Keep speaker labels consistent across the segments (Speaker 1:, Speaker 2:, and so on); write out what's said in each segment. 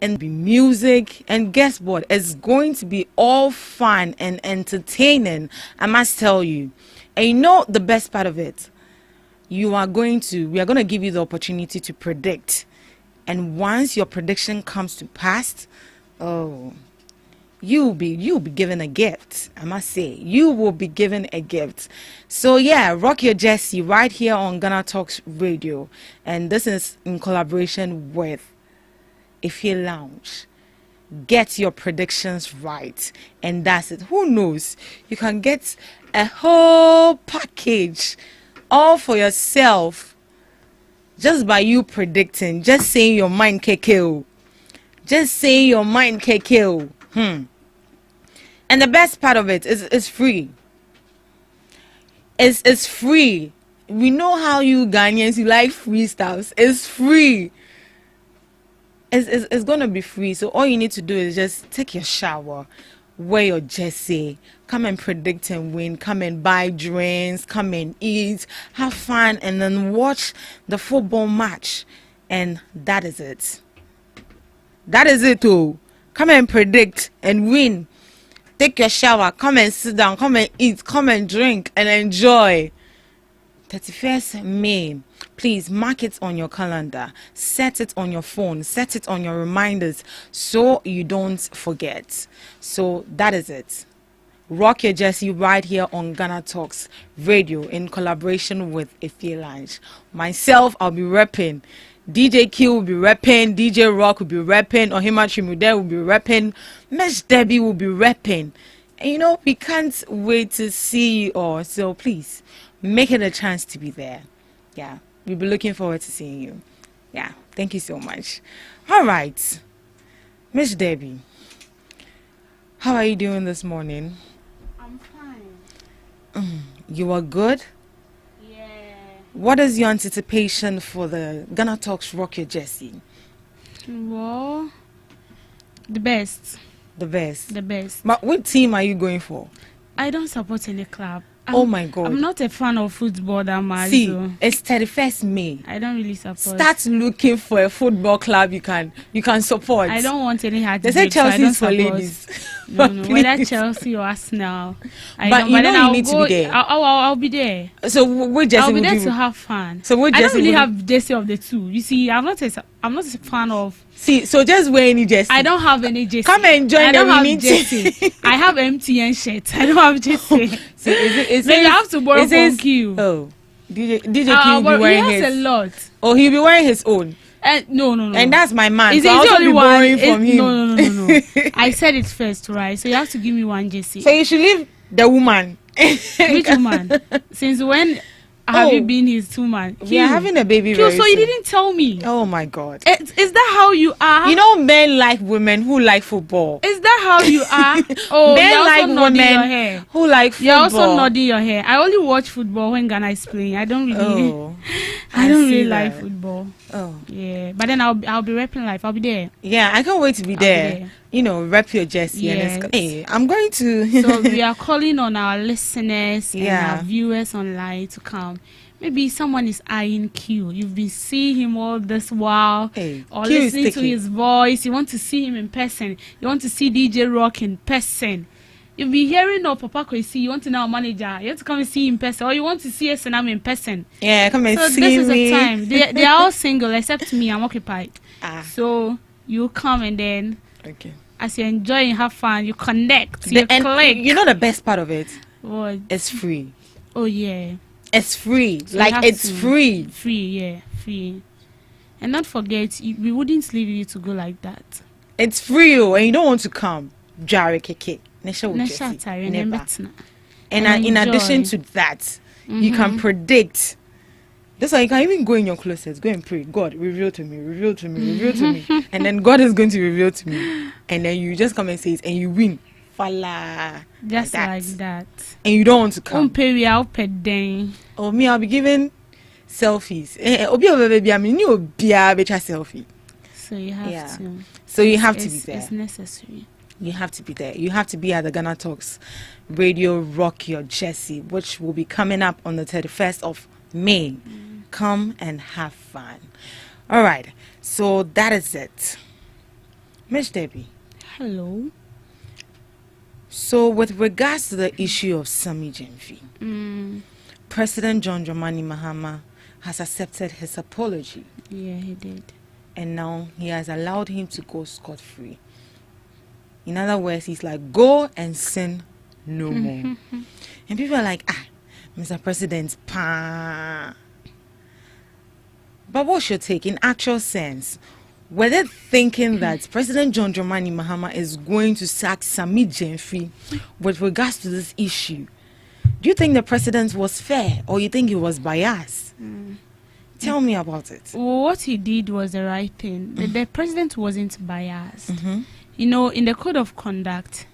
Speaker 1: and be music, and guess what? It's going to be all fun and entertaining, I must tell you. And you know the best part of it? We are going to give you the opportunity to predict. And once your prediction comes to pass, oh, you'll be given a gift. I must say, you will be given a gift. So yeah, rock your Jesse right here on GhanaTalks Radio, and this is in collaboration with Ify Lounge. Get your predictions right, and that's it. Who knows? You can get a whole package all for yourself just by you predicting, just saying your mind KKO. Just saying your mind KKO. And the best part of it is it's free. It's free. We know how you Ghanaians, you like free stuff. It's free. It's gonna be free. So all you need to do is just take your shower, wear your jersey, come and predict and win, come and buy drinks, come and eat, have fun, and then watch the football match. And that is it. That is it, oh. Come and predict and win. Take your shower, come and sit down, come and eat, come and drink and enjoy. 31st May. Please mark it on your calendar. Set it on your phone. Set it on your reminders so you don't forget. So that is it. Rock your Jesse right here on GhanaTalks Radio in collaboration with Ify Lounge. Myself, I'll be repping. DJ Q will be repping, DJ Rock will be repping, Ohima Chimude will be repping, Miss Debbie will be repping. And you know, we can't wait to see you all. So please, make it a chance to be there. Yeah, we'll be looking forward to seeing you. Yeah, thank you so much. All right, Miss Debbie, how are you doing this morning?
Speaker 2: I'm fine.
Speaker 1: You are good? What is your anticipation for the GhanaTalks Rock Your Jesse?
Speaker 2: Well, the best.
Speaker 1: The best?
Speaker 2: The best.
Speaker 1: But what team are you going for?
Speaker 2: I don't support any club.
Speaker 1: Oh my God.
Speaker 2: I'm not a fan of football that much.
Speaker 1: See,
Speaker 2: so
Speaker 1: it's 31st May.
Speaker 2: I don't really support.
Speaker 1: Start looking for a football club you can support.
Speaker 2: I don't want any hard.
Speaker 1: They say Chelsea is for ladies.
Speaker 2: No, whether Chelsea or Arsenal.
Speaker 1: But you know you need to be there.
Speaker 2: I'll be there.
Speaker 1: So what jersey
Speaker 2: I'll be
Speaker 1: would
Speaker 2: there
Speaker 1: you?
Speaker 2: to have fun.
Speaker 1: So what
Speaker 2: I don't
Speaker 1: jersey
Speaker 2: really
Speaker 1: would
Speaker 2: have jersey of the two. You see, I'm not a fan of.
Speaker 1: See, so just wear any jersey.
Speaker 2: I don't have any jersey.
Speaker 1: Come and join the winning
Speaker 2: jersey. I have MTN shirts. I don't have jersey.
Speaker 1: So
Speaker 2: maybe I have to borrow from Q.
Speaker 1: Oh, DJ Q will be wearing his.
Speaker 2: He has a lot.
Speaker 1: Oh, he'll be wearing his own.
Speaker 2: No.
Speaker 1: And that's my man.
Speaker 2: Is
Speaker 1: so I'll also be borrowing from him.
Speaker 2: No. I said it first, right? So you have to give me one jersey.
Speaker 1: So you should leave the woman.
Speaker 2: Which woman? Since when have you been his two-man?
Speaker 1: We are having a baby
Speaker 2: Q,
Speaker 1: very
Speaker 2: so
Speaker 1: soon.
Speaker 2: you didn't tell me.
Speaker 1: Oh my God.
Speaker 2: Is that how you are?
Speaker 1: You know, men like women who like football.
Speaker 2: Is that how you are? Oh,
Speaker 1: men
Speaker 2: you're
Speaker 1: like
Speaker 2: also nodding your
Speaker 1: women
Speaker 2: hair.
Speaker 1: who like football.
Speaker 2: You're also nodding your hair. I only watch football when Ghana is playing. I don't really.
Speaker 1: Oh,
Speaker 2: I don't really
Speaker 1: that.
Speaker 2: like football.
Speaker 1: Oh.
Speaker 2: Yeah, but then I'll be repping life. I'll be there.
Speaker 1: Yeah, I can't wait to be there. You know, rep your jersey.
Speaker 2: Yes.
Speaker 1: And hey, I'm going to.
Speaker 2: So we are calling on our listeners and
Speaker 1: Yeah.
Speaker 2: our viewers online to come. Maybe someone is eyeing Q. You've been seeing him all this while,
Speaker 1: Hey,
Speaker 2: or
Speaker 1: Q is
Speaker 2: listening to
Speaker 1: sticky.
Speaker 2: his voice. You want to see him in person. You want to see DJ Rock in person. You'll be hearing of Papa Kwesi. You want to know our manager. You have to come and see him in person, or you want to see SNM in person.
Speaker 1: Yeah, come and
Speaker 2: So
Speaker 1: see
Speaker 2: this is
Speaker 1: me.
Speaker 2: the time. They are all single except me. I'm occupied.
Speaker 1: Ah.
Speaker 2: So you come and then,
Speaker 1: Okay.
Speaker 2: as you enjoy and have fun, you connect. You
Speaker 1: And
Speaker 2: click.
Speaker 1: you know the best part of it?
Speaker 2: What?
Speaker 1: It's free.
Speaker 2: Oh yeah.
Speaker 1: It's free.
Speaker 2: So you have
Speaker 1: it's
Speaker 2: to-
Speaker 1: free.
Speaker 2: Free. And not forget, we wouldn't leave you to go like that.
Speaker 1: It's free, and you don't want to come. Jare keke. Nesha will
Speaker 2: Nesha
Speaker 1: just
Speaker 2: tire,
Speaker 1: never.
Speaker 2: never.
Speaker 1: And in
Speaker 2: enjoy.
Speaker 1: addition to that, you can predict. That's why you can even go in your closet, go and pray. God, reveal to me, reveal to me, reveal to me. And then God is going to reveal to me. And then you just come and say it, and you win. Fala.
Speaker 2: Just like that.
Speaker 1: And you don't want to come.
Speaker 2: Oh,
Speaker 1: Me, I'll be giving selfies. Obi baby, I mean, you be a better selfie.
Speaker 2: So you have to.
Speaker 1: So you have to be there.
Speaker 2: It's necessary.
Speaker 1: You have to be there. You have to be at the GhanaTalks Radio Rock Your Jesse, which will be coming up on the 31st of May. Come and have fun. All right. So that is it. Miss Debbie.
Speaker 2: Hello.
Speaker 1: So, with regards to the issue of Sammy Gyamfi, President John Dramani Mahama has accepted his apology.
Speaker 2: Yeah, he did.
Speaker 1: And now he has allowed him to go scot-free. In other words, he's like, go and sin no more. And people are like, Mr. President, pa. But what's your take in actual sense? Were they thinking that President John Dramani Mahama is going to sack Sammy Gyamfi with regards to this issue? Do you think the president was fair, or you think he was biased? Tell me about it.
Speaker 2: Well, what he did was the right thing. The president wasn't biased. You know, in the code of conduct,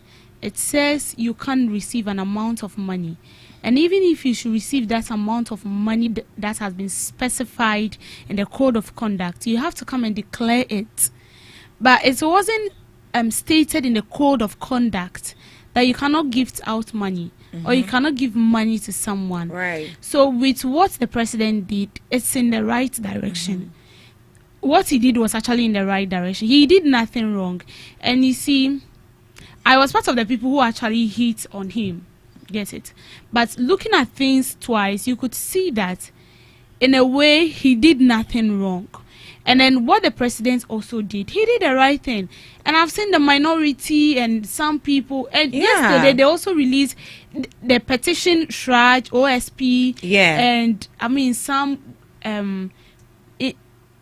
Speaker 2: it says you can't receive an amount of money. And even if you should receive that amount of money that has been specified in the code of conduct, you have to come and declare it. But it wasn't stated in the code of conduct that you cannot gift out money or you cannot give money to someone.
Speaker 1: Right.
Speaker 2: So with what the president did, it's in the right direction. What he did was actually in the right direction. He did nothing wrong. And you see, I was part of the people who actually hit on him. Get it? But looking at things twice, you could see that in a way he did nothing wrong. And then what the president also did, he did the right thing. And I've seen the minority and some people, and yesterday they also released the petition shraj OSP. And I mean some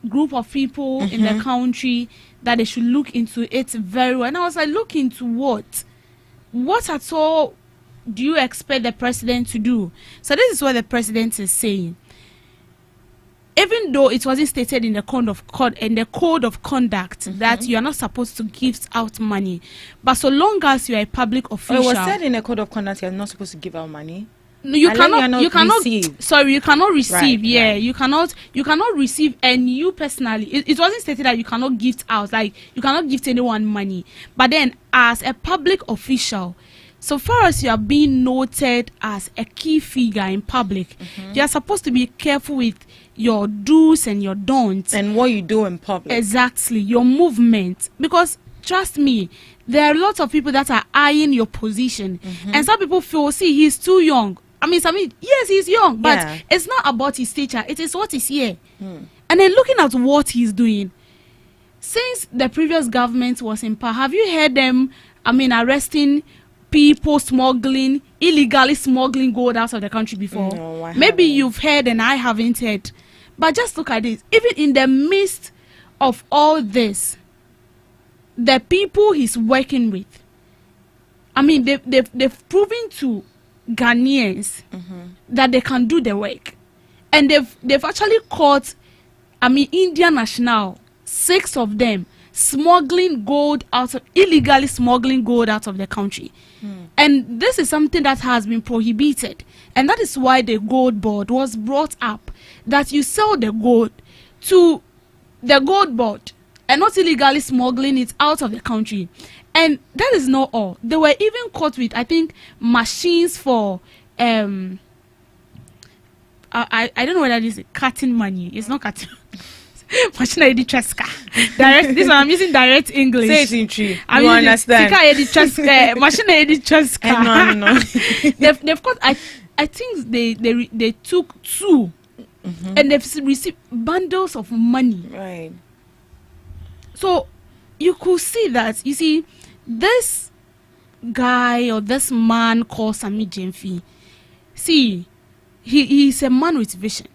Speaker 2: group of people in the country that they should look into it very well. And I was like, look into what? What at all do you expect the president to do? So this is what the president is saying. Even though it wasn't stated in the code of conduct that you are not supposed to give out money, but so long as you are a public official,
Speaker 1: it was said in the code of conduct you are not supposed to give out money.
Speaker 2: No, you cannot
Speaker 1: receive.
Speaker 2: Sorry, you cannot receive.
Speaker 1: Right.
Speaker 2: You cannot receive. And you personally, it wasn't stated that you cannot gift out, like you cannot gift anyone money. But then, as a public official, so far as you are being noted as a key figure in public, you are supposed to be careful with your do's and your don'ts.
Speaker 1: And what you do in public.
Speaker 2: Exactly, your movement. Because, trust me, there are lots of people that are eyeing your position. And some people feel, see, he's too young. I mean, yes, he's young, but it's not about his stature. It is what is here. And then looking at what he's doing, since the previous government was in power, have you heard them, arresting people illegally smuggling gold out of the country before?
Speaker 1: No,
Speaker 2: maybe you've heard and I haven't heard. But just look at this. Even in the midst of all this, the people he's working with, they've proven to Ghanaians that they can do the work. And they've actually caught Indian national, 6 of them, illegally smuggling gold out of the country. And this is something that has been prohibited. And that is why the gold board was brought up, that you sell the gold to the gold board and not illegally smuggling it out of the country. And that is not all. They were even caught with, I think, machines for I don't know whether this is cutting money. It's not cutting. Machine edi treska. Direct. This one I'm using direct English.
Speaker 1: Say it in tree. You understand?
Speaker 2: Machine edi treska.
Speaker 1: No.
Speaker 2: They've got. I think they took 2, and they've received bundles of money.
Speaker 1: Right.
Speaker 2: So you could see that. You see, this guy or this man called Sammy Gyamfi. See, he's a man with vision,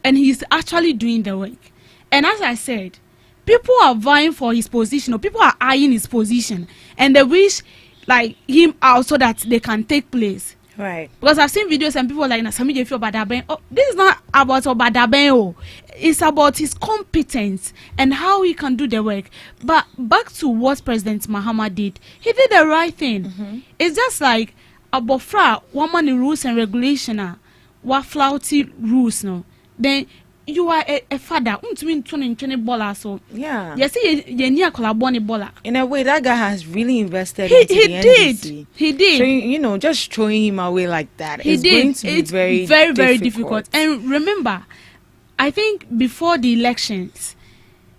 Speaker 2: and he's actually doing the work. And as I said, people are vying for his position, or people are eyeing his position, and they wish like him out so that they can take place.
Speaker 1: Right.
Speaker 2: Because I've seen videos and people are like, Sammy Gyamfi Obadaben. Oh, this is not about Obadaben. Oh, it's about his competence and how he can do the work. But back to what President Mahama did, he did the right thing. It's just like Abofra, woman in rules and regulation, what flouty rules, no. Then you are a father. So
Speaker 1: yeah.
Speaker 2: You see,
Speaker 1: in a way, that guy has really invested.
Speaker 2: He
Speaker 1: into the
Speaker 2: did.
Speaker 1: NDC.
Speaker 2: He did.
Speaker 1: So, just throwing him away like that
Speaker 2: He
Speaker 1: is
Speaker 2: did.
Speaker 1: going to be
Speaker 2: It's
Speaker 1: very
Speaker 2: very difficult. And remember, I think before the elections,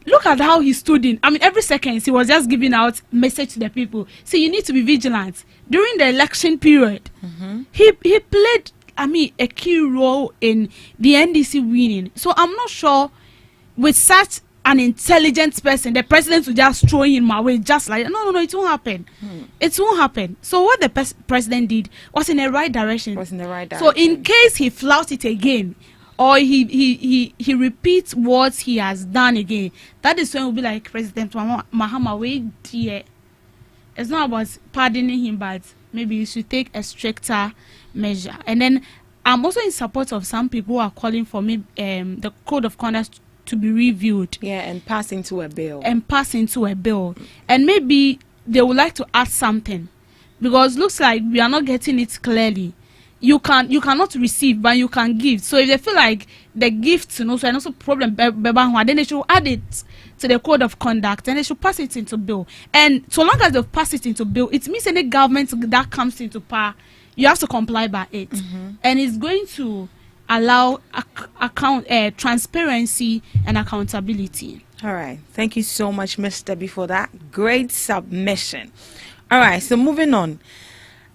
Speaker 2: look at how he stood in. I mean, every second he was just giving out message to the people. See, you need to be vigilant. During the election period, he played, I mean, a key role in the NDC winning. So I'm not sure with such an intelligent person, the president will just throw him away just like, no, it won't happen. It won't happen. So what the president did was in the right direction. So in case he flouts it again, or he repeats what he has done again, that is when we'll be like, President Mahama, wait, dear. It's not about pardoning him, but maybe you should take a stricter measure. And then I'm also in support of some people who are calling for me the code of conduct to be reviewed.
Speaker 1: Yeah, and pass into a bill.
Speaker 2: And maybe they would like to add something, because looks like we are not getting it clearly. You cannot receive, but you can give. So if they feel like the gifts, and also problem, then they should add it to the code of conduct and they should pass it into bill. And so long as they pass it into bill, it means any government that comes into power, you have to comply by it. And it's going to allow transparency and accountability.
Speaker 1: All right. Thank you so much, Miss Debbie, for that great submission. All right. So moving on.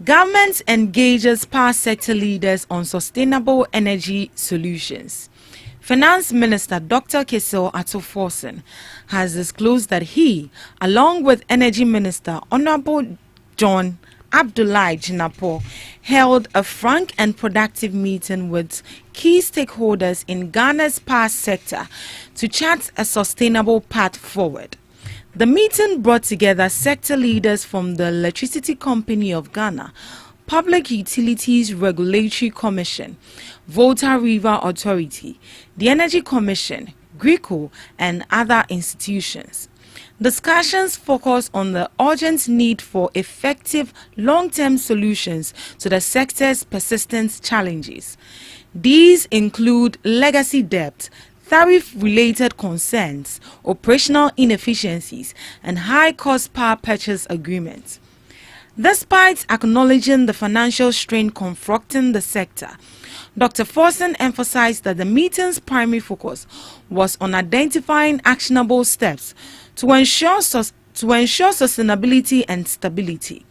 Speaker 1: Government engages power sector leaders on sustainable energy solutions. Finance Minister Dr. Kesel Atoforsen has disclosed that he, along with Energy Minister Honorable John Abdullahi Jinapo, held a frank and productive meeting with key stakeholders in Ghana's power sector to chart a sustainable path forward. The meeting brought together sector leaders from the Electricity Company of Ghana, Public Utilities Regulatory Commission, Volta River Authority, the Energy Commission, GRICO, and other institutions. Discussions focus on the urgent need for effective long-term solutions to the sector's persistent challenges. These include legacy debt, tariff-related concerns, operational inefficiencies, and high-cost power purchase agreements. Despite acknowledging the financial strain confronting the sector, Dr. Forsen emphasized that the meeting's primary focus was on identifying actionable steps to ensure sustainability and stability.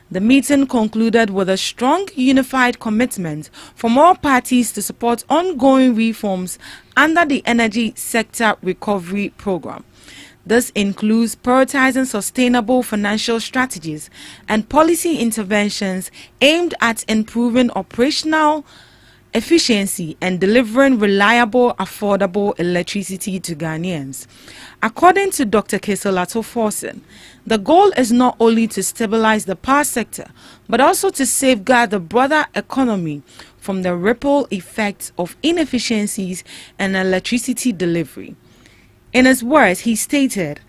Speaker 1: The meeting concluded with a strong, unified commitment from all parties to support ongoing reforms under the Energy Sector Recovery Program. This includes prioritizing sustainable financial strategies and policy interventions aimed at improving operational efficiency and delivering reliable, affordable electricity to Ghanaians. According to Dr. Keselato Forsen, the goal is not only to stabilize the power sector, but also to safeguard the broader economy from the ripple effects of inefficiencies in electricity delivery. In his words, he stated,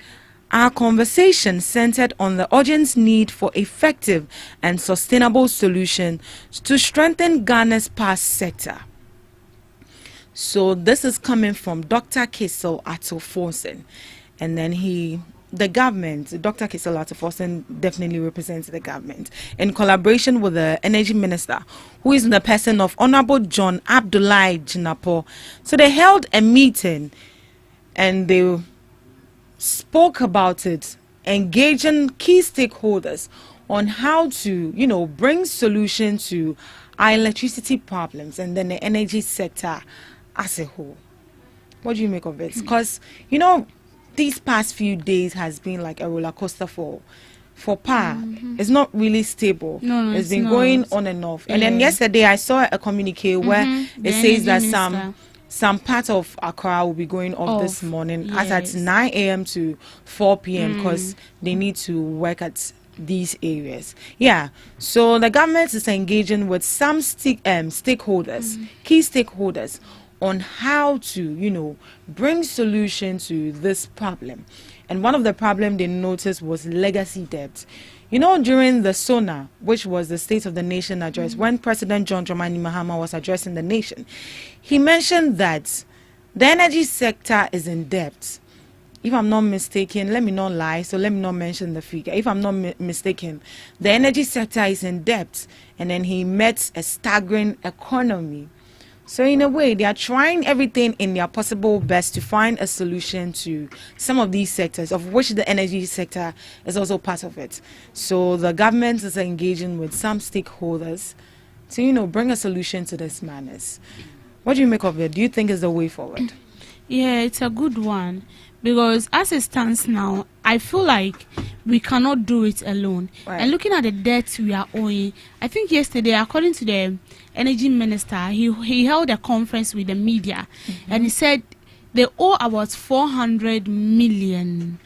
Speaker 1: "Our conversation centered on the urgent need for effective and sustainable solutions to strengthen Ghana's power sector." So this is coming from Dr. Kesel Atoforsen. And then the government, Dr. Kesel Atoforsen definitely represents the government in collaboration with the Energy Minister, who is in the person of Honorable John Abdullahi Jinapo. So they held a meeting and they spoke about it, engaging key stakeholders on how to, bring solution to our electricity problems and then the energy sector as a whole. What do you make of it? Because, these past few days has been like a roller coaster for power. It's not really stable.
Speaker 2: No,
Speaker 1: it's been going on and off. And then yesterday I saw a communique where it says that some part of Accra will be going off this morning as at 9 a.m. to 4 p.m. because they need to work at these areas. Yeah, so the government is engaging with some stakeholders, key stakeholders, on how to, bring solution to this problem. And one of the problems they noticed was legacy debt. During the SONA, which was the State of the Nation address, when President John Dramani Mahama was addressing the nation, he mentioned that the energy sector is in debt. If I'm not mistaken, let me not lie, so let me not mention the figure. If I'm not mistaken, the energy sector is in debt. And then he met a staggering economy. So in a way, they are trying everything in their possible best to find a solution to some of these sectors, of which the energy sector is also part of it. So the government is engaging with some stakeholders to, bring a solution to this madness. What do you make of it? Do you think is the way forward?
Speaker 2: Yeah, it's a good one, because as it stands now, I feel like we cannot do it alone.
Speaker 1: Right.
Speaker 2: And looking at the debt we are owing, I think yesterday, according to the energy minister, he held a conference with the media, and he said they owe about 400 million,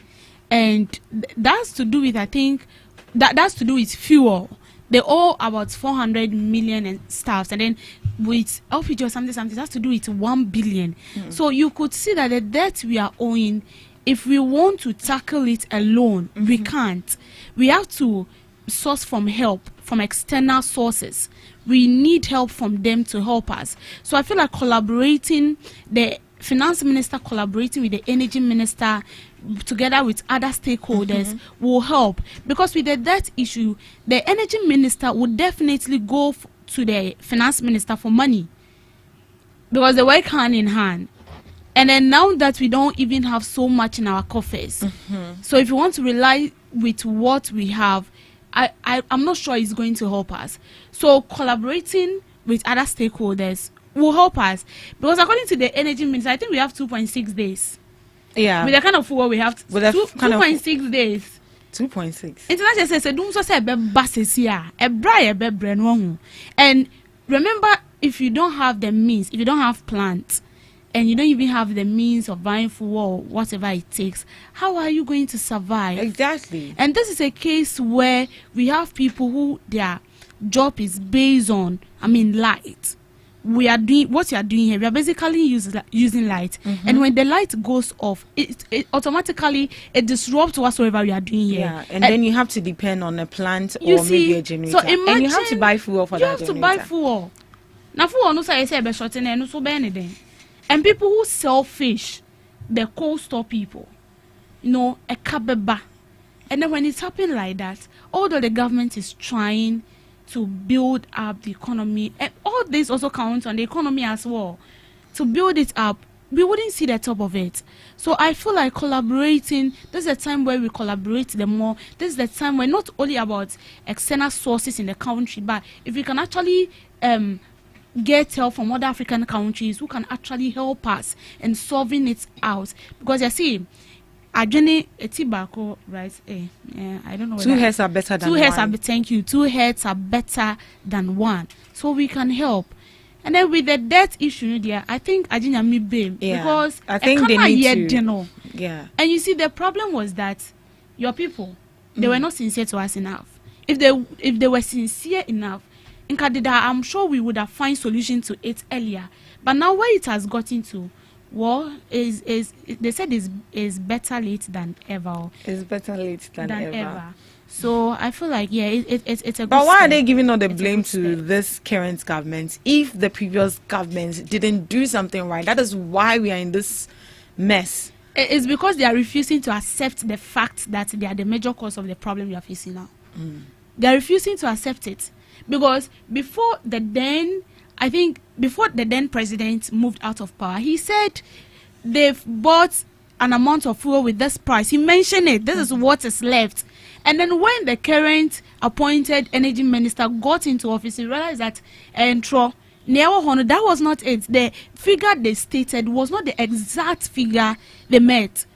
Speaker 2: and that's to do with, I think that's to do with fuel. They owe about 400 million and stuff, and then with LPG or something, that's to do with 1 billion. So you could see that the debt we are owing, if we want to tackle it alone, we can't. We have to source from help from external sources. We need help from them to help us. So I feel like collaborating, the finance minister collaborating with the energy minister, together with other stakeholders, will help. Because with the debt issue, the energy minister would definitely go to the finance minister for money, because they work hand in hand. And then now that we don't even have so much in our coffers, so if you want to rely with what we have, I'm not sure it's going to help us. So collaborating with other stakeholders will help us, because according to the energy minister, I think we have 2.6 days.
Speaker 1: Yeah.
Speaker 2: With the kind of fuel we have,
Speaker 1: With the kind of
Speaker 2: 2.6 days.
Speaker 1: 2.6.
Speaker 2: International says, "Don't say buses here, a bribe, and remember, if you don't have the means, if you don't have plants, and you don't even have the means of buying fuel or whatever it takes, how are you going to survive?"
Speaker 1: Exactly.
Speaker 2: And this is a case where we have people who their job is based on, light. We are doing what you are doing here. We are basically using light, and when the light goes off, it automatically disrupts whatsoever we are doing here.
Speaker 1: Yeah, and then you have to depend on a plant or maybe a generator.
Speaker 2: So imagine,
Speaker 1: and you have to buy fuel for that generator.
Speaker 2: You have to buy fuel. Now fuel no say be shorten and no so be anything. And people who sell fish, the cold store people, a kabeba. And then when it's happening like that, although the government is trying to build up the economy, and all this also counts on the economy as well, to build it up, we wouldn't see the top of it. So I feel like collaborating, this is a time where we collaborate the more. This is the time where not only about external sources in the country, but if we can actually get help from other African countries who can actually help us in solving it out. Because you see, Ajene tobacco, right? I don't know.
Speaker 1: Two heads are better than one.
Speaker 2: Thank you. 2 heads are better than one. So we can help. And then with the debt issue, there, I think Ajene me babe, because
Speaker 1: I think they need to.
Speaker 2: Yeah. And you see, the problem was that your people, they were not sincere to us enough. If they were sincere enough, in Kadida, I'm sure we would have found solution to it earlier. But now where it has gotten to, well, they said is better late than ever.
Speaker 1: It's better late than ever.
Speaker 2: So I feel like it's a good
Speaker 1: But why
Speaker 2: step.
Speaker 1: are they giving all the blame to this current government if the previous government didn't do something right? That is why we are in this mess.
Speaker 2: It's because they are refusing to accept the fact that they are the major cause of the problem we are facing now. They are refusing to accept it, because before the then president moved out of power, he said they've bought an amount of fuel with this price. He mentioned it. This is what is left. And then when the current appointed energy minister got into office, he realized that that was not it. The figure they stated was not the exact figure they met.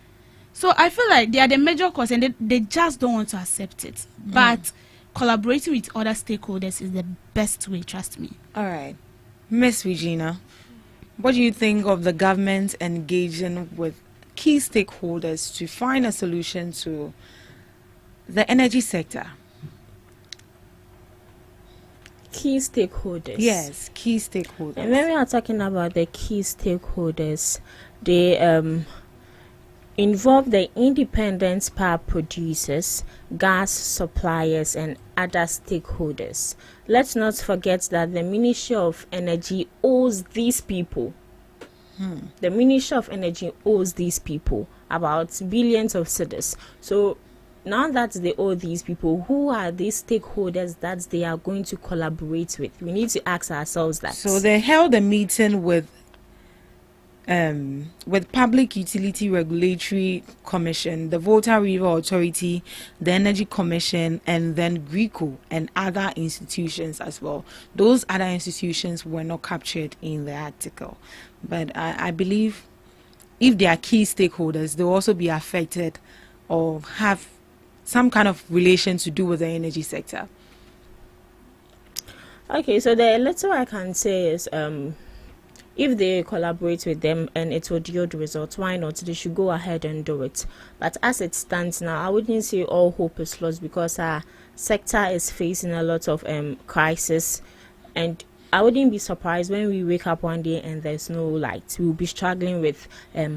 Speaker 2: So I feel like they are the major cause, and they just don't want to accept it. But collaborating with other stakeholders is the best way, trust me.
Speaker 1: All right. Miss Regina, what do you think of the government engaging with key stakeholders to find a solution to the energy sector?
Speaker 3: Key stakeholders.
Speaker 1: Yes, key stakeholders.
Speaker 3: And when we are talking about the key stakeholders, they involve the independent power producers, gas suppliers, and other stakeholders. Let's not forget that the Ministry of Energy owes these people. The Ministry of Energy owes these people about billions of cedis. So now that they owe these people, who are these stakeholders that they are going to collaborate with? We need to ask ourselves that.
Speaker 1: So they held a meeting with Public Utility Regulatory Commission, the Volta River Authority, the Energy Commission, and then GRICO and other institutions as well. Those other institutions were not captured in the article, but I believe if they are key stakeholders, they'll also be affected or have some kind of relation to do with the energy sector.
Speaker 3: Okay, so the little I can say is if they collaborate with them and it would yield results, why not? They should go ahead and do it. But as it stands now, I wouldn't say all hope is lost, because our sector is facing a lot of crisis, and I wouldn't be surprised when we wake up one day and there's no light. We'll be struggling with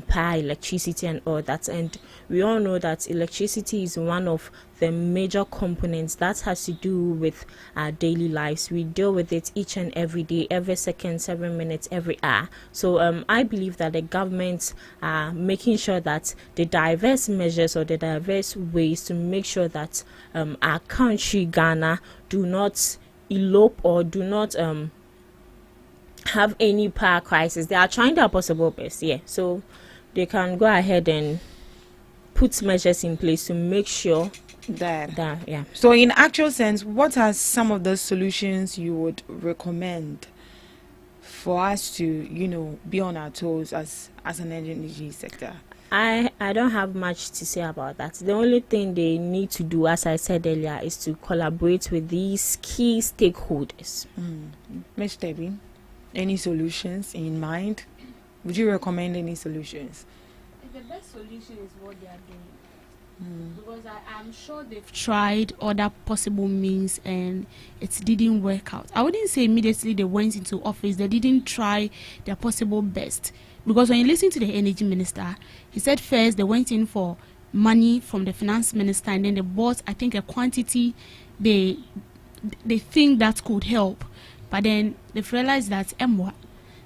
Speaker 3: power, electricity, and all that. And we all know that electricity is one of the major components that has to do with our daily lives. We deal with it each and every day, every second, 7 minutes, every hour. So I believe that the government are making sure that the diverse measures or the diverse ways to make sure that our country, Ghana, do not elope or do not have any power crisis. They are trying their possible best, so they can go ahead and put measures in place to make sure that
Speaker 1: So in actual sense, what are some of the solutions you would recommend for us to be on our toes as an energy sector?
Speaker 3: I don't have much to say about that. The only thing they need to do, as I said earlier, is to collaborate with these key stakeholders.
Speaker 1: Ms. Debbie, any solutions in mind? Would you recommend any solutions?
Speaker 2: The best solution is what they are doing. Because I'm sure they've tried other possible means and it didn't work out. I wouldn't say immediately they went into office, they didn't try their possible best. Because when you listen to the energy minister, he said first they went in for money from the finance minister, and then they bought, I think, a quantity they think that could help. But then they've realized that MWA.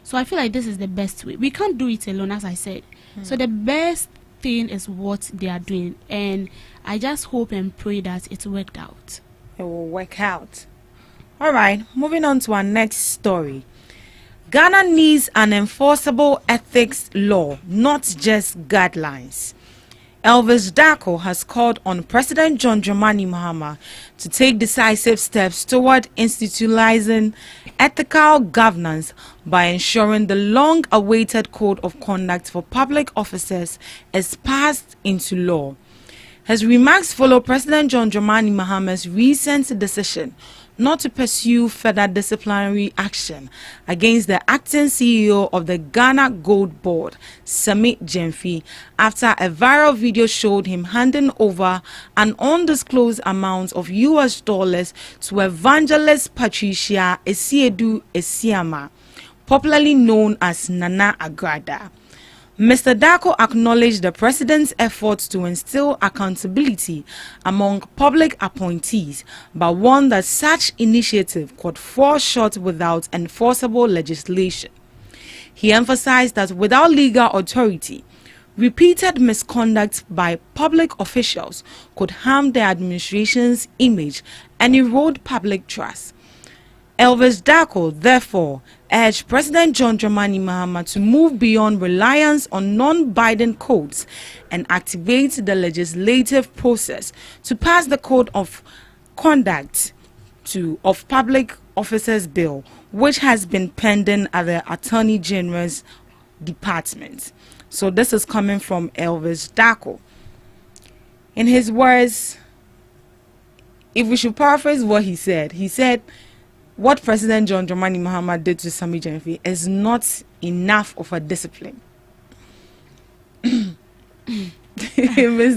Speaker 2: So I feel like this is the best way. We can't do it alone, as I said. So the best thing is what they are doing. And I just hope and pray that it worked out.
Speaker 1: It will work out. All right, moving on to our next story. Ghana needs an enforceable ethics law, not just guidelines. Elvis Dako has called on President John Dramani Mahama to take decisive steps toward institutionalizing ethical governance by ensuring the long-awaited code of conduct for public officers is passed into law. His remarks follow President John Dramani Mahama's recent decision not to pursue further disciplinary action against the acting CEO of the Ghana Gold Board, Samit Jemfi, after a viral video showed him handing over an undisclosed amount of US dollars to evangelist Patricia Esiedu Esiama, popularly known as Nana Agrada. Mr. Dako acknowledged the president's efforts to instill accountability among public appointees, but warned that such initiative could fall short without enforceable legislation. He emphasized that without legal authority, repeated misconduct by public officials could harm the administration's image and erode public trust. Elvis Dako, therefore, urged President John Dramani Mahama to move beyond reliance on non-binding codes and activate the legislative process to pass the Code of Conduct of Public Officers Bill, which has been pending at the Attorney General's Department. So this is coming from Elvis Dako. In his words, if we should paraphrase what he said, what President John Dramani Mahama did to Samit Jemfi is not enough of a discipline. Miss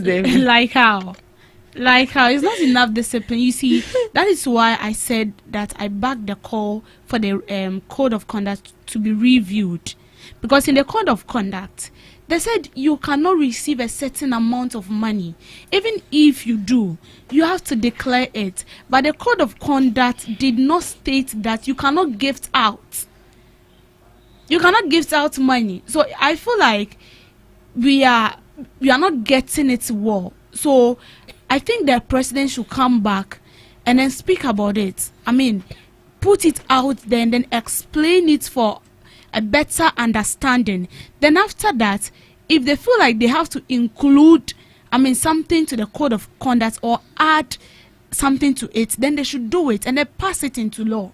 Speaker 1: David.
Speaker 2: Like how? It's not enough discipline. You see, that is why I said that I backed the call for the code of conduct to be reviewed. Because in the code of conduct, they said you cannot receive a certain amount of money. Even if you do, you have to declare it. But the code of conduct did not state that you cannot gift out. You cannot gift out money. So I feel like we are not getting it well. So I think the president should come back and then speak about it. I mean, put it out there and then explain it for a better understanding. Then after that, if they feel like they have to include, I mean, something to the code of conduct or add something to it, then they should do it and then pass it into law.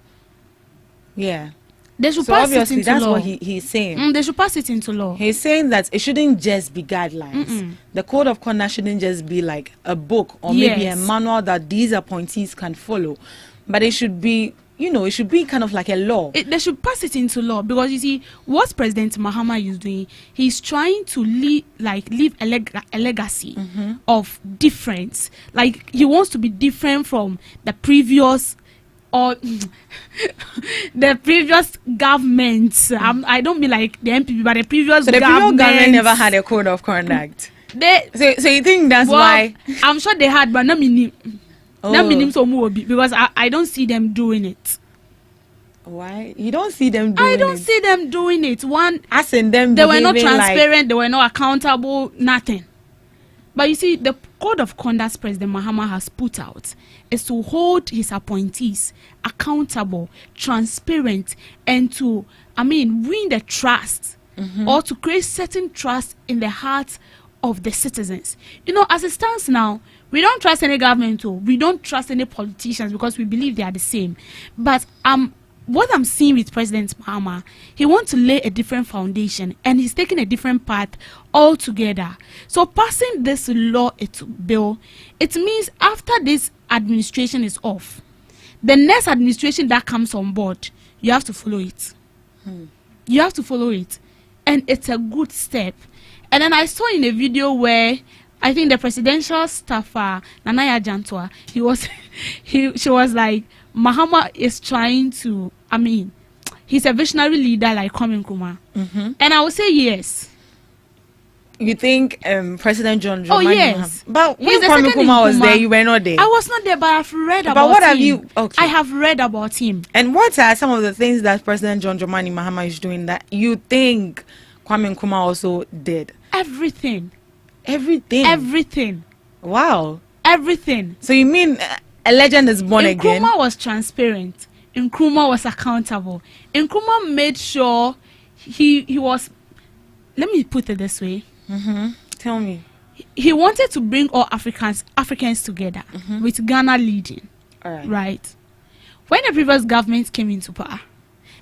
Speaker 1: Yeah.
Speaker 2: They should
Speaker 1: So
Speaker 2: pass it
Speaker 1: obviously
Speaker 2: into
Speaker 1: that's
Speaker 2: law.
Speaker 1: what he's saying.
Speaker 2: They should pass it into law.
Speaker 1: He's saying that it shouldn't just be guidelines. The code of conduct shouldn't just be like a book or maybe a
Speaker 2: Yes.
Speaker 1: manual that these appointees can follow, but it should be, it should be kind of like a law.
Speaker 2: They should pass it into law, because you see what President Mahama is doing. He's trying to leave a legacy of difference. Like, he wants to be different from the previous or the previous governments. I don't mean like the MPP, but the previous
Speaker 1: So the previous government
Speaker 2: governments.
Speaker 1: never had a code of conduct.
Speaker 2: They,
Speaker 1: So you think that's
Speaker 2: well,
Speaker 1: why?
Speaker 2: I'm sure they had, but not meaning.
Speaker 1: Oh.
Speaker 2: Not meaning so more, because I don't see them doing it.
Speaker 1: Why? You don't see them doing
Speaker 2: I don't
Speaker 1: it.
Speaker 2: see them doing it. One,
Speaker 1: As in them
Speaker 2: they were not
Speaker 1: behaving like-
Speaker 2: transparent, they were not accountable, nothing. But you see, the code of conduct President Mahama has put out is to hold his appointees accountable, transparent, and to, win the trust, or to create certain trust in the hearts of the citizens. As it stands now, we don't trust any government, we don't trust any politicians, because we believe they are the same. But what I'm seeing with President Mahama, he wants to lay a different foundation, and he's taking a different path altogether. So passing this bill, it means after this administration is off, the next administration that comes on board, you have to follow it. You have to follow it, and it's a good step. And then I saw in a video where I think the presidential staffer Nanaya Jantua, she was like, Mahama is trying to, he's a visionary leader like Kwame Nkrumah. And I would say yes.
Speaker 1: You think President John
Speaker 2: Oh,
Speaker 1: Dramani
Speaker 2: yes.
Speaker 1: But
Speaker 2: He's
Speaker 1: when
Speaker 2: the
Speaker 1: Kwame
Speaker 2: second
Speaker 1: Nkrumah was
Speaker 2: Nkrumah.
Speaker 1: there, you were not there.
Speaker 2: I was not there, but I've read about
Speaker 1: But what
Speaker 2: him.
Speaker 1: have you... Okay.
Speaker 2: I have read about him.
Speaker 1: And what are some of the things that President John Dramani Mahama is doing that you think Kwame Nkrumah also did?
Speaker 2: Everything.
Speaker 1: Everything.
Speaker 2: Everything.
Speaker 1: Wow.
Speaker 2: Everything.
Speaker 1: So you mean a legend is born again?
Speaker 2: Nkrumah was transparent. Nkrumah was accountable. Nkrumah made sure he was... Let me put it this way.
Speaker 1: Tell me.
Speaker 2: He wanted to bring all Africans together, with Ghana leading.
Speaker 1: All right.
Speaker 2: Right. When the previous government came into power,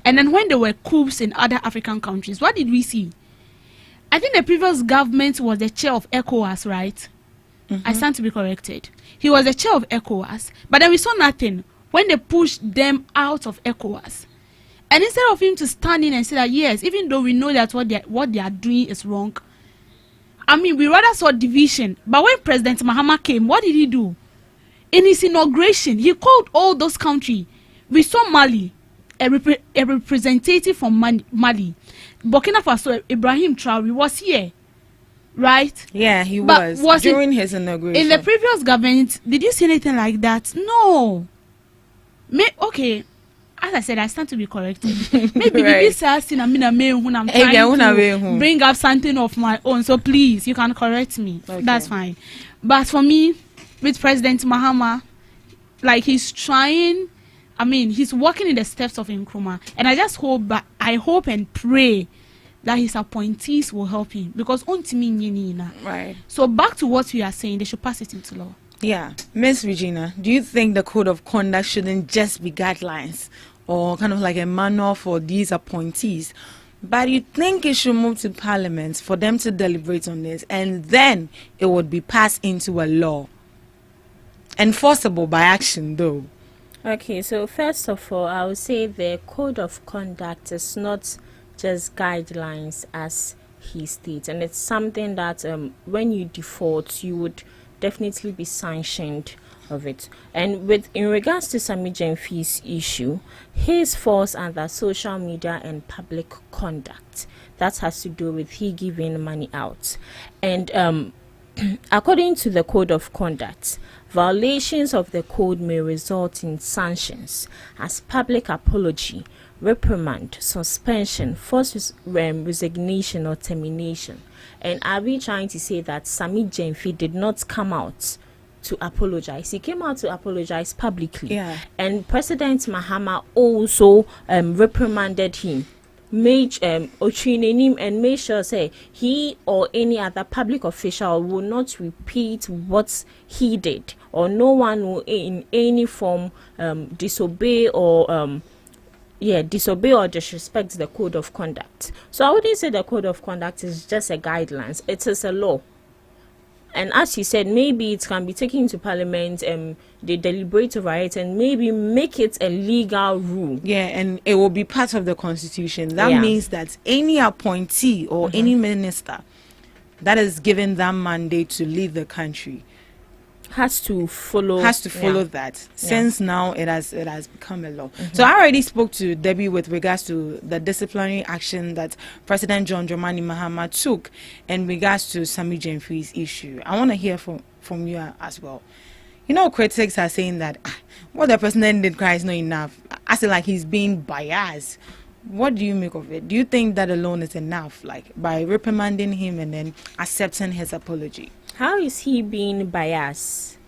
Speaker 2: and then when there were coups in other African countries, what did we see? I think the previous government was the chair of ECOWAS, right? I stand to be corrected. He was the chair of ECOWAS, but then we saw nothing when they pushed them out of ECOWAS. And instead of him to stand in and say that, yes, even though we know that what they are doing is wrong, we rather saw division. But when President Mahama came, what did he do? In his inauguration, he called all those countries. We saw Mali, a representative from Mali. Burkina Faso, Ibrahim Traore was here, right?
Speaker 1: Yeah, he
Speaker 2: But
Speaker 1: was
Speaker 2: it-
Speaker 1: during his inauguration.
Speaker 2: In the previous government, did you see anything like that? No. Okay, as I said, I stand to be corrected. Maybe
Speaker 1: Right.
Speaker 2: this when I'm
Speaker 1: Eh, yeah,
Speaker 2: trying
Speaker 1: una we
Speaker 2: to
Speaker 1: hu.
Speaker 2: bring up something of my own. So please, you can correct me.
Speaker 1: Okay.
Speaker 2: That's fine. But for me, with President Mahama, like he's trying, he's walking in the steps of Nkrumah. And I just hope, I hope and pray that his appointees will help him. Because
Speaker 1: Right.
Speaker 2: so back to what we are saying, they should pass it into law.
Speaker 1: Yeah. Miss Regina, do you think the code of conduct shouldn't just be guidelines or kind of like a manual for these appointees, but you think it should move to Parliament for them to deliberate on this, and then it would be passed into a law? Enforceable by action, though.
Speaker 3: Okay, so first of all, I would say the code of conduct is not just guidelines as he states, and it's something that when you default, you would definitely be sanctioned of it. And in regards to Sami Jemfi's issue, his falls under social media and public conduct. That has to do with he giving money out. And according to the code of conduct, violations of the code may result in sanctions as public apology, reprimand, suspension, forced resignation or termination. And are we trying to say that Sami Jemfi did not come out to apologize. He came out to apologize publicly.
Speaker 1: Yeah.
Speaker 3: And President Mahama also reprimanded him, made Ochinenim, and made sure say he or any other public official will not repeat what he did, or no one will in any form disobey or disrespect the code of conduct. So I wouldn't say the code of conduct is just a guidelines, it is a law. And as you said, maybe it can be taken to parliament and they deliberate over it and maybe make it a legal rule.
Speaker 1: Yeah, and it will be part of the constitution. That means that any appointee or any minister that is given that mandate to lead the country
Speaker 3: has to follow
Speaker 1: that, since now it has become a law. So I already spoke to Debbie with regards to the disciplinary action that President John Dramani Mahama took in regards to Sammy Jemfi's issue. I want to hear from you as well. You know, critics are saying that what the president did is not enough. I say like he's being biased. What do you make of it? Do you think that alone is enough, like by reprimanding him and then accepting his apology?
Speaker 3: How is he being biased?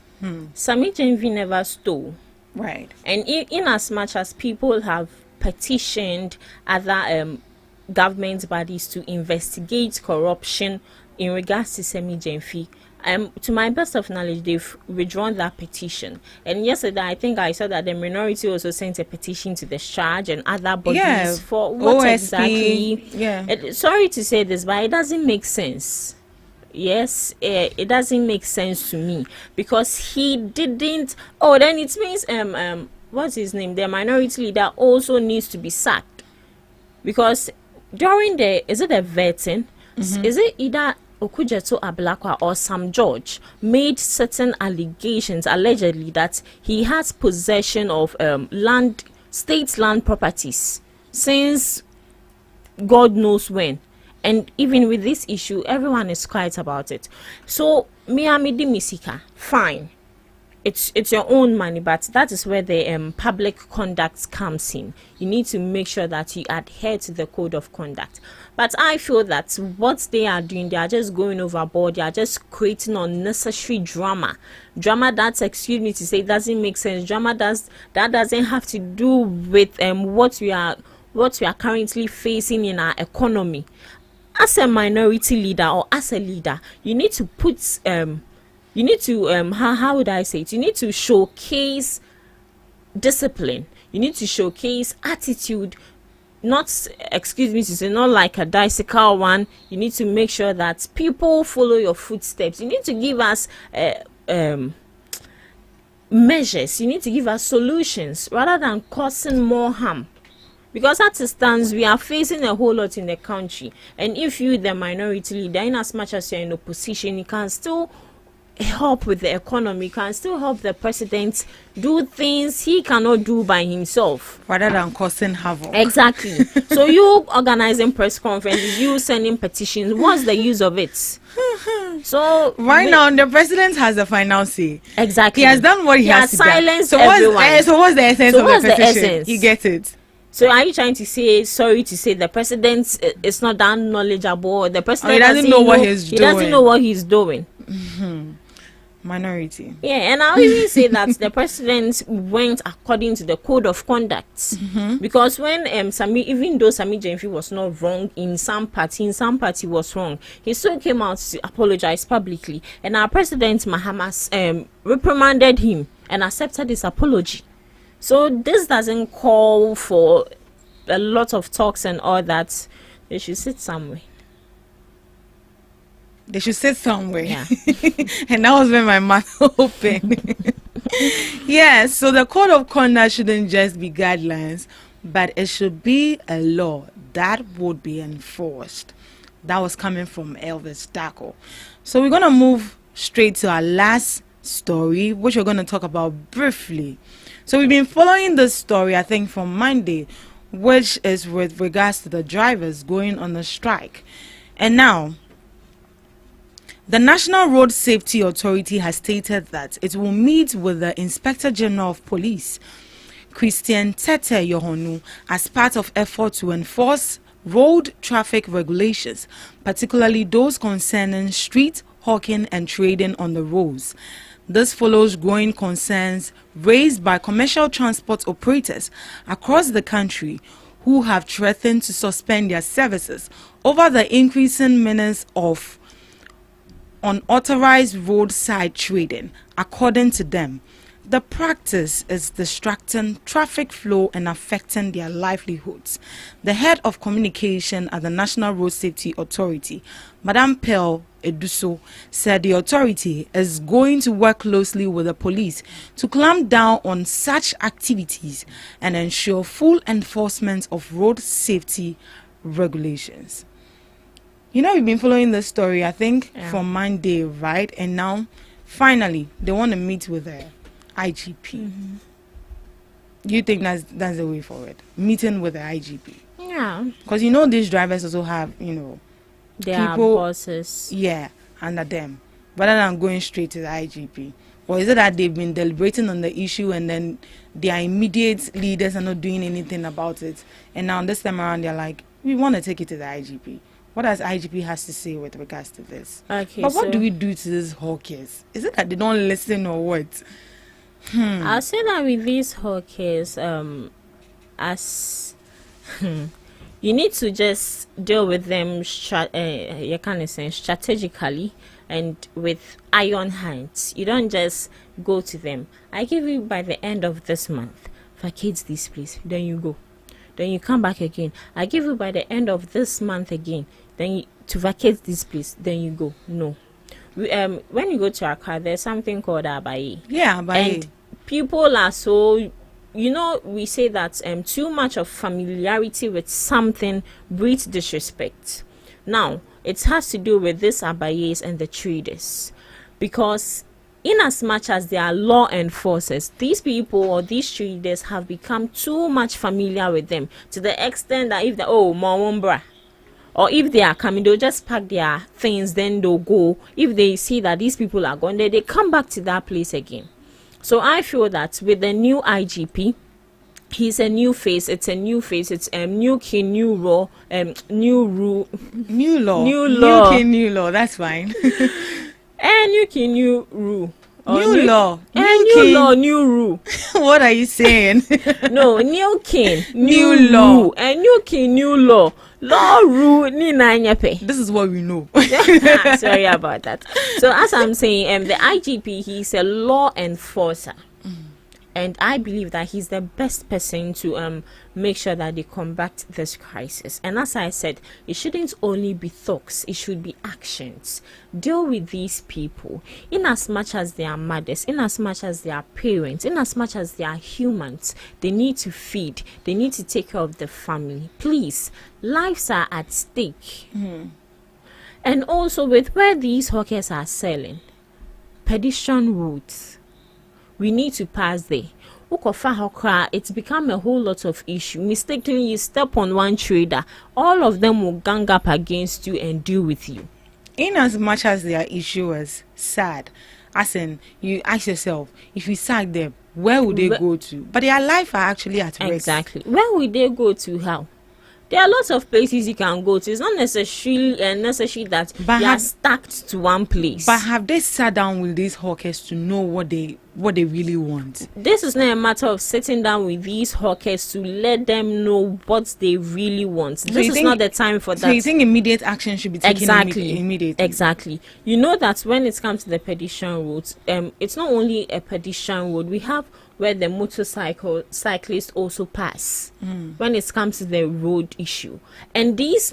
Speaker 3: Sammy Jemfi never stole.
Speaker 1: Right.
Speaker 3: And in as much as people have petitioned other government bodies to investigate corruption in regards to Sammy Jemfi, to my best of knowledge, they've withdrawn that petition. And yesterday, I think I saw that the minority also sent a petition to the charge and other bodies for what
Speaker 1: OSP,
Speaker 3: exactly.
Speaker 1: Yeah.
Speaker 3: Sorry to say this, but it doesn't make sense. Yes, it doesn't make sense to me, because he didn't. Oh, then it means what's his name? The minority leader also needs to be sacked, because during is it a vetting? Is it either Okujeto Ablakwa or Sam George made certain allegations allegedly that he has possession of state land properties since God knows when. And even with this issue, everyone is quiet about it. So, Miami Misika, fine. It's your own money, but that is where the public conduct comes in. You need to make sure that you adhere to the code of conduct. But I feel that what they are doing, they are just going overboard. They are just creating unnecessary drama. Drama that, excuse me to say, doesn't make sense. Drama that doesn't have to do with what we are currently facing in our economy. As a minority leader or as a leader, you need to put how would I say it? You need to showcase discipline. You need to showcase attitude. Not, excuse me to say, not like a bicycle one. You need to make sure that people follow your footsteps. You need to give us measures. You need to give us solutions rather than causing more harm. Because as it stands, we are facing a whole lot in the country. And if you, the minority leader, in as much as you're in opposition, you can still help with the economy, you can still help the president do things he cannot do by himself.
Speaker 1: Rather than causing havoc.
Speaker 3: Exactly. So you organizing press conferences, you sending petitions, what's the use of it? So
Speaker 1: right now, the president has the final say.
Speaker 3: Exactly.
Speaker 1: He has done what he has to do.
Speaker 3: Silenced everyone.
Speaker 1: So what's the essence of the petition? You get it.
Speaker 3: So are you trying to say, sorry to say, the president is not that knowledgeable? The president
Speaker 1: doesn't know what he's doing.
Speaker 3: He doesn't know what he's doing.
Speaker 1: Minority.
Speaker 3: Yeah, and I'll even say that the president went according to the code of conduct. Because when even though Sammy Jemfi was not wrong in some party was wrong, he still came out to apologize publicly. And our president Mahama reprimanded him and accepted his apology. So this doesn't call for a lot of talks and all that. They should sit somewhere.
Speaker 1: They should sit somewhere.
Speaker 3: Yeah.
Speaker 1: And that was when my mouth opened. Yeah, so the code of conduct shouldn't just be guidelines, but it should be a law that would be enforced. That was coming from Elvis Daco. So we're going to move straight to our last story, which we're going to talk about briefly. So we've been following this story, I think, from Monday, which is with regards to the drivers going on the strike. And now, the National Road Safety Authority has stated that it will meet with the Inspector General of Police, Christian Tete Yohonu, as part of effort to enforce road traffic regulations, particularly those concerning street hawking and trading on the roads. This follows growing concerns raised by commercial transport operators across the country who have threatened to suspend their services over the increasing menace of unauthorized roadside trading. According to them, the practice is distracting traffic flow and affecting their livelihoods. The head of communication at the National Road Safety Authority, Madam Pearl Eduso, said the authority is going to work closely with the police to clamp down on such activities and ensure full enforcement of road safety regulations. You know, we've been following this story, I think, from Monday, right? And now, finally, they want to meet with the IGP. Do you think that's the way forward? Meeting with the IGP?
Speaker 3: Yeah.
Speaker 1: Because you know these drivers also have,
Speaker 3: Their
Speaker 1: people,
Speaker 3: bosses.
Speaker 1: Yeah, under them. Rather than going straight to the IGP. Or is it that they've been deliberating on the issue and then their immediate leaders are not doing anything about it? And now this time around they're like, we want to take it to the IGP. What does IGP has to say with regards to this?
Speaker 3: Okay,
Speaker 1: but what do we do to these hawkers? Is it that they don't listen or what?
Speaker 3: I'll say that with these hawkers, as you need to just deal with them strategically and with iron hands. You don't just go to them. I give you by the end of this month, vacate this place, then you go. Then you come back again. I give you by the end of this month again, then to vacate this place, then you go. No. When you go to Accra, there's something called Abaye.
Speaker 1: Yeah, Abaye.
Speaker 3: And people are so, we say that too much of familiarity with something breeds disrespect. Now, it has to do with these Abayes and the traders. Because in as much as they are law enforcers, these people or these traders have become too much familiar with them to the extent that if they Mawumbra, or if they are coming, they'll just pack their things, then they'll go. If they see that these people are gone, they come back to that place again. So I feel that with the new IGP, he's a new face. It's a new face. It's new king, new law, new rule,
Speaker 1: new law,
Speaker 3: new
Speaker 1: king, new law. That's fine.
Speaker 3: And new king, new rule.
Speaker 1: New law,
Speaker 3: new law, new rule.
Speaker 1: What are you saying?
Speaker 3: No, new king,
Speaker 1: new law,
Speaker 3: rule. And new king, new law. Law, rule, ni na nyepe.
Speaker 1: This is what we know.
Speaker 3: Sorry about that. So as I'm saying, the IGP, he's a law enforcer. And I believe that he's the best person to make sure that they combat this crisis. And as I said, it shouldn't only be talks, it should be actions. Deal with these people in as much as they are mothers, in as much as they are parents, in as much as they are humans. They need to feed, they need to take care of the family. Please, lives are at stake. And also with where these hawkers are selling, pedestrian roads, we need to pass there. It's become a whole lot of issue. Mistakenly, you step on one trader, all of them will gang up against you and deal with you.
Speaker 1: In as much as their issue is sad, as in you ask yourself, if you sack them, where would they go to? But their life are actually at risk.
Speaker 3: Exactly. Where would they go to? How? There are lots of places you can go to. It's not necessary that they are stacked to one place.
Speaker 1: But have they sat down with these hawkers to know what they really want?
Speaker 3: This is not a matter of sitting down with these hawkers to let them know what they really want. So this is not the time for that.
Speaker 1: So you think immediate action should be taken immediately?
Speaker 3: Exactly. You know that when it comes to the pedestrian roads, it's not only a pedestrian road. We have where the cyclists also pass when it comes to the road issue. And these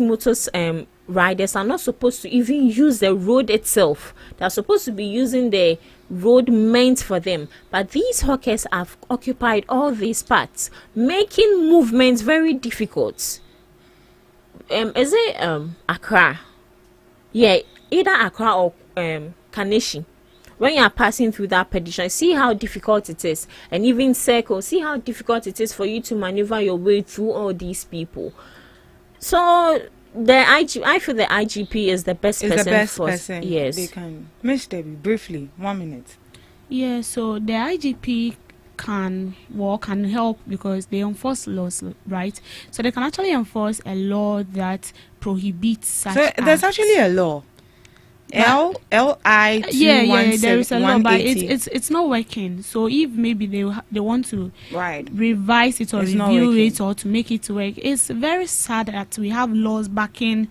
Speaker 3: riders are not supposed to even use the road itself. They're supposed to be using the road meant for them. But these hawkers have occupied all these parts, making movements very difficult. Is it Accra? Yeah, either Accra or Kaneshi. When you are passing through that pedestrian, see how difficult it is. And even circle, see how difficult it is for you to maneuver your way through all these people. So I feel the IGP is the best person. Yes.
Speaker 1: They can. Miss Debbie, briefly, 1 minute.
Speaker 2: Yeah, so the IGP can work and help because they enforce laws, right? So they can actually enforce a law that prohibits such
Speaker 1: So there's
Speaker 2: acts.
Speaker 1: actually a law. LI
Speaker 2: Yeah, there is a law, but
Speaker 1: 180.
Speaker 2: it's not working. So if maybe they want to
Speaker 1: Right.
Speaker 2: revise it or
Speaker 1: It's not
Speaker 2: review
Speaker 1: working.
Speaker 2: it or to make it work, it's very sad that we have laws backing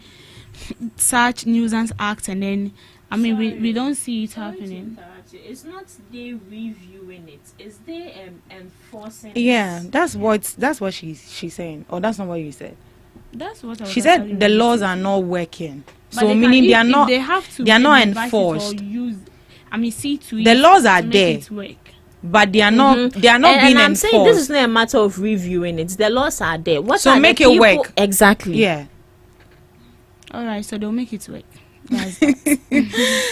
Speaker 2: such nuisance acts, and then we don't see it happening.
Speaker 3: It's not they reviewing it, it's they enforcing
Speaker 1: Yeah,
Speaker 3: it.
Speaker 1: that's what she's saying. Or that's not what you said.
Speaker 2: That's what I was
Speaker 1: She
Speaker 2: actually
Speaker 1: said the laws are
Speaker 2: relating.
Speaker 1: not working.
Speaker 2: But
Speaker 1: So
Speaker 2: they can-
Speaker 1: meaning
Speaker 2: if-
Speaker 1: they are
Speaker 2: if
Speaker 1: not
Speaker 2: they have to
Speaker 1: they are not
Speaker 2: maybe revise it or
Speaker 1: enforced.
Speaker 2: use, see to
Speaker 1: The
Speaker 2: it
Speaker 1: laws are
Speaker 2: to make
Speaker 1: there.
Speaker 2: it work.
Speaker 1: But they are not being
Speaker 3: and I'm
Speaker 1: enforced.
Speaker 3: saying this is not a matter of reviewing it. The laws are there. What
Speaker 1: So
Speaker 3: are
Speaker 1: make
Speaker 3: the
Speaker 1: it
Speaker 3: people-
Speaker 1: work.
Speaker 3: Exactly.
Speaker 1: Yeah.
Speaker 2: All right, so they'll make it work. That's that.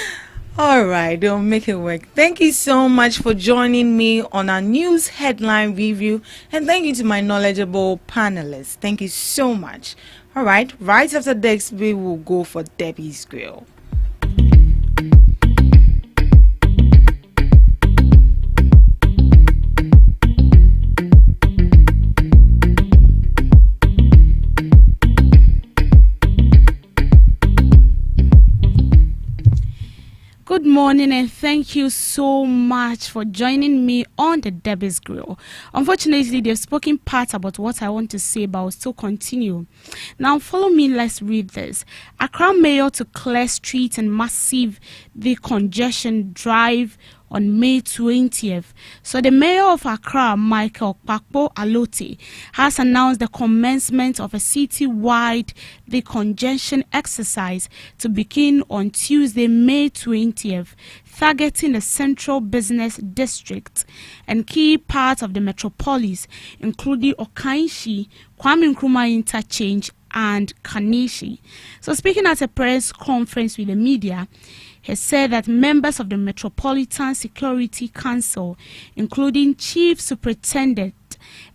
Speaker 1: All right, they'll make it work. Thank you so much for joining me on our news headline review, and thank you to my knowledgeable panelists. Thank you so much. All right, right after this, we will go for Debbie's Grill.
Speaker 2: Good morning, and thank you so much for joining me on the Debbie's Grill. Unfortunately, they've spoken part about what I want to say, but I'll still continue. Now, follow me. Let's read this. Accra Mayor to clear streets and massive decongestion drive on May 20th. So the mayor of Accra, Michael Kpakpo Alote, has announced the commencement of a city-wide decongestion exercise to begin on Tuesday, May 20th, targeting the central business district and key parts of the metropolis, including Okainshi, Kwame Nkrumah Interchange, and Kanishi. So speaking at a press conference with the media, he said that members of the Metropolitan Security Council, including Chief Superintendent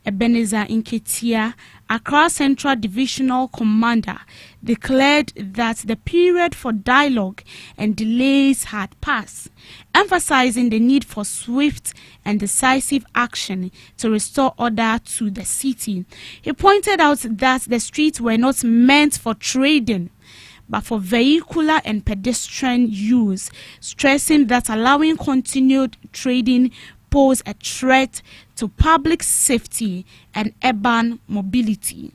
Speaker 2: Ebenezer Nketia, Accra Central Divisional Commander, declared that the period for dialogue and delays had passed, emphasizing the need for swift and decisive action to restore order to the city. He pointed out that the streets were not meant for trading, but for vehicular and pedestrian use, stressing that allowing continued trading pose a threat to public safety and urban mobility.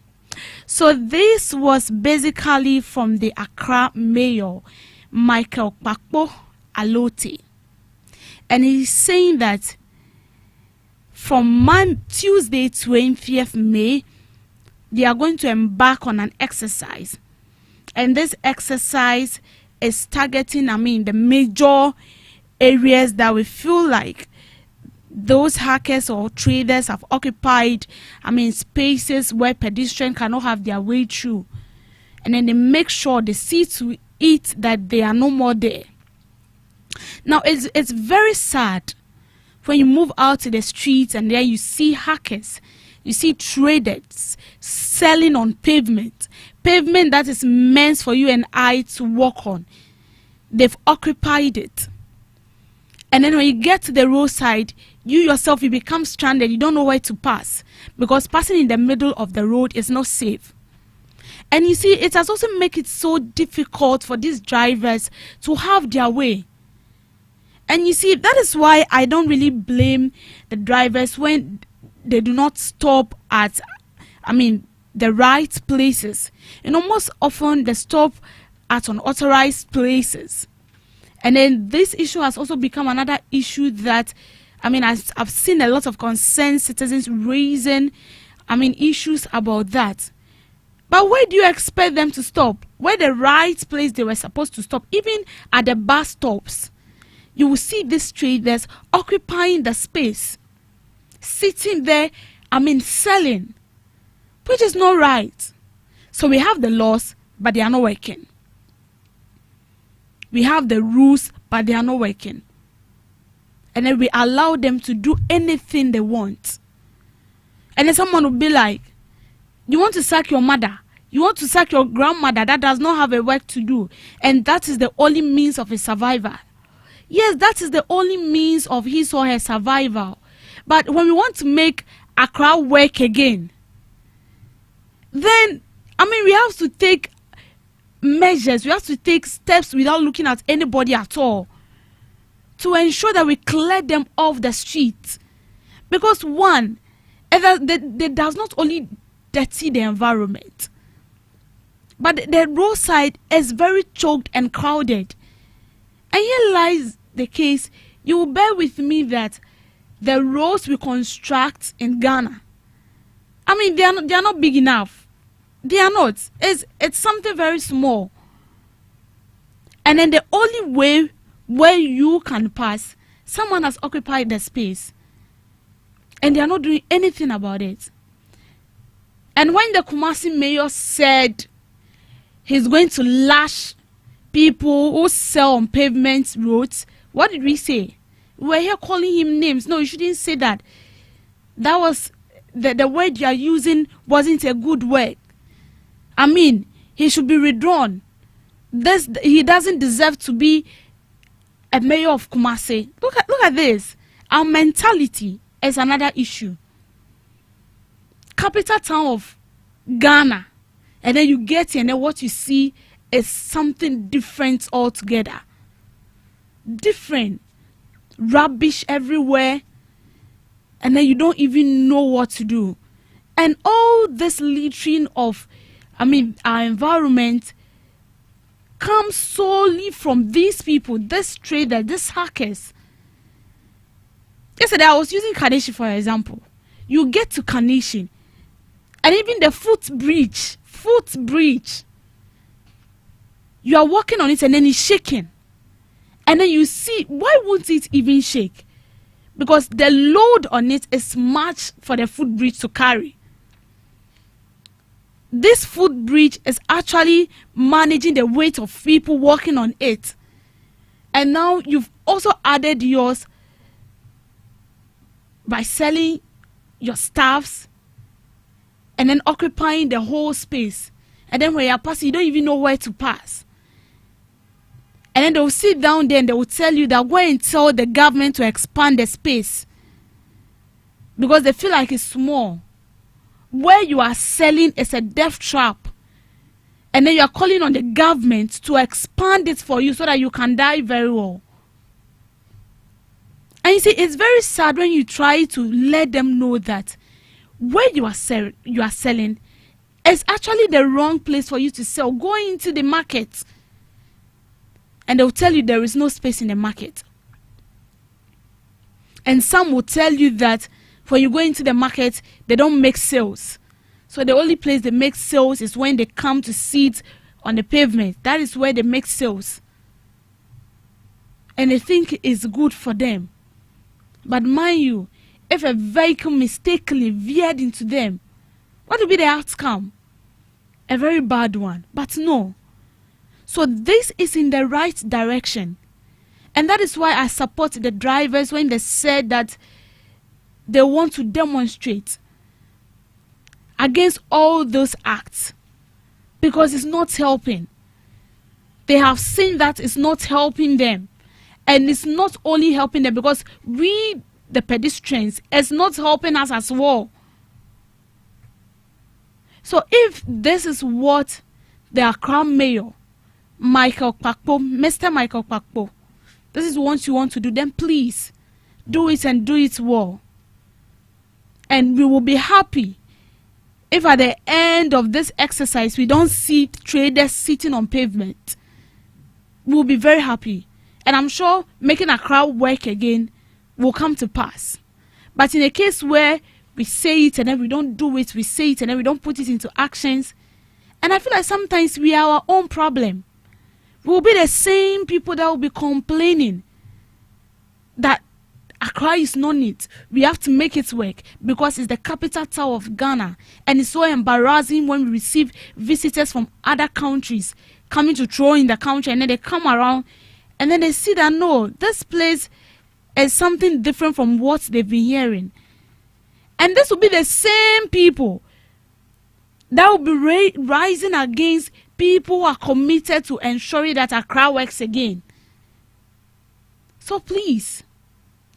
Speaker 2: So this was basically from the Accra Mayor, Michael Kpakpo Alote. And he's saying that from Tuesday 20th May, they are going to embark on an exercise. And this exercise is targeting, the major areas that we feel like those hackers or traders have occupied, spaces where pedestrians cannot have their way through. And then they make sure they see to it that they are no more there. Now, it's very sad when you move out to the streets and there you see hackers, you see traders selling on pavement that is meant for you and I to walk on. They've occupied it. And then when you get to the roadside, you yourself, you become stranded. You don't know where to pass because passing in the middle of the road is not safe. And you see, it has also made it so difficult for these drivers to have their way. And you see, that is why I don't really blame the drivers when they do not stop at, the right places. Most often they stop at unauthorized places. And then this issue has also become another issue that, I've seen a lot of concerned citizens raising, issues about that. But where do you expect them to stop? Where the right place they were supposed to stop, even at the bus stops, you will see these traders occupying the space, sitting there, selling, which is not right. So we have the laws, but they are not working. We have the rules, but they are not working. And then we allow them to do anything they want. And then someone will be like, you want to sack your mother, you want to sack your grandmother that does not have a work to do, and that is the only means of a survivor. Yes, that is the only means of his or her survival. But when we want to make Accra work again, then we have to take measures, we have to take steps without looking at anybody at all to ensure that we clear them off the street. Because one, they does not only dirty the environment, but the roadside is very choked and crowded. And here lies the case. You will bear with me that the roads we construct in Ghana, I mean, they are not big enough. They are not. It's something very small. And then the only way where you can pass, someone has occupied the space. And they are not doing anything about it. And when the Kumasi mayor said he's going to lash people who sell on pavement roads, what did we say? We were here calling him names. No, you shouldn't say that. That was the word you are using wasn't a good word. I mean, he should be withdrawn. He doesn't deserve to be a mayor of Kumasi. Look at this. Our mentality is another issue. Capital town of Ghana, and then you get here and then what you see is something different altogether. Different. Rubbish everywhere, and then you don't even know what to do. And all this littering of, our environment comes solely from these people, this trader, these hackers. Yesterday I was using Kaneshi for example. You get to Kaneshi, and even the footbridge, you are walking on it and then it's shaking. And then you see, why won't it even shake? Because the load on it is much for the footbridge to carry. This footbridge is actually managing the weight of people walking on it. And now you've also added yours by selling your staffs and then occupying the whole space. And then when you're passing, you don't even know where to pass. And then they will sit down there and they will tell you that go and tell the government to expand the space. Because they feel like it's small. Where you are selling is a death trap. And then you are calling on the government to expand it for you so that you can die very well. And you see, it's very sad when you try to let them know that where you are selling is actually the wrong place for you to sell. Go into the market. And they'll tell you there is no space in the market. And some will tell you that when you go into the market, they don't make sales. So the only place they make sales is when they come to sit on the pavement. That is where they make sales. And they think it's good for them. But mind you, if a vehicle mistakenly veered into them, what will be the outcome? A very bad one. But no. So this is in the right direction. And that is why I support the drivers when they said that they want to demonstrate against all those acts. Because it's not helping. They have seen that it's not helping them. And it's not only helping them because we, the pedestrians, it's not helping us as well. So if this is what the Accra mayor, Mr. Michael Kpakpo, this is what you want to do, then please do it and do it well. And we will be happy if at the end of this exercise we don't see traders sitting on pavement. We will be very happy. And I'm sure making a crowd work again will come to pass. But in a case where we say it and then we don't do it, we say it and then we don't put it into actions, and I feel like sometimes we are our own problem. We will be the same people that will be complaining that Accra is not neat. We have to make it work because it's the capital town of Ghana. And it's so embarrassing when we receive visitors from other countries coming to throw in the country, and then they come around and then they see that no, this place is something different from what they've been hearing. And this will be the same people that will be rising against people who are committed to ensuring that Accra works again. So please,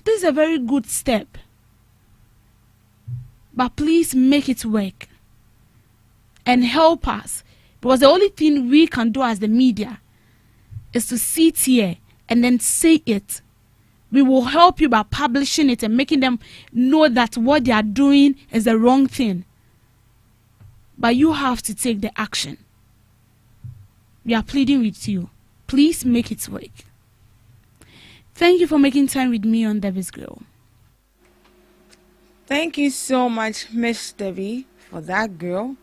Speaker 2: this is a very good step. But please make it work. And help us Because the only thing we can do as the media is to sit here and then say it. We will help you by publishing it and making them know that what they are doing is the wrong thing. But you have to take the action. We are pleading with you. Please make it work. Thank you for making time with me on Debbie's Grill.
Speaker 1: Thank you so much, Miss Debbie, for that girl.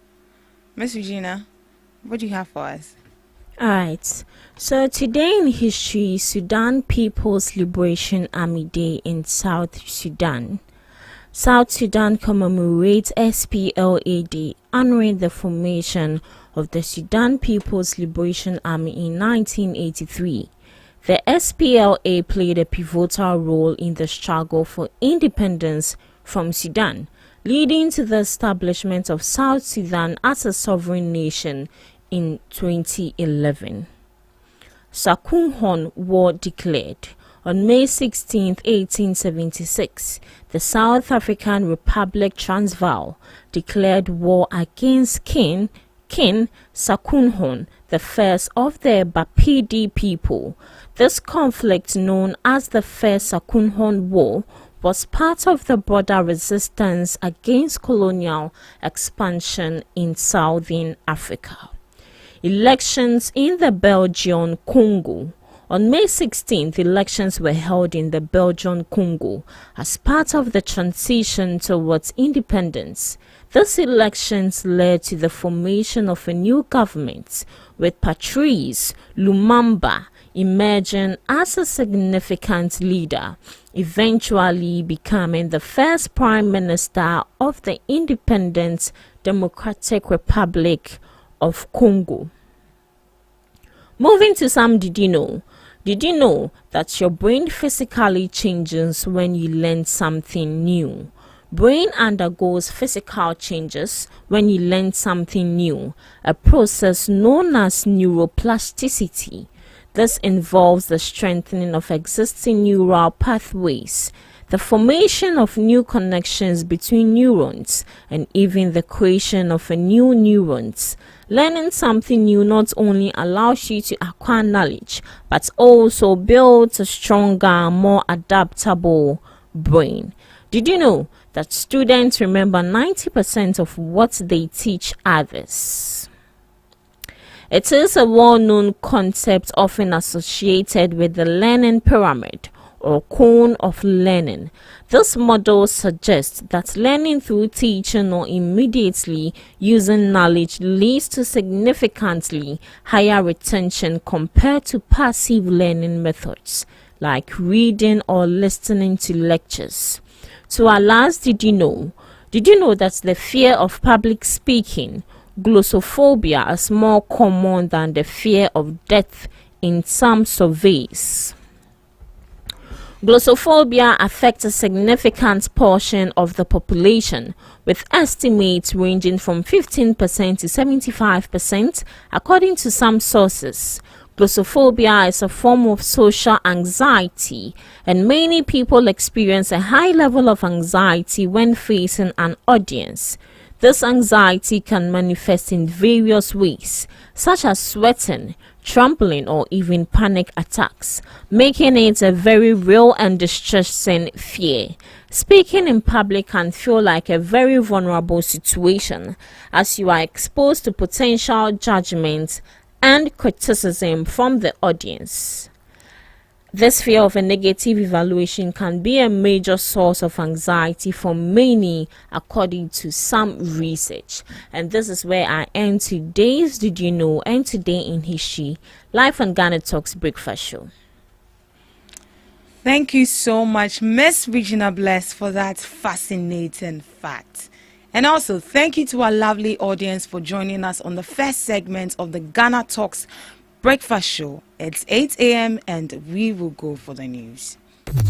Speaker 1: Miss Regina, what do you have for us?
Speaker 3: Alright, so today in history, Sudan People's Liberation Army Day in South Sudan. South Sudan commemorates SPLA Day, honoring the formation of the Sudan People's Liberation Army in 1983. The SPLA played a pivotal role in the struggle for independence from Sudan, leading to the establishment of South Sudan as a sovereign nation in 2011. Sakunhon War declared. On May 16, 1876, the South African Republic Transvaal declared war against King Sakunhon, the first of the Bapedi people. This conflict, known as the First Sakunhon War, was part of the border resistance against colonial expansion in Southern Africa. Elections in the Belgian Congo. On May 16th, elections were held in the Belgian Congo as part of the transition towards independence. These elections led to the formation of a new government, with Patrice Lumumba emerging as a significant leader, eventually becoming the first prime minister of the independent Democratic Republic of Congo. Moving to some Did you know? Did you know that your brain physically changes when you learn something new? Brain undergoes physical changes when you learn something new, a process known as neuroplasticity. This involves the strengthening of existing neural pathways, the formation of new connections between neurons, and even the creation of a new neurons. Learning something new not only allows you to acquire knowledge, but also builds a stronger, more adaptable brain. Did you know that students remember 90% of what they teach others? It is a well-known concept often associated with the learning pyramid or cone of learning. This model suggests that learning through teaching or immediately using knowledge leads to significantly higher retention compared to passive learning methods like reading or listening to lectures. To our last did you know that the fear of public speaking, glossophobia, is more common than the fear of death in some surveys? Glossophobia affects a significant portion of the population, with estimates ranging from 15% to 75%, according to some sources. Glossophobia is a form of social anxiety, and many people experience a high level of anxiety when facing an audience. This anxiety can manifest in various ways, such as sweating, trembling, or even panic attacks, making it a very real and distressing fear. Speaking in public can feel like a very vulnerable situation, as you are exposed to potential judgment and criticism from the audience. This fear of a negative evaluation can be a major source of anxiety for many, according to some research. And this is where I end today's Did You Know and Today in History, live on GhanaTalks Breakfast Show.
Speaker 1: Thank you so much, Miss Regina Bless, for that fascinating fact. And also, thank you to our lovely audience for joining us on the first segment of the GhanaTalks Breakfast Show. It's 8 a.m. and we will go for the news.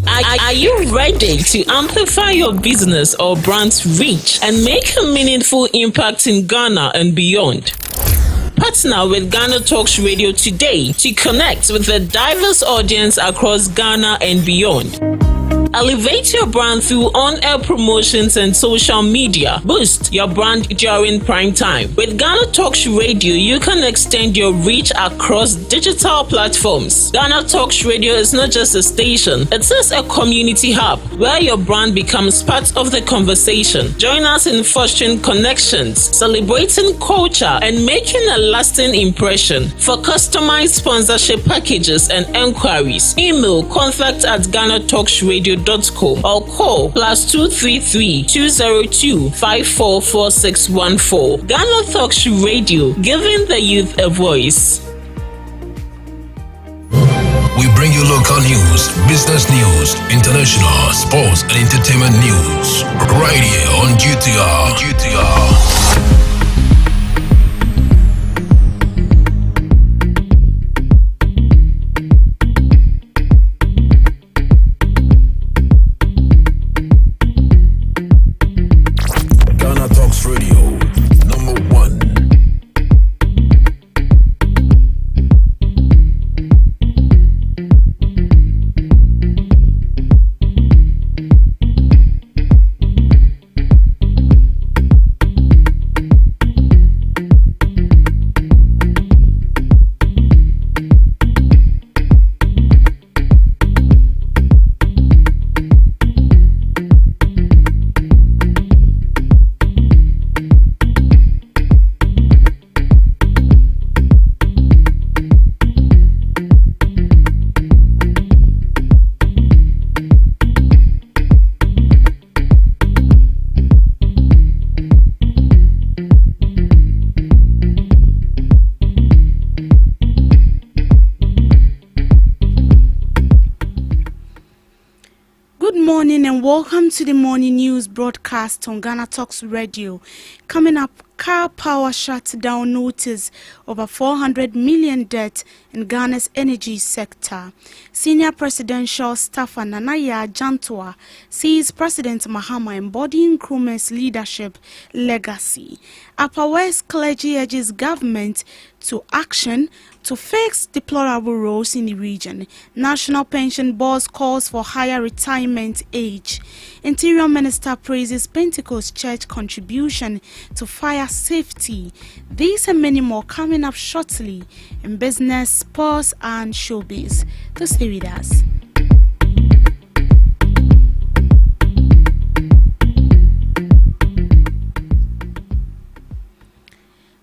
Speaker 4: Are you ready to amplify your business or brand's reach and make a meaningful impact in Ghana and beyond? Partner with GhanaTalks Radio today to connect with a diverse audience across Ghana and beyond. Elevate your brand through on-air promotions and social media. Boost your brand during prime time. With GhanaTalks Radio, you can extend your reach across digital platforms. GhanaTalks Radio is not just a station, it is a community hub where your brand becomes part of the conversation. Join us in fostering connections, celebrating culture, and making a lasting impression. For customized sponsorship packages and enquiries, email contact@GhanaTalksRadio.com or call +233 202 544614. GhanaTalks Radio, giving the youth a voice.
Speaker 5: We bring you local news, business news, international, sports, and entertainment news. Right here on GTR. GhanaTalks Radio, number one.
Speaker 2: And welcome to the morning news broadcast on GhanaTalks Radio. Coming up, Car Power shuts down notice over 400 million debt in Ghana's energy sector. Senior presidential staffer Nanaya Jantua sees President Mahama embodying Nkrumah's leadership legacy. Upper West clergy urges government to action to fix deplorable roles in the region. National Pension Board calls for higher retirement age. Interior Minister praises Pentecost Church contribution to fire safety. These and many more coming up shortly in business, sports, and showbiz. To stay with us.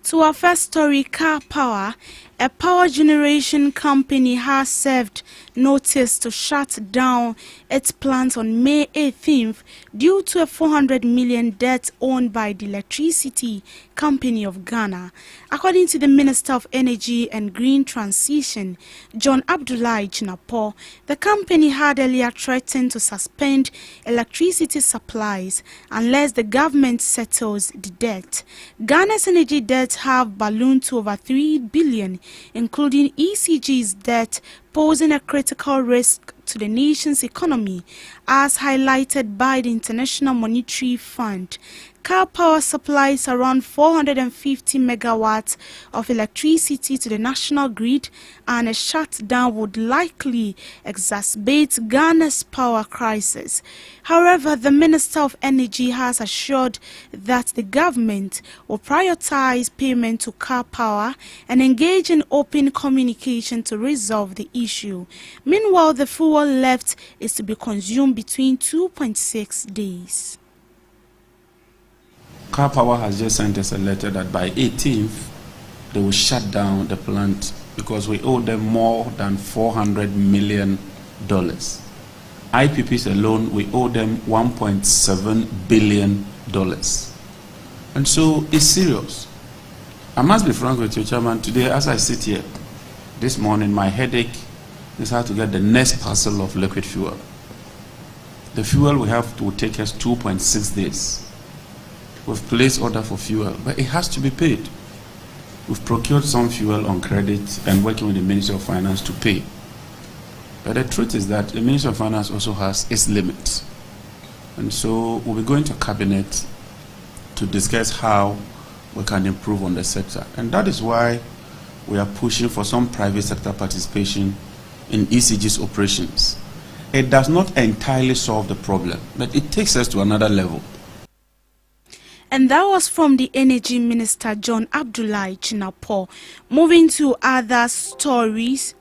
Speaker 2: To our first story, Car Power, a power generation company, has served notice to shut down its plant on May 18th due to a 400 million debt owned by the Electricity Company of Ghana. According to the Minister of Energy and Green Transition, John Abdullahi Chinapo, the company had earlier threatened to suspend electricity supplies unless the government settles the debt. Ghana's energy debts have ballooned to over 3 billion, including ECG's debt, posing a critical risk to the nation's economy, as highlighted by the International Monetary Fund. Car Power supplies around 450 megawatts of electricity to the national grid, and a shutdown would likely exacerbate Ghana's power crisis. However, the Minister of Energy has assured that the government will prioritize payment to Car Power and engage in open communication to resolve the issue. Meanwhile, the fuel left is to be consumed between 2.6 days.
Speaker 6: Car Power has just sent us a letter that by 18th they will shut down the plant because we owe them more than $400 million. IPPs alone, we owe them $1.7 billion. And so it's serious. I must be frank with you, Chairman. Today, as I sit here, this morning, my headache is how to get the next parcel of liquid fuel. The fuel we have to take us 2.6 days. We've placed order for fuel, but it has to be paid. We've procured some fuel on credit and working with the Ministry of Finance to pay. But the truth is that the Ministry of Finance also has its limits. And so we'll be going to Cabinet to discuss how we can improve on the sector. And that is why we are pushing for some private sector participation in ECG's operations. it does not entirely solve the problem, but it takes us to another level.
Speaker 2: And that was from the Energy Minister, John Abdullahi Chinapo. Moving to other stories.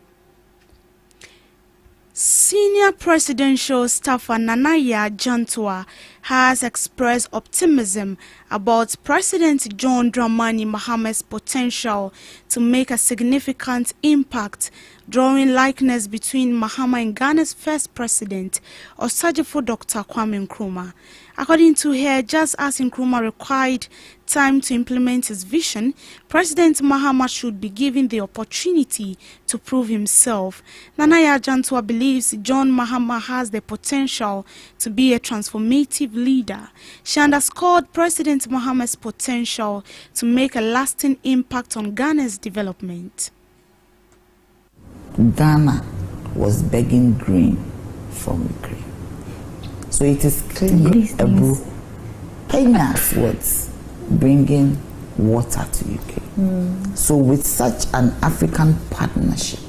Speaker 2: Senior presidential staffer Nanaya Jantua has expressed optimism about President John Dramani Maham's potential to make a significant impact, drawing likeness between Mahama and Ghana's first president, Osajifo Dr. Kwame Nkrumah. According to her, just as Nkrumah required time to implement his vision, President Mahama should be given the opportunity to prove himself. Nanaya Jantua believes John Mahama has the potential to be a transformative leader. She underscored President Mahama's potential to make a lasting impact on Ghana's development.
Speaker 7: Ghana was begging grain from Ukraine. So it is clear Kenya was bringing water to Ukraine. So with such an African partnership,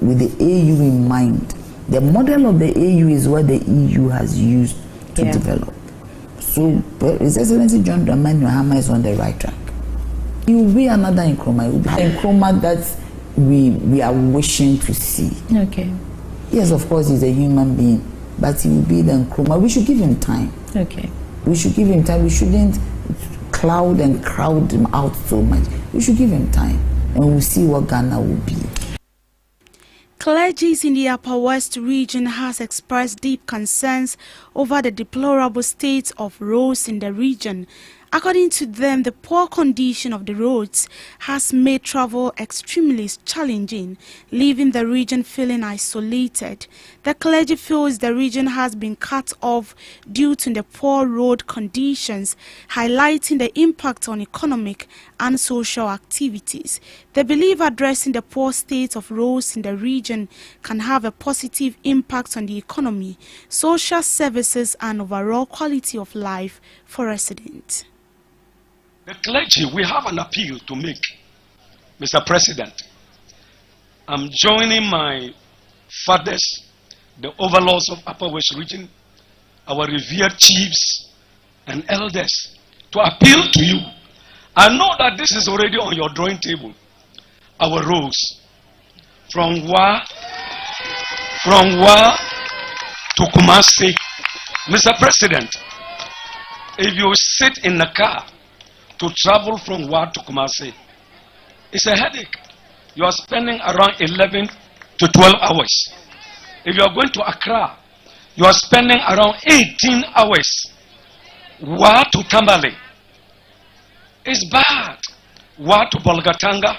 Speaker 7: with the AU in mind, the model of the AU is what the EU has used to develop. So His Excellency John Dramani Mahama is on the right track. He will be another Nkrumah. It will be the Nkrumah that we are wishing to see.
Speaker 8: Okay.
Speaker 7: Yes, of course, he's a human being, but he will be the Nkrumah. We should give him time.
Speaker 8: Okay.
Speaker 7: We should give him time. We shouldn't cloud and crowd him out so much. We should give him time, and we'll see what Ghana will be.
Speaker 2: Clergy in the Upper West region has expressed deep concerns over the deplorable state of roads in the region. According to them, the poor condition of the roads has made travel extremely challenging, leaving the region feeling isolated. The clergy feels the region has been cut off due to the poor road conditions, highlighting the impact on economic and social activities. They believe addressing the poor state of roads in the region can have a positive impact on the economy, social services, and overall quality of life for residents.
Speaker 9: The clergy, we have an appeal to make, Mr. President. I'm joining my fathers, the overlords of Upper West Region, our revered chiefs and elders, to appeal to you. I know that this is already on your drawing table. Our roads from Wa to Kumasi. Mr. President, if you sit in the car to travel from Wa to Kumasi, it's a headache. You are spending around 11 to 12 hours. If you are going to Accra, you are spending around 18 hours. Wa to Tambale, it's bad. Wa to Bolgatanga,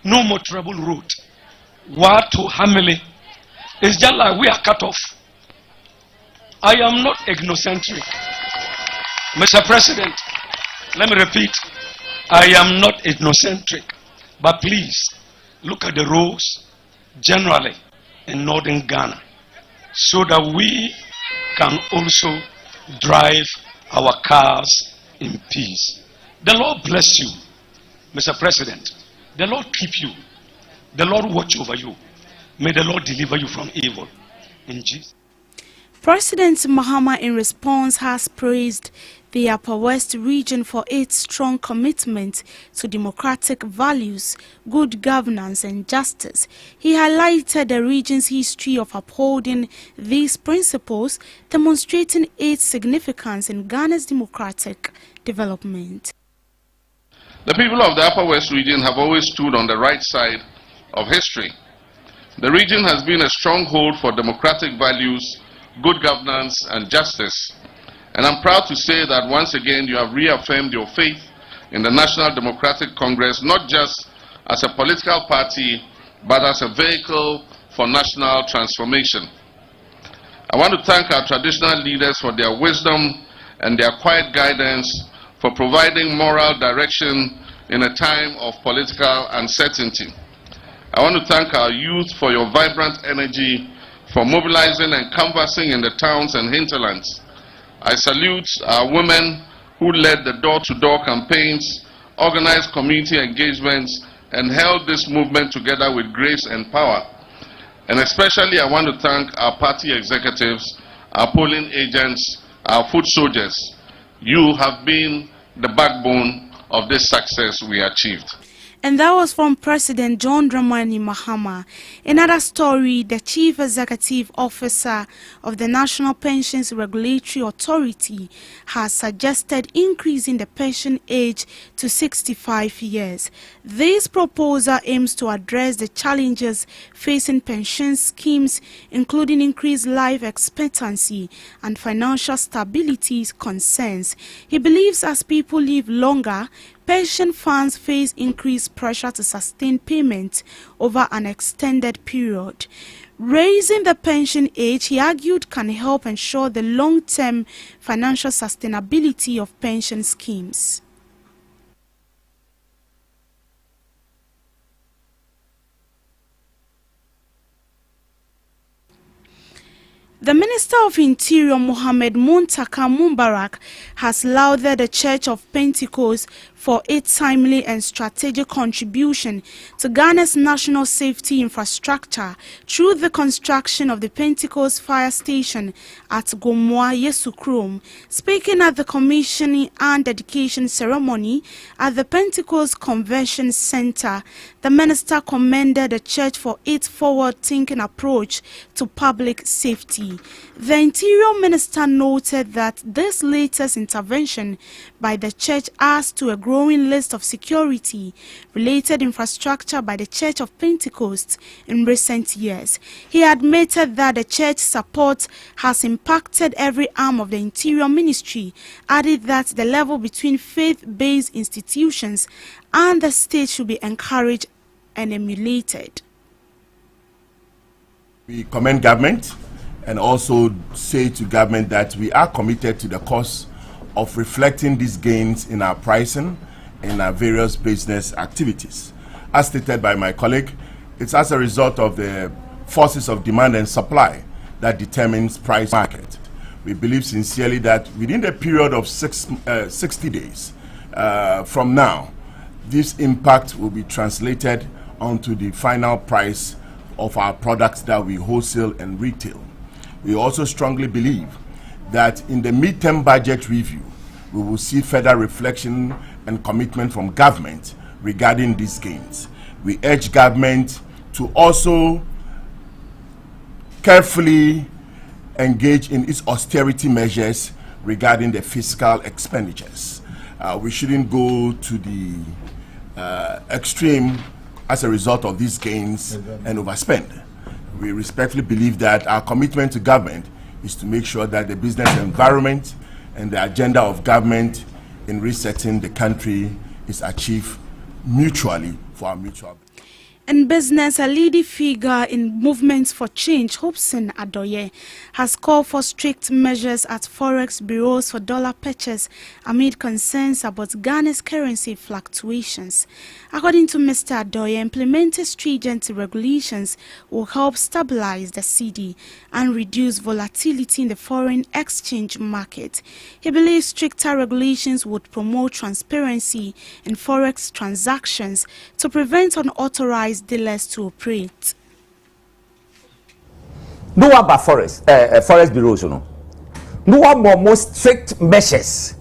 Speaker 9: no more travel route. Wa to Hamile, it's just like we are cut off. I am not ethnocentric. Mr. President, let me repeat, I am not ethnocentric, but please look at the roads generally in northern Ghana so that we can also drive our cars in peace. The Lord bless you, Mr. President. The Lord keep you. The Lord watch over you. May the Lord deliver you from evil. In Jesus.
Speaker 2: President Mahama, in response, has praised the Upper West region for its strong commitment to democratic values, good governance and justice. He highlighted the region's history of upholding these principles, demonstrating its significance in Ghana's democratic development.
Speaker 10: The people of the Upper West region have always stood on the right side of history. The region has been a stronghold for democratic values, good governance and justice. And I'm proud to say that once again you have reaffirmed your faith in the National Democratic Congress, not just as a political party, but as a vehicle for national transformation. I want to thank our traditional leaders for their wisdom and their quiet guidance, for providing moral direction in a time of political uncertainty. I want to thank our youth for your vibrant energy, for mobilizing and canvassing in the towns and hinterlands. I salute our women who led the door-to-door campaigns, organized community engagements, and held this movement together with grace and power. And especially I want to thank our party executives, our polling agents, our foot soldiers. You have been the backbone of this success we achieved.
Speaker 2: And that was from President John Dramani Mahama. Another story, the Chief Executive Officer of the National Pensions Regulatory Authority has suggested increasing the pension age to 65 years. This proposal aims to address the challenges facing pension schemes, including increased life expectancy and financial stability concerns. He believes as people live longer, pension funds face increased pressure to sustain payment over an extended period. Raising the pension age, he argued, can help ensure the long-term financial sustainability of pension schemes. The Minister of Interior, Mohammed Muntaka Mubarak, has lauded the Church of Pentecost for its timely and strategic contribution to Ghana's national safety infrastructure through the construction of the Pentecost Fire Station at Gomoa Yesukrom. Speaking at the commissioning and dedication ceremony at the Pentecost Convention Center, the minister commended the church for its forward-thinking approach to public safety. The Interior Minister noted that this latest intervention by the church adds to a growing list of security-related infrastructure by the Church of Pentecost in recent years. He admitted that the church support has impacted every arm of the Interior Ministry, added that the level between faith-based institutions and the state should be encouraged and emulated.
Speaker 8: We commend government and also say to government that we are committed to the cause of reflecting these gains in our pricing and our various business activities. As stated by my colleague, it's as a result of the forces of demand and supply that determines price market. We believe sincerely that within the period of 60 days from now, this impact will be translated onto the final price of our products that we wholesale and retail. We also strongly believe that in the midterm budget review, we will see further reflection and commitment from government regarding these gains. We urge government to also carefully engage in its austerity measures regarding the fiscal expenditures. We shouldn't go to the extreme as a result of these gains and overspend. We respectfully believe that our commitment to government is to make sure that the business environment and the agenda of government in resetting the country is achieved mutually for our mutual.
Speaker 2: In business, a leading figure in movements for change, Hobson Adoye, has called for strict measures at forex bureaus for dollar purchase amid concerns about Ghana's currency fluctuations. According to Mr. Adoye, implementing stringent regulations will help stabilize the cedi and reduce volatility in the foreign exchange market. He believes stricter regulations would promote transparency in forex transactions to prevent unauthorized dealers to operate.
Speaker 11: No one but forest bureaus, you know. No one more strict measures.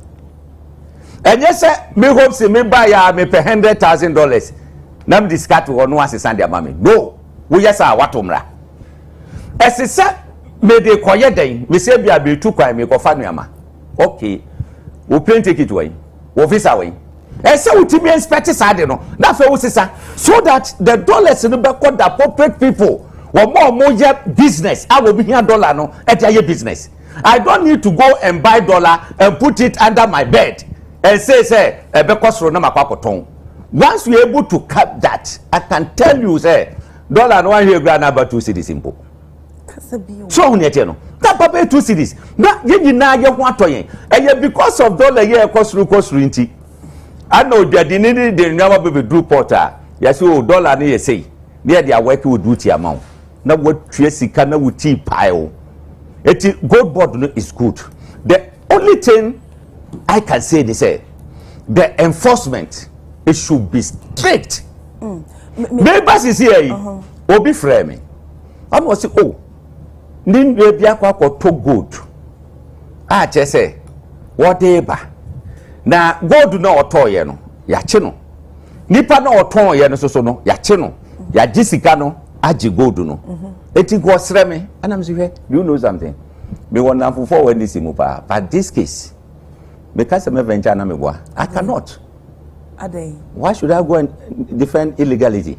Speaker 11: And yes, sir, me hope say me buy me pay $100,000. Nam discard or no assistant their mommy. No, we yes are what umra. As it said, me de quiet day, me say be too quiet, me go find me. Okay, we plan take it away. We visa away. And so we me inspect side, you know. That's what we say, so that the dollars in the back of the appropriate people. More business. I will be here dollar no at your business. I don't need to go and buy dollar and put it under my bed and say because once we are able to cap that, I can tell you say dollar no one here grand number 2 cedis simple. So no that papa 2 cedis. Na ye na ye ho atoyen. And because of dollar here cost nti. I know that the never be do porter. Yes, you dollar no you say. There they are working with duty amount. Now what Tracy na wuti pile. Gold board is good. The only thing I can say is the enforcement, it should be strict. Members is here. Obi frame. almost say oh nin we bia kwa to gold a che say whatever na gold na otoye no ya che no nipa na otoye no so no ya che no ya jisika no agi gold no eti go sre me and I'm say you know something me won na for when this mupa but this case because me venture na me boa I cannot
Speaker 12: Ade.
Speaker 11: Why should I go and defend illegality?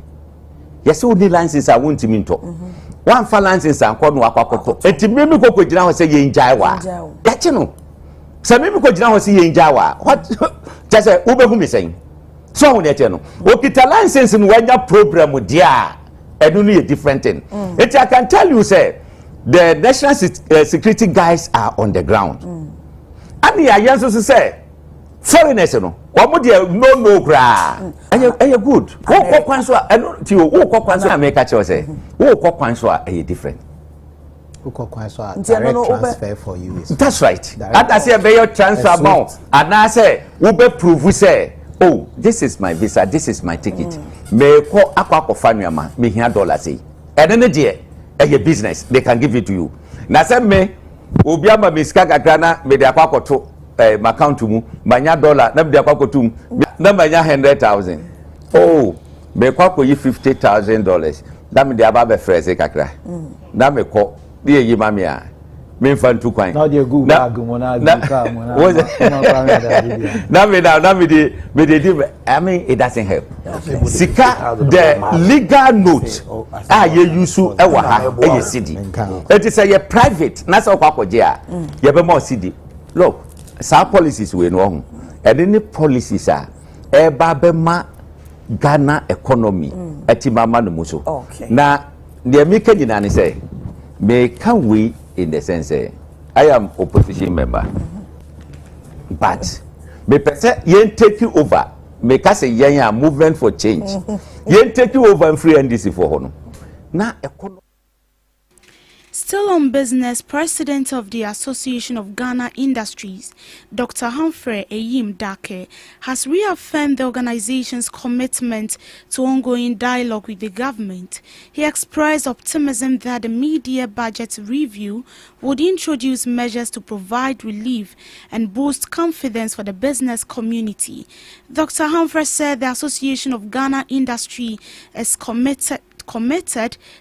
Speaker 11: Yes, all the licenses I want to mean to. One for license and call no aquacoto. Et maybe go down say in Jawa. Yachino. So maybe go down say in Jawa. What just a Uber whom is saying? So on the no. Okay, the license in when your program with dear and only a different thing. It I can tell you, say the national security guys are on the ground. And the alliance say foreigners no omo de no gra eye good wo kwan so eno ti wo kwan so America che say wo kwan so eye different
Speaker 13: wo kwan so direct transfer for you is
Speaker 11: that's right that say be your transfer amount and I say wo be prove say oh this is my visa, this is my ticket me ko akwa fanuama me hia dollar say ene ne de eye business they can give it to you na say me obi ama me sika kakra na me de akwa to my account mu manya dollar na bia kwakotum na manya 100,000 oh be kwako yi $50,000 na me dia ba be frese kakra na me ko de yi mame a me fa ntu kwan
Speaker 13: na de gu bag mo na gu ka mo na
Speaker 11: na me de I mean it doesn't help sika the legal note ye use e wa ha e cedi it is a private na so kwakoje a ye be more cedi look some policies we know and any policies are ma Ghana economy ati mama no muso na the make nyina ne say me can we in the sense I am opposition member but me pese yen take you over me ka say yen movement for change yen take you over and free NDC for hono na economy.
Speaker 2: Still on business, President of the Association of Ghana Industries, Dr. Humphrey Eyim Dake, has reaffirmed the organization's commitment to ongoing dialogue with the government. He expressed optimism that the mid-year budget review would introduce measures to provide relief and boost confidence for the business community. Dr. Humphrey said the Association of Ghana Industry is committed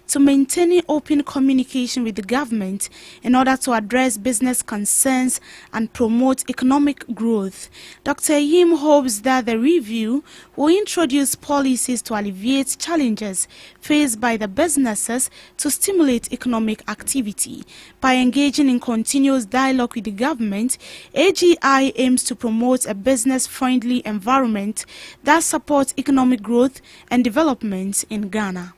Speaker 2: to maintaining open communication with the government in order to address business concerns and promote economic growth. Dr. Yim hopes that the review will introduce policies to alleviate challenges faced by the businesses to stimulate economic activity. By engaging in continuous dialogue with the government, AGI aims to promote a business-friendly environment that supports economic growth and development in Ghana.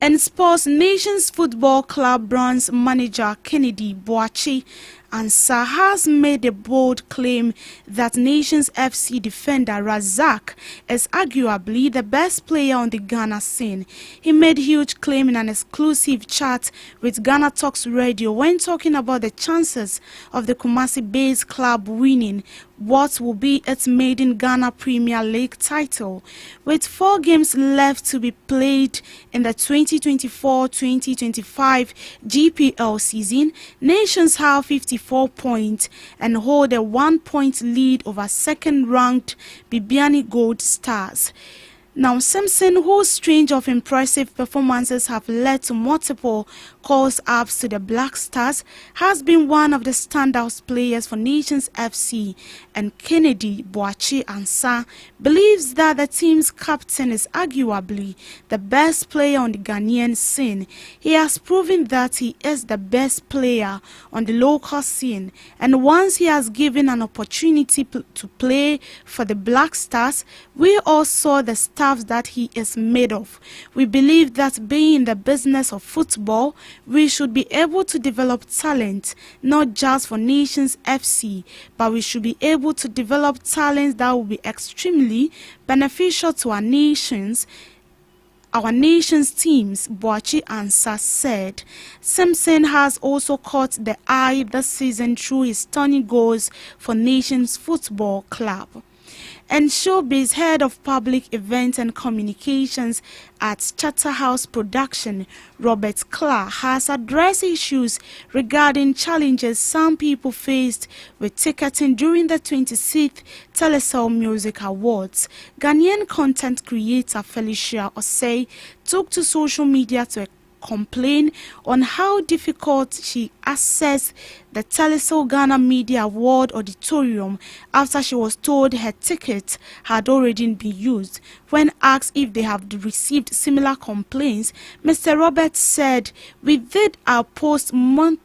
Speaker 2: In sports, Nations Football Club bronze manager Kennedy Boakye Ansah has made a bold claim that Nations FC defender Razak is arguably the best player on the Ghana scene. He made a huge claim in an exclusive chat with GhanaTalks Radio when talking about the chances of the Kumasi-based club winning what will be its maiden Ghana Premier League title. With 4 games left to be played in the 2024-2025 GPL season, Nations have 54 points and hold a 1-point lead over second-ranked Bibiani Gold Stars. Now, Simpson, whose string of impressive performances have led to multiple calls-ups to the Black Stars, has been one of the standout players for Nations FC, and Kennedy Boakye Ansah believes that the team's captain is arguably the best player on the Ghanaian scene. He has proven that he is the best player on the local scene, and once he has given an opportunity to play for the Black Stars, we all saw the stuff that he is made of. We believe that being in the business of football, we should be able to develop talent, not just for Nations FC, but we should be able to develop talents that will be extremely beneficial to our nation's teams, Boakye Ansah said. Simpson has also caught the eye this season through his stunning goals for Nations Football Club. And Showbiz Head of Public Events and Communications at Charterhouse Production, Robert Clark, has addressed issues regarding challenges some people faced with ticketing during the 26th Telesale Music Awards. Ghanaian content creator Felicia Osei took to social media to complain on how difficult she accessed the Telesale Ghana Media Award auditorium after she was told her ticket had already been used. When asked if they have received similar complaints, Mr. Roberts said, "We did our postmortem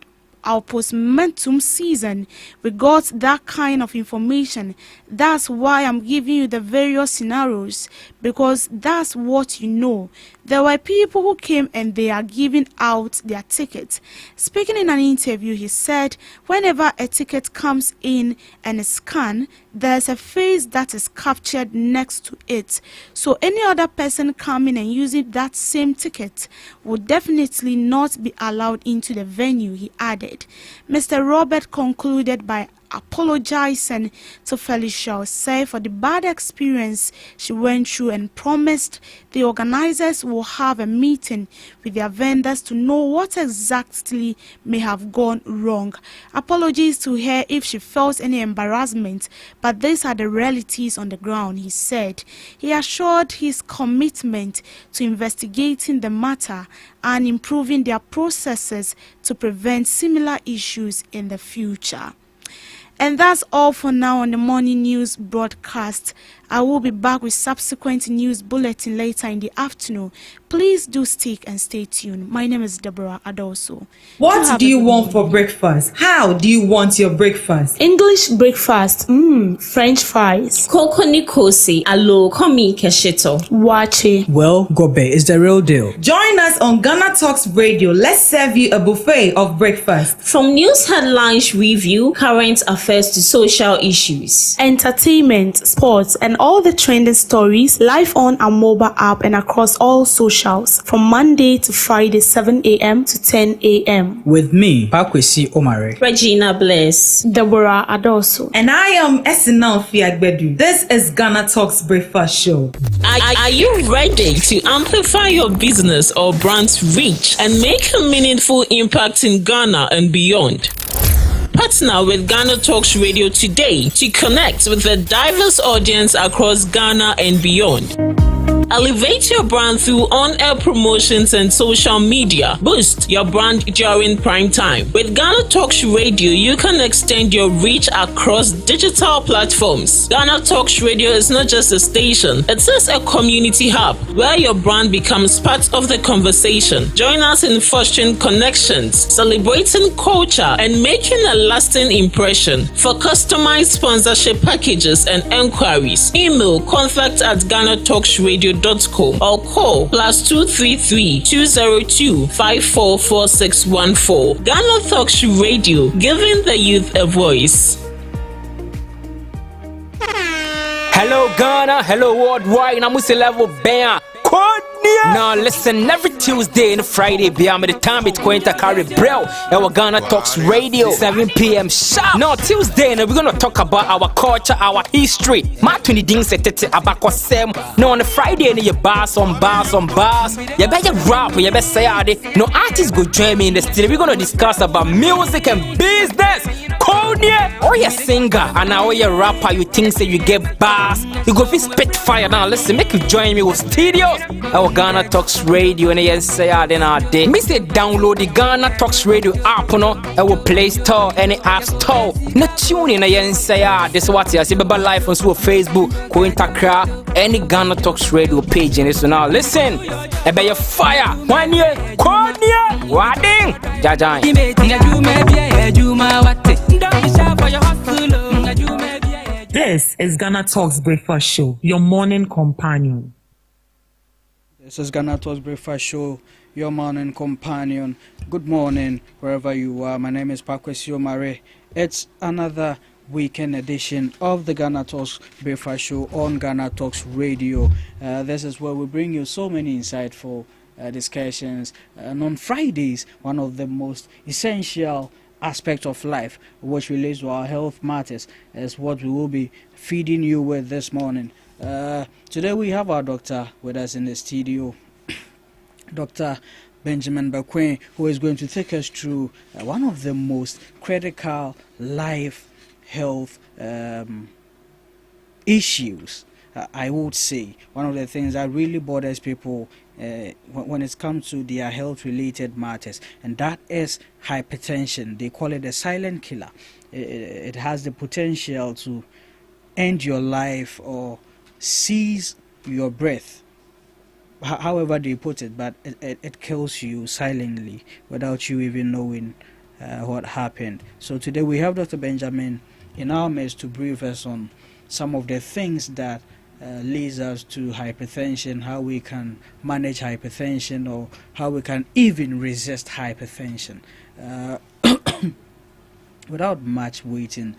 Speaker 2: season, we got that kind of information. That's why I'm giving you the various scenarios, because that's what you know. There were people who came and they are giving out their tickets." Speaking in an interview, he said, "Whenever a ticket comes in and is scanned, there's a face that is captured next to it. So any other person coming and using that same ticket would definitely not be allowed into the venue," he added. Mr. Robert concluded by apologizing to Felicia Osei for the bad experience she went through and promised the organizers will have a meeting with their vendors to know what exactly may have gone wrong. Apologies to her if she felt any embarrassment, but these are the realities on the ground, he said. He assured his commitment to investigating the matter and improving their processes to prevent similar issues in the future. And that's all for now on the morning news broadcast. I will be back with subsequent news bulletin later in the afternoon. Please do stick and stay tuned. My name is Deborah Adoso.
Speaker 1: What do you want for breakfast? How do you want your breakfast?
Speaker 3: English breakfast, French fries.
Speaker 4: Koko Nikosi, alo komi kesheto.
Speaker 3: Wache.
Speaker 12: Well, Gobe is the real deal.
Speaker 1: Join us on GhanaTalks Radio. Let's serve you a buffet of breakfast.
Speaker 4: From news headlines review, current affairs to social issues,
Speaker 2: entertainment, sports, and all the trending stories live on our mobile app and across all socials from Monday to Friday 7 a.m. to 10 a.m.
Speaker 12: With me, Pakwesi Omare,
Speaker 4: Regina Bless,
Speaker 2: Deborah Adoso,
Speaker 1: and I am Esinal Fiagbedu. This is GhanaTalks Breakfast Show.
Speaker 4: Are you ready to amplify your business or brand's reach and make a meaningful impact in Ghana and beyond? Partner with GhanaTalks Radio today to connect with a diverse audience across Ghana and beyond. Elevate your brand through on-air promotions and social media. Boost your brand during prime time. With GhanaTalks Radio, you can extend your reach across digital platforms. GhanaTalks Radio is not just a station, it is a community hub where your brand becomes part of the conversation. Join us in fostering connections, celebrating culture, and making a lasting impression. For customized sponsorship packages and enquiries, email contact@GhanaTalksRadio.com or call +233 202 544614. GhanaTalks Radio, giving the youth a voice.
Speaker 14: Hello Ghana, hello worldwide, I'm with level bam. Now listen, every Tuesday and Friday, beyond the time it's going to carry bro. Our GhanaTalks Radio, 7 p.m. sharp. Now Tuesday, we're gonna talk about our culture, our history. My 20 things about Kwasem. Now on the Friday, you bars. You better rap, you better say it. No artists go join me in the studio. We're gonna discuss about music and business. Or you singer and now you rapper, you think say you get bars. You go fi spit fire. Now listen, make you join me with studios. Our GhanaTalks Radio and you say then our day. Me say download the GhanaTalks Radio app no. Our Play Store and the App Store. Now tune in and say this what you see about live on Facebook, go Instagram, any GhanaTalks Radio page and so now listen. Ebe your fire. 1 year, Wading. Jajan.
Speaker 1: This is GhanaTalks Breakfast Show, your morning companion.
Speaker 15: This is GhanaTalks Breakfast Show, your morning companion. Good morning, wherever you are. My name is Pakwesi Omare. It's another weekend edition of the GhanaTalks Breakfast Show on GhanaTalks Radio. This is where we bring you so many insightful discussions. And on Fridays, one of the most essential aspect of life which relates to our health matters is what we will be feeding you with this morning. Today we have our doctor with us in the studio, Dr. Benjamin Bequin, who is going to take us through one of the most critical life health issues. I would say one of the things that really bothers people when it comes to their health related matters, and that is hypertension. They call it a silent killer. It has the potential to end your life or seize your breath, however they put it, but it kills you silently without you even knowing what happened. So today we have Dr. Benjamin in our midst to brief us on some of the things that leads us to hypertension, how we can manage hypertension, or how we can even resist hypertension. Without much waiting,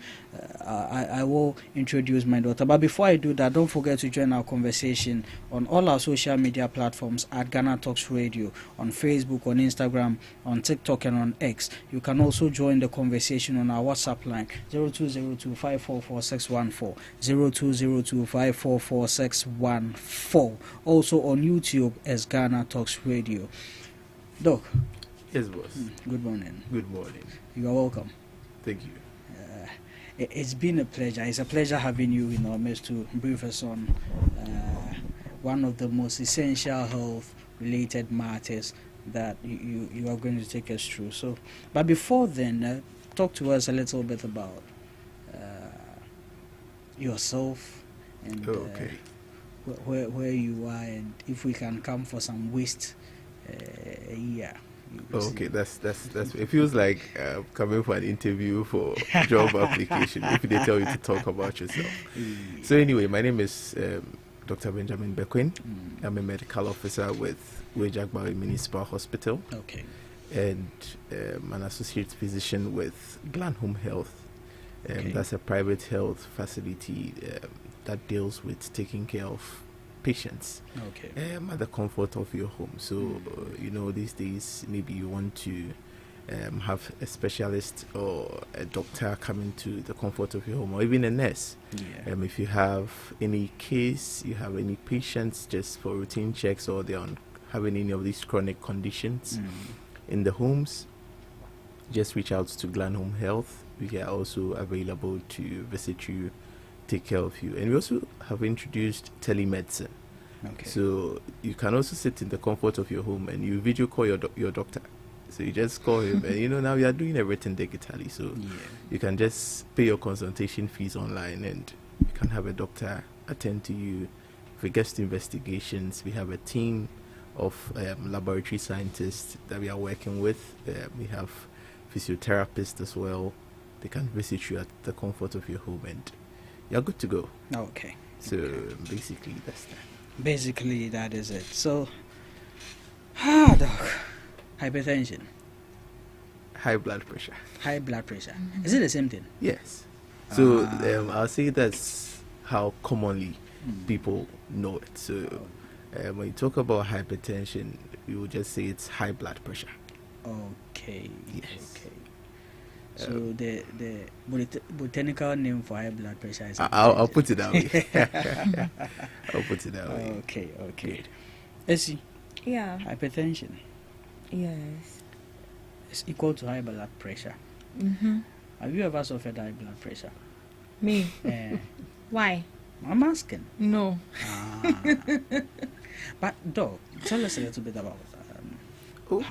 Speaker 15: I will introduce my daughter. But before I do that, don't forget to join our conversation on all our social media platforms at GhanaTalks Radio, on Facebook, on Instagram, on TikTok, and on X. You can also join the conversation on our WhatsApp line 0202544614, 0202544614. Also on YouTube as GhanaTalks Radio. Doc.
Speaker 16: Yes, boss.
Speaker 15: Good morning.
Speaker 16: Good morning.
Speaker 15: You are welcome.
Speaker 16: Thank you.
Speaker 15: It's been a pleasure. It's a pleasure having you in our midst to brief us on one of the most essential health-related matters that you are going to take us through. So, but before then, talk to us a little bit about yourself and where you are, and if we can come for some waste.
Speaker 16: Okay, that's it feels like coming for an interview for job application if they tell you to talk about yourself. So anyway, my name is Dr. Benjamin Bequin. I'm a medical officer with Wejagbawi Municipal Hospital.
Speaker 15: Okay.
Speaker 16: And an associate physician with Glanhome Health. That's a private health facility that deals with taking care of patients at the comfort of your home. So these days maybe you want to have a specialist or a doctor coming to the comfort of your home, or even a nurse. If you have any case, you have any patients just for routine checks, or they are having any of these chronic conditions in the homes, just reach out to Glanhome Health. We are also available to visit you, take care of you. And we also have introduced telemedicine. So you can also sit in the comfort of your home and you video call your doctor. So you just call him and now we are doing everything digitally, so you can just pay your consultation fees online and you can have a doctor attend to you. For guest investigations, we have a team of laboratory scientists that we are working with. We have physiotherapists as well. They can visit you at the comfort of your home and you're good to go.
Speaker 15: Okay.
Speaker 16: So basically that's that.
Speaker 15: Basically that is it. So hypertension.
Speaker 16: High blood pressure.
Speaker 15: High blood pressure. Is it the same thing?
Speaker 16: Yes. So I'll say that's how commonly people know it. So when you talk about hypertension, you will just say it's high blood pressure.
Speaker 15: Okay.
Speaker 16: Yes.
Speaker 15: Okay. So the botanical name for high blood pressure is
Speaker 16: I'll put it that way. I'll put it that way.
Speaker 15: Okay. Essie.
Speaker 1: Yeah.
Speaker 15: Hypertension.
Speaker 1: Yes.
Speaker 15: It's equal to high blood pressure. Have you ever suffered high blood pressure?
Speaker 1: Me? Why?
Speaker 15: I'm asking.
Speaker 1: No.
Speaker 15: But Doc, tell us a little bit about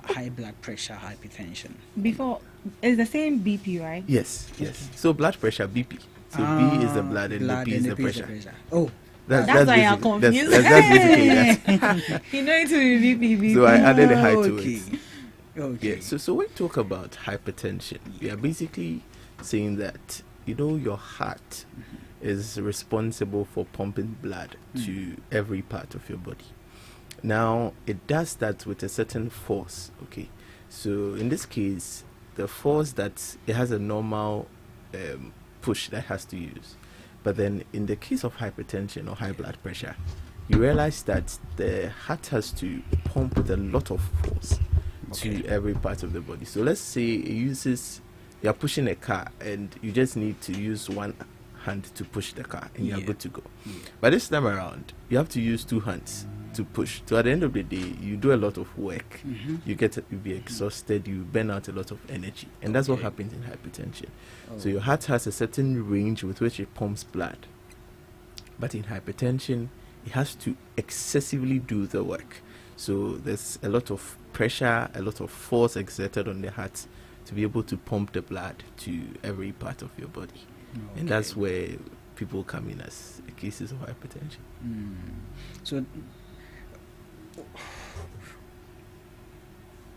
Speaker 15: high blood pressure, hypertension.
Speaker 1: Before, it's the same BP, right?
Speaker 16: Yes. So blood pressure, BP. So B is the blood and the P is the pressure.
Speaker 15: Oh.
Speaker 1: That's why you're confused.
Speaker 16: That's basically
Speaker 1: that. You know it will be BP.
Speaker 16: So I added a high to it.
Speaker 15: Okay.
Speaker 16: Yeah, so when we talk about hypertension, we are basically saying that your heart is responsible for pumping blood to every part of your body. Now it does that with a certain force. Okay, so in this case, the force that it has a normal push that has to use, but then in the case of hypertension or high blood pressure, you realize that the heart has to pump with a lot of force to every part of the body. So let's say it uses you're pushing a car and you just need to use one hand to push the car and you're good to go. But this time around, you have to use two hands to push. So at the end of the day, you do a lot of work. You be exhausted, you burn out a lot of energy. And that's what happens in hypertension. So your heart has a certain range with which it pumps blood. But in hypertension, it has to excessively do the work. So there's a lot of pressure, a lot of force exerted on the heart to be able to pump the blood to every part of your body. And that's where people come in as cases of hypertension.
Speaker 15: So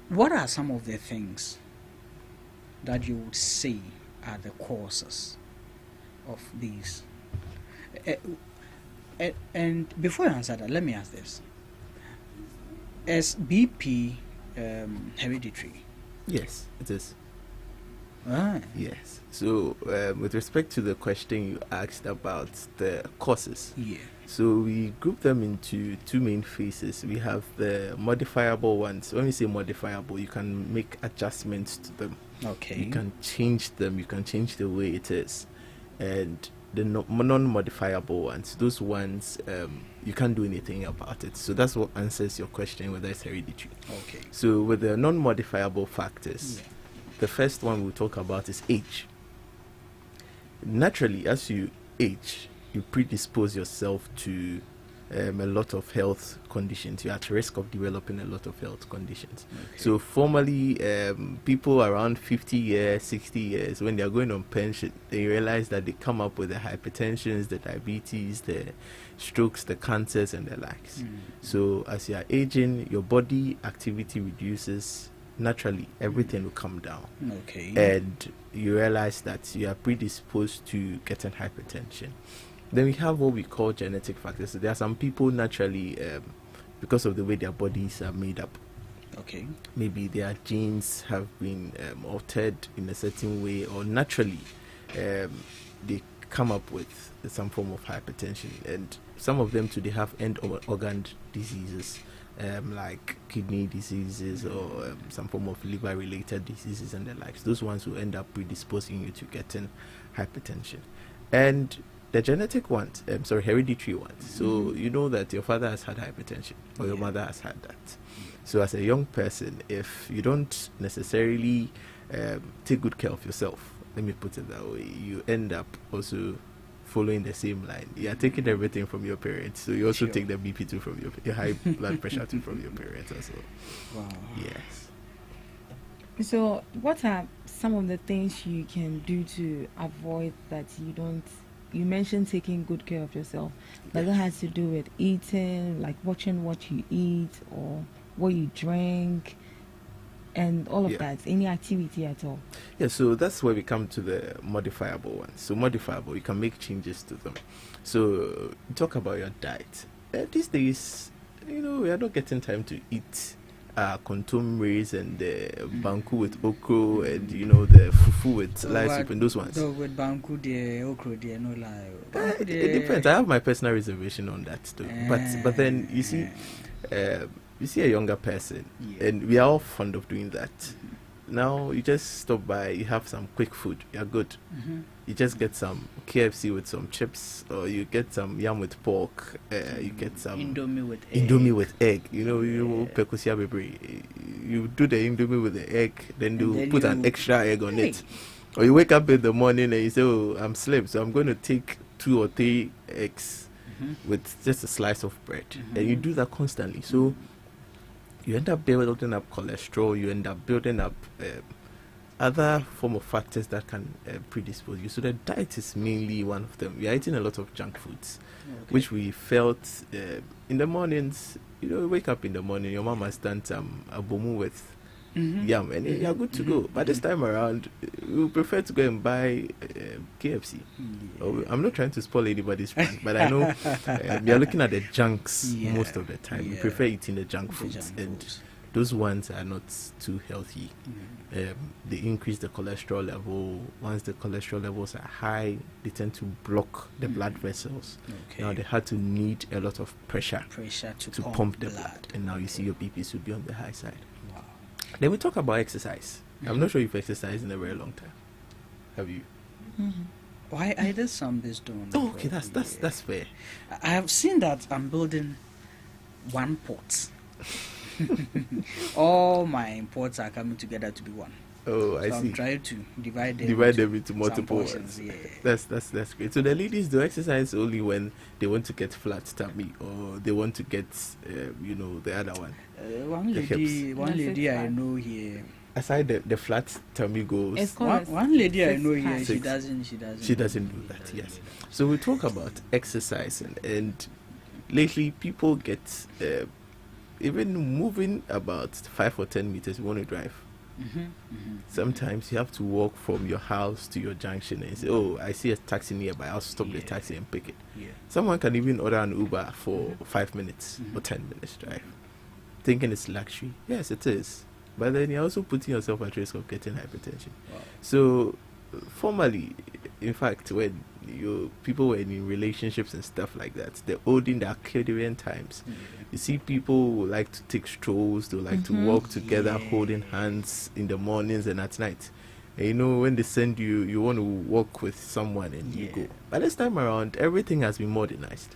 Speaker 15: what are some of the things that you would say are the causes of these? And before you answer that, let me ask this. Is BP hereditary?
Speaker 16: Yes, it is.
Speaker 15: Right.
Speaker 16: Yes. So, with respect to the question you asked about the causes, so we group them into two main phases. We have the modifiable ones. When we say modifiable, you can make adjustments to them.
Speaker 15: Okay.
Speaker 16: You can change them. You can change the way it is. And the non-modifiable ones, those ones, you can't do anything about it. So that's what answers your question, whether it's hereditary.
Speaker 15: Okay.
Speaker 16: So with the non-modifiable factors, the first one we'll talk about is age. Naturally, as you age, you predispose yourself to a lot of health conditions. You're at risk of developing a lot of health conditions. So formally, people around 50 years, 60 years, when they're going on pension, they realize that they come up with the hypertensions, the diabetes, the strokes, the cancers, and the likes. So as you're aging, your body activity reduces. Naturally, everything will come down. And you realize that you are predisposed to getting hypertension. Then we have what we call genetic factors. So there are some people naturally, because of the way their bodies are made up, maybe their genes have been altered in a certain way, or naturally they come up with some form of hypertension. And some of them today have end organ diseases, like kidney diseases or some form of liver related diseases and the likes. Those ones will end up predisposing you to getting hypertension. And the genetic ones, hereditary ones. So you know that your father has had hypertension or your mother has had that. So as a young person, if you don't necessarily take good care of yourself, let me put it that way, you end up also following the same line. You are taking everything from your parents, so you also take the BP too from your high blood pressure too from your parents as well.
Speaker 15: Wow.
Speaker 16: Yes.
Speaker 1: So what are some of the things you can do to avoid that you don't? You mentioned taking good care of yourself. Does that has to do with eating, like watching what you eat or what you drink, and all of that? Any activity at all?
Speaker 16: Yeah, so that's where we come to the modifiable ones. So modifiable, you can make changes to them. So talk about your diet. These days, we are not getting time to eat contomries and banku with okro and the fufu with lice soup and those ones.
Speaker 15: So with banku the okro the no lie.
Speaker 16: It depends. I have my personal reservation on that too. But then you see a younger person, and we are all fond of doing that. Now you just stop by, you have some quick food, you're good. You just get some KFC with some chips, or you get some yam with pork, you get some
Speaker 15: Indomie with
Speaker 16: egg. You do the Indomie with the egg, then you put an extra egg on it. Or you wake up in the morning and you say, oh, I'm asleep, so I'm going to take 2 or 3 eggs with just a slice of bread. And you do that constantly. So you end up building up cholesterol, you end up building up other form of factors that can predispose you. So the diet is mainly one of them. We are eating a lot of junk foods, which we felt in the mornings. You wake up in the morning, your mom has done some abomu with yam, and you're good to go. But this time around, we prefer to go and buy KFC. I'm not trying to spoil anybody's plan, but I know we are looking at the junks most of the time. We prefer eating the junk foods, and those ones are not too healthy. They increase the cholesterol level. Once the cholesterol levels are high, they tend to block the blood vessels. Now they had to need a lot of pressure to pump the blood, and now you see your BPs will be on the high side. Then we talk about exercise. I'm not sure if you exercise in a very long time. Have you?
Speaker 15: Mm-hmm. Why I did some based on.
Speaker 16: Oh, okay, that's fair.
Speaker 15: I have seen that I'm building one port. All my imports are coming together to be one.
Speaker 16: Oh,
Speaker 15: so
Speaker 16: I see.
Speaker 15: I'm trying to divide them
Speaker 16: into multiple
Speaker 15: portions.
Speaker 16: ones.
Speaker 15: Yeah.
Speaker 16: That's great. So the ladies do exercise only when they want to get flat tummy or they want to get the other one.
Speaker 15: One lady I know here.
Speaker 16: Aside the flat tummy goals.
Speaker 15: One lady I know here, she
Speaker 16: doesn't do that. Yes. So we talk about exercising, and lately people get even moving about 5 or 10 meters. You want to drive. Sometimes you have to walk from your house to your junction and say, "Oh, I see a taxi nearby. I'll stop the taxi and pick it." Someone can even order an Uber for 5 minutes or 10 minutes drive, thinking it's luxury. Yes, it is. But then you're also putting yourself at risk of getting hypertension. Wow. So, formerly, in fact, when people were in relationships and stuff like that, the olden, the Arcadian times, you see people who like to take strolls, they like to walk together, holding hands in the mornings and at night. And when they send you, you want to walk with someone and you go. But this time around, everything has been modernized.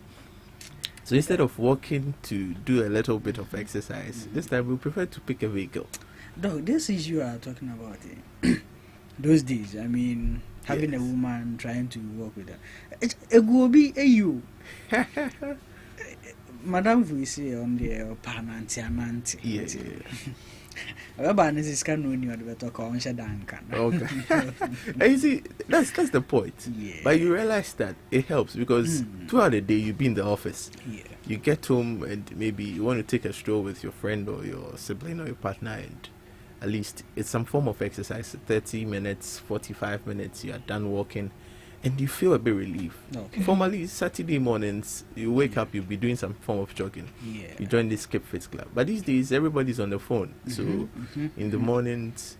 Speaker 16: So instead of walking to do a little bit of exercise, this time we prefer to pick a vehicle.
Speaker 15: Dog, this issue you are talking about, those days, I mean, having a woman trying to work with her. It will be a you. Madam, we see on the pananti. Okay.
Speaker 16: And you see, that's the point. But you realize that it helps because throughout the day you be in the office. You get home and maybe you want to take a stroll with your friend or your sibling or your partner, and at least it's some form of exercise. 30 minutes, 45 minutes, you are done walking and you feel a bit relief. Okay. Formally, Saturday mornings, you wake up, you'll be doing some form of jogging. You join the Skip Fit Club. But these days, everybody's on the phone. So in the mornings,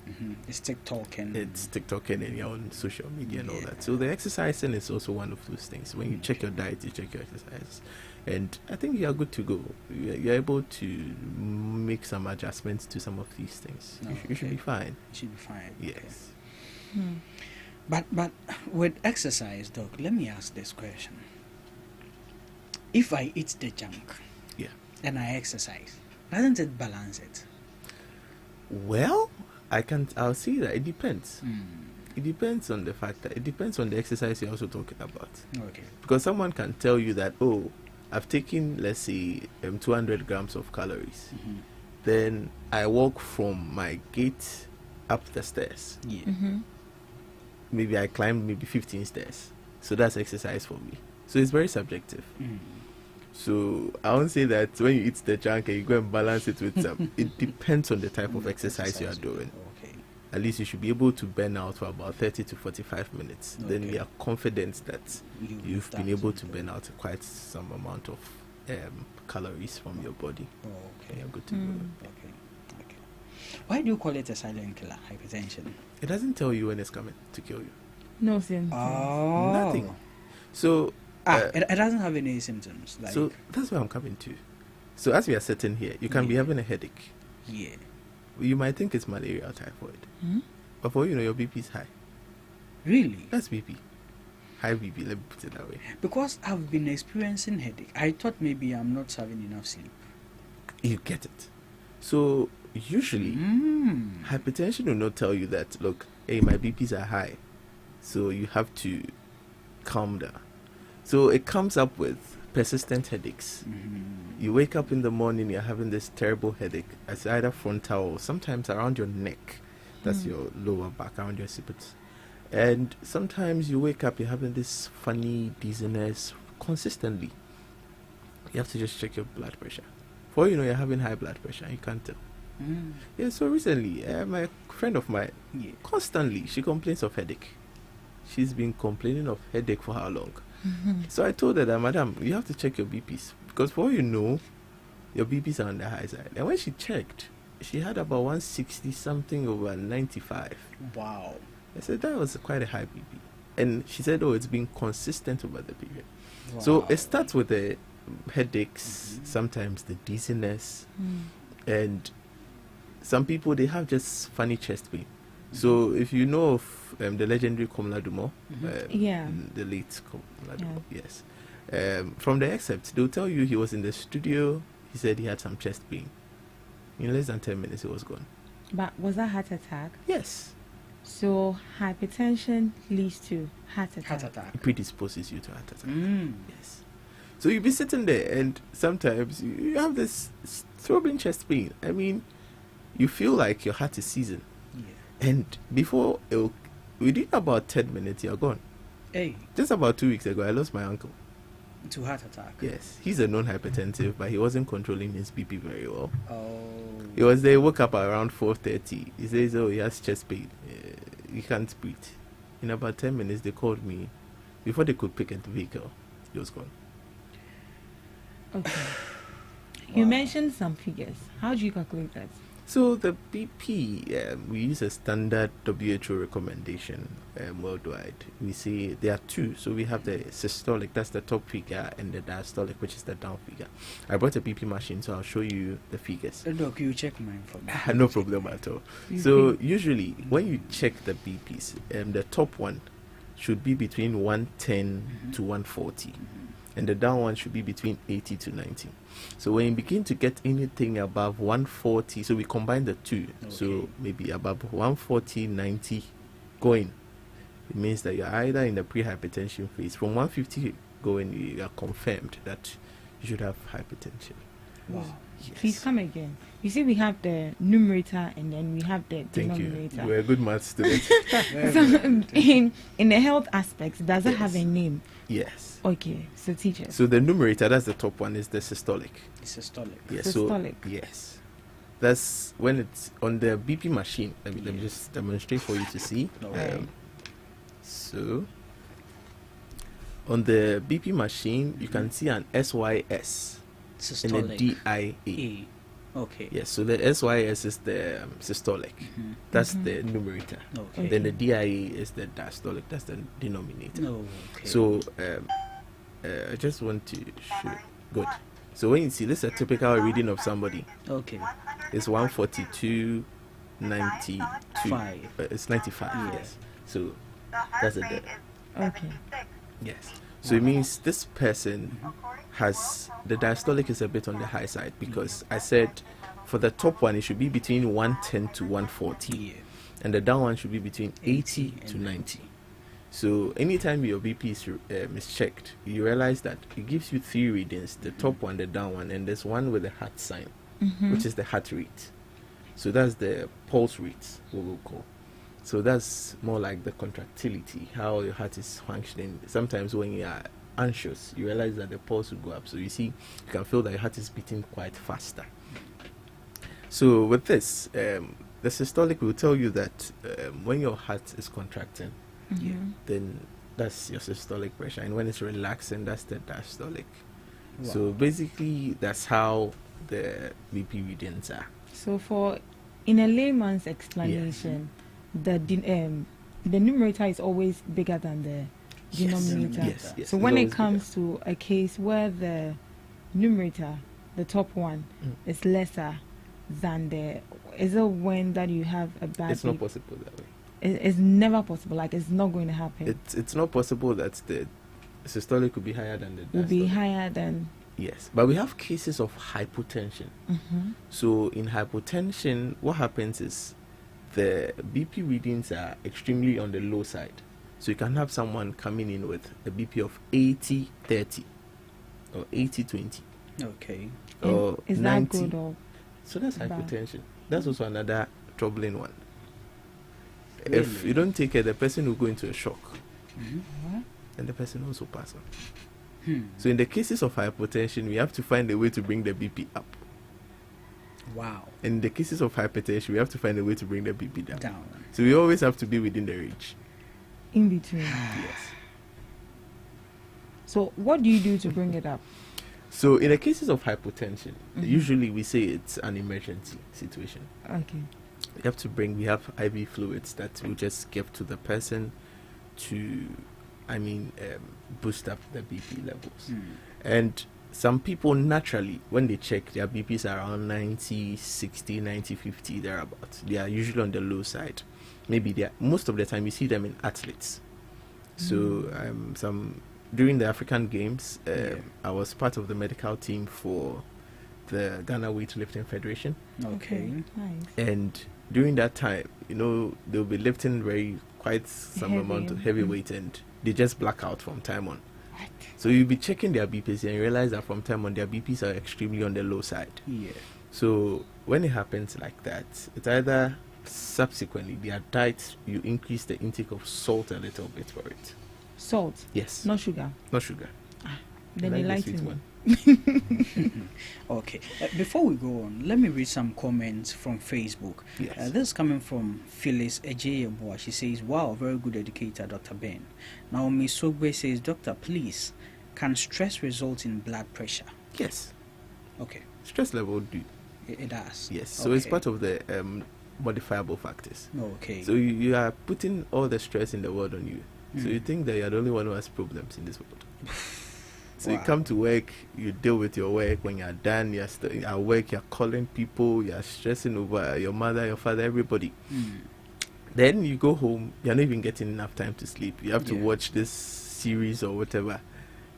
Speaker 15: it's TikToking.
Speaker 16: And you're on social media and all that. So the exercising is also one of those things. When you check your diet, you check your exercise. And I think you are good to go. You're able to make some adjustments to some of these things. You should be fine.
Speaker 15: You should be fine.
Speaker 16: Yes.
Speaker 15: Okay. But with exercise, Doc, let me ask this question. If I eat the junk and I exercise, doesn't it balance it?
Speaker 16: Well, I'll see that. It depends. It depends on the factor. It depends on the exercise you're also talking about.
Speaker 15: Okay.
Speaker 16: Because someone can tell you that, oh, I've taken, let's say, 200 grams of calories. Then I walk from my gate up the stairs. Maybe I climb maybe 15 stairs. So that's exercise for me. So it's very subjective. So I won't say that when you eat the junk and you go and balance it with some. It depends on the type of exercise you are doing.
Speaker 15: Okay.
Speaker 16: At least you should be able to burn out for about 30 to 45 minutes. Then we are confident that you've been able to burn out quite some amount of calories from your body.
Speaker 15: Okay.
Speaker 16: You're good to go.
Speaker 15: Okay. Why do you call it a silent killer, hypertension?
Speaker 16: It doesn't tell you when it's coming to kill you.
Speaker 1: No symptoms.
Speaker 16: Nothing. So
Speaker 15: it doesn't have any symptoms.
Speaker 16: So that's where I'm coming to. So as we are sitting here, you can be having a headache.
Speaker 15: Yeah.
Speaker 16: You might think it's malaria or typhoid. But for your BP is high.
Speaker 15: Really?
Speaker 16: That's BP. High BP, let me put it that way.
Speaker 15: Because I've been experiencing headache. I thought maybe I'm not having enough sleep.
Speaker 16: You get it. So usually, hypertension will not tell you that, look, hey, my BPs are high, so you have to calm down. So it comes up with persistent headaches. You wake up in the morning, you're having this terrible headache. It's either frontal or sometimes around your neck. That's your lower back, around your occiput. And sometimes you wake up, you're having this funny dizziness consistently. You have to just check your blood pressure. For you're having high blood pressure, you can't tell. Yeah, so recently, my friend of mine, constantly, she complains of headache. She's been complaining of headache for how long? So I told her that, madam, you have to check your BPs. Because for all you know, your BPs are on the high side. And when she checked, she had about 160 something over 95.
Speaker 15: Wow.
Speaker 16: I said, that was quite a high BP. And she said, oh, it's been consistent over the period. Wow. So it starts with the headaches, sometimes the dizziness, and some people, they have just funny chest pain. So if you know of the legendary Komla Dumo.
Speaker 1: Yeah.
Speaker 16: The late Komla Dumo, yes. From the excerpt, they'll tell you he was in the studio. He said he had some chest pain. In less than 10 minutes, he was gone.
Speaker 1: But was that heart attack?
Speaker 16: Yes.
Speaker 1: So hypertension leads to heart attack.
Speaker 15: Heart attack.
Speaker 16: It predisposes you to heart attack. Yes. So you'll be sitting there, and sometimes you have this throbbing chest pain. I mean, you feel like your heart is seizing. Yeah. And before, within about 10 minutes, you're gone.
Speaker 15: Hey.
Speaker 16: Just about 2 weeks ago, I lost my uncle
Speaker 15: to heart attack.
Speaker 16: Yes, he's a non-hypertensive, but he wasn't controlling his BP very well.
Speaker 15: Oh.
Speaker 16: He was there, woke up around 4:30. He says, oh, he has chest pain. He can't breathe. In about 10 minutes, they called me. Before they could pick up the vehicle, he was gone.
Speaker 1: Okay. You mentioned some figures. How do you calculate that?
Speaker 16: So the BP, we use a standard WHO recommendation worldwide. We say there are two. So we have the systolic, that's the top figure, and the diastolic, which is the down figure. I brought a BP machine, so I'll show you the figures.
Speaker 15: Doc, you check mine for me.
Speaker 16: No problem at all. So usually when you check the BPs, the top one should be between 110 to 140. And the down one should be between 80 to 90. So when you begin to get anything above 140, so we combine the two. Okay. So maybe above 140, 90 going, it means that you're either in the pre-hypertension phase. From 150 going, you are confirmed that you should have hypertension.
Speaker 1: Wow. Yes. Please come again. You see, we have the numerator and then we have the denominator.
Speaker 16: Thank you. You're a good math student.
Speaker 1: So in the health aspects, does it have a name?
Speaker 16: Yes.
Speaker 1: Okay, so teach us.
Speaker 16: So the numerator, that's the top one, is the systolic.
Speaker 15: Systolic.
Speaker 16: Yes.
Speaker 1: Systolic.
Speaker 16: So, yes. That's when it's on the BP machine. Let me just demonstrate for you to see. So on the BP machine, you can see an SYS
Speaker 15: systolic.
Speaker 16: And a DIA.
Speaker 15: Okay.
Speaker 16: Yes, so the SYS is the systolic. That's the numerator.
Speaker 15: Okay.
Speaker 16: Then the DIA is the diastolic. That's the denominator.
Speaker 15: Okay.
Speaker 16: So I just want to show. Good. So when you see this is a typical reading of somebody.
Speaker 15: Okay.
Speaker 16: It's 142, 92. It's 95. Yes. So that's it.
Speaker 1: Okay.
Speaker 16: Yes. So it means this person has the diastolic is a bit on the high side because I said for the top one it should be between 110 to 140 and the down one should be between 80 to 90. So anytime your BP is checked, you realize that it gives you three readings: the top one, the down one, and there's one with a heart sign, which is the heart rate. So that's the pulse rate, what we'll call. So that's more like the contractility, how your heart is functioning. Sometimes when you are anxious, you realize that the pulse will go up. So you see, you can feel that your heart is beating quite faster. So with this, the systolic will tell you that when your heart is contracting, then that's your systolic pressure. And when it's relaxing, that's the diastolic. Wow. So basically, that's how the BP readings are.
Speaker 1: So in a layman's explanation, the numerator is always bigger than the denominator.
Speaker 16: Yes.
Speaker 1: So when it comes to a case where the numerator, the top one, is lesser than is it when that you have a bad?
Speaker 16: It's not possible that way.
Speaker 1: It's never possible. Like it's not going to happen.
Speaker 16: It's not possible that the systolic could be higher than the diastolic.
Speaker 1: Will be higher than.
Speaker 16: Yes, but we have cases of hypotension. So in hypotension, what happens is the BP readings are extremely on the low side. So you can have someone coming in with a BP of 80-30 or 80-20.
Speaker 15: Okay.
Speaker 16: Or
Speaker 1: is
Speaker 16: 90.
Speaker 1: That good or
Speaker 16: so that's hypotension. That's also another troubling one.
Speaker 15: Really?
Speaker 16: If you don't take care, the person will go into a shock. And the person also pass on. So in the cases of hypotension, we have to find a way to bring the BP up.
Speaker 15: Wow.
Speaker 16: In the cases of hypertension, we have to find a way to bring the BP down. So we always have to be within the range.
Speaker 1: In between.
Speaker 16: Yes.
Speaker 1: So what do you do to bring it up?
Speaker 16: So in the cases of hypotension, usually we say it's an emergency situation.
Speaker 1: Okay.
Speaker 16: We have IV fluids that we just give to the person to, boost up the BP levels. And some people naturally, when they check, their BPs are around 90, 60, 90, 50, thereabouts. They are usually on the low side. maybe they most of the time you see them in athletes. So during the African Games, I was part of the medical team for the Ghana Weightlifting Federation.
Speaker 15: Okay.
Speaker 1: Nice.
Speaker 16: And during that time, they'll be lifting quite some amount of heavy weight, and they just black out from time on.
Speaker 1: What?
Speaker 16: So you'll be checking their BPs and you realize that from time on their BPs are extremely on the low side.
Speaker 15: Yeah.
Speaker 16: So when it happens like that, it's either subsequently their diet, you increase the intake of salt a little bit for it.
Speaker 1: Salt?
Speaker 16: Yes.
Speaker 1: No sugar?
Speaker 16: No sugar.
Speaker 1: Then they like it.
Speaker 15: Okay. Before we go on, let me read some comments from Facebook.
Speaker 16: Yes.
Speaker 15: This is coming from Phyllis Ejeyeboa. She says, wow, very good educator, Dr. Ben. Naomi Sogbe says, Doctor, please, can stress result in blood pressure?
Speaker 16: Yes.
Speaker 15: Okay.
Speaker 16: Stress level do.
Speaker 15: It does?
Speaker 16: Yes. So it's part of the modifiable factors.
Speaker 15: Okay.
Speaker 16: So you are putting all the stress in the world on you. So you think that you're the only one who has problems in this world. So you come to work, you deal with your work. When you're done, you're at work, you're calling people, you're stressing over your mother, your father, everybody. Then you go home, you're not even getting enough time to sleep. You have to watch this series or whatever.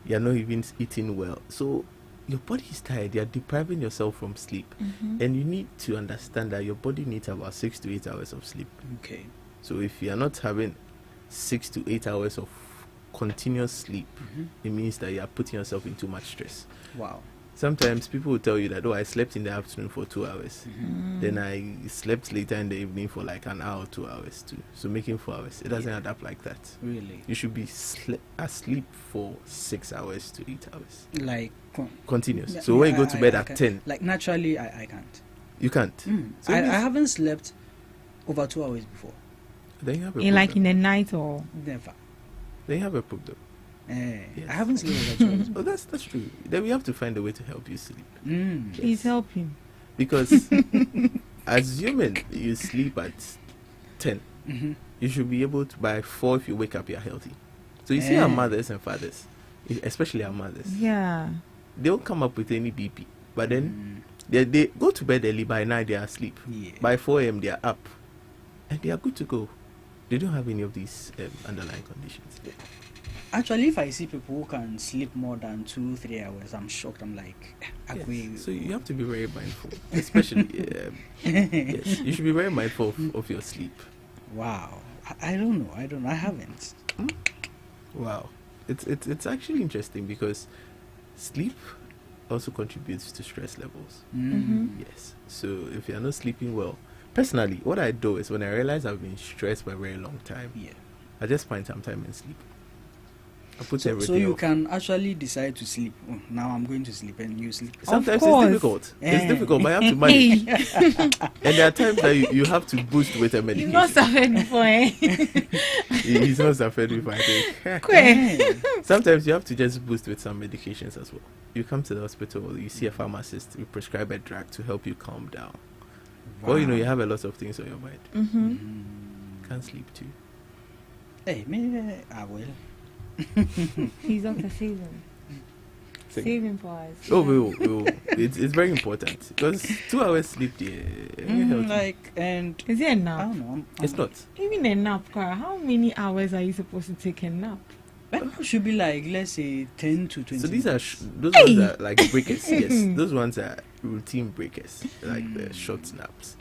Speaker 16: You're not even eating well. So your body is tired. You're depriving yourself from sleep. And you need to understand that your body needs about 6 to 8 hours of sleep.
Speaker 15: Okay.
Speaker 16: So if you're not having 6 to 8 hours of continuous sleep, it means that you are putting yourself in too much stress.
Speaker 15: Wow.
Speaker 16: Sometimes people will tell you that, I slept in the afternoon for 2 hours. Then I slept later in the evening for like an hour, 2 hours too. So making 4 hours. It doesn't add up like that.
Speaker 15: Really?
Speaker 16: You should be asleep for 6 hours to 8 hours.
Speaker 15: Like
Speaker 16: continuous. So when you go to bed at 10.
Speaker 15: Like naturally, I can't.
Speaker 16: You can't?
Speaker 15: So I haven't slept over 2 hours before.
Speaker 16: Then you have a
Speaker 1: problem. Like in the night or?
Speaker 15: Never.
Speaker 16: Then you have a problem.
Speaker 15: Yes. I haven't slept over 2 hours.
Speaker 16: Oh, that's true. Then we have to find a way to help you sleep.
Speaker 1: Please help him.
Speaker 16: Because assuming you sleep at 10, you should be able to, by 4, if you wake up, you're healthy. So you see our mothers and fathers, especially our mothers.
Speaker 1: Yeah.
Speaker 16: They won't come up with any BP. But then they go to bed early, by 9 they are asleep. By 4 a.m. they are up. And they are good to go. They don't have any of these underlying conditions.
Speaker 15: Actually, if I see people who can sleep more than 2-3 hours, I'm shocked. I'm like,
Speaker 16: yes. So you have to be very mindful, especially. Yes, you should be very mindful of your sleep.
Speaker 15: Wow, I don't know. I haven't.
Speaker 16: Wow, it's actually interesting because sleep also contributes to stress levels. Yes. So if you're not sleeping well, personally, what I do is when I realize I've been stressed for a very long time, I just find some time and sleep. I put everything
Speaker 15: so you
Speaker 16: off.
Speaker 15: Can actually decide to sleep. Oh, now I'm going to sleep, and you sleep.
Speaker 16: Sometimes it's difficult. It's difficult, but you have to manage. And there are times that you have to boost with a medication.
Speaker 1: You've not suffered before, eh?
Speaker 16: He's not suffered before, I think. Sometimes you have to just boost with some medications as well. You come to the hospital, you see a pharmacist, you prescribe a drug to help you calm down. Wow. Or you have a lot of things on your mind. Can't sleep too.
Speaker 15: Hey, maybe I will.
Speaker 1: He's Dr. Season. Save him for us.
Speaker 16: Oh, we will. It's very important because 2 hours sleep,
Speaker 15: and
Speaker 1: is it a nap?
Speaker 15: I don't know.
Speaker 16: It's not.
Speaker 1: Even a nap, Cara. How many hours are you supposed to take a nap?
Speaker 15: It should be like, let's say 10 to 20.
Speaker 16: So these are those ones are like breakers. Yes, those ones are routine breakers, like the short naps.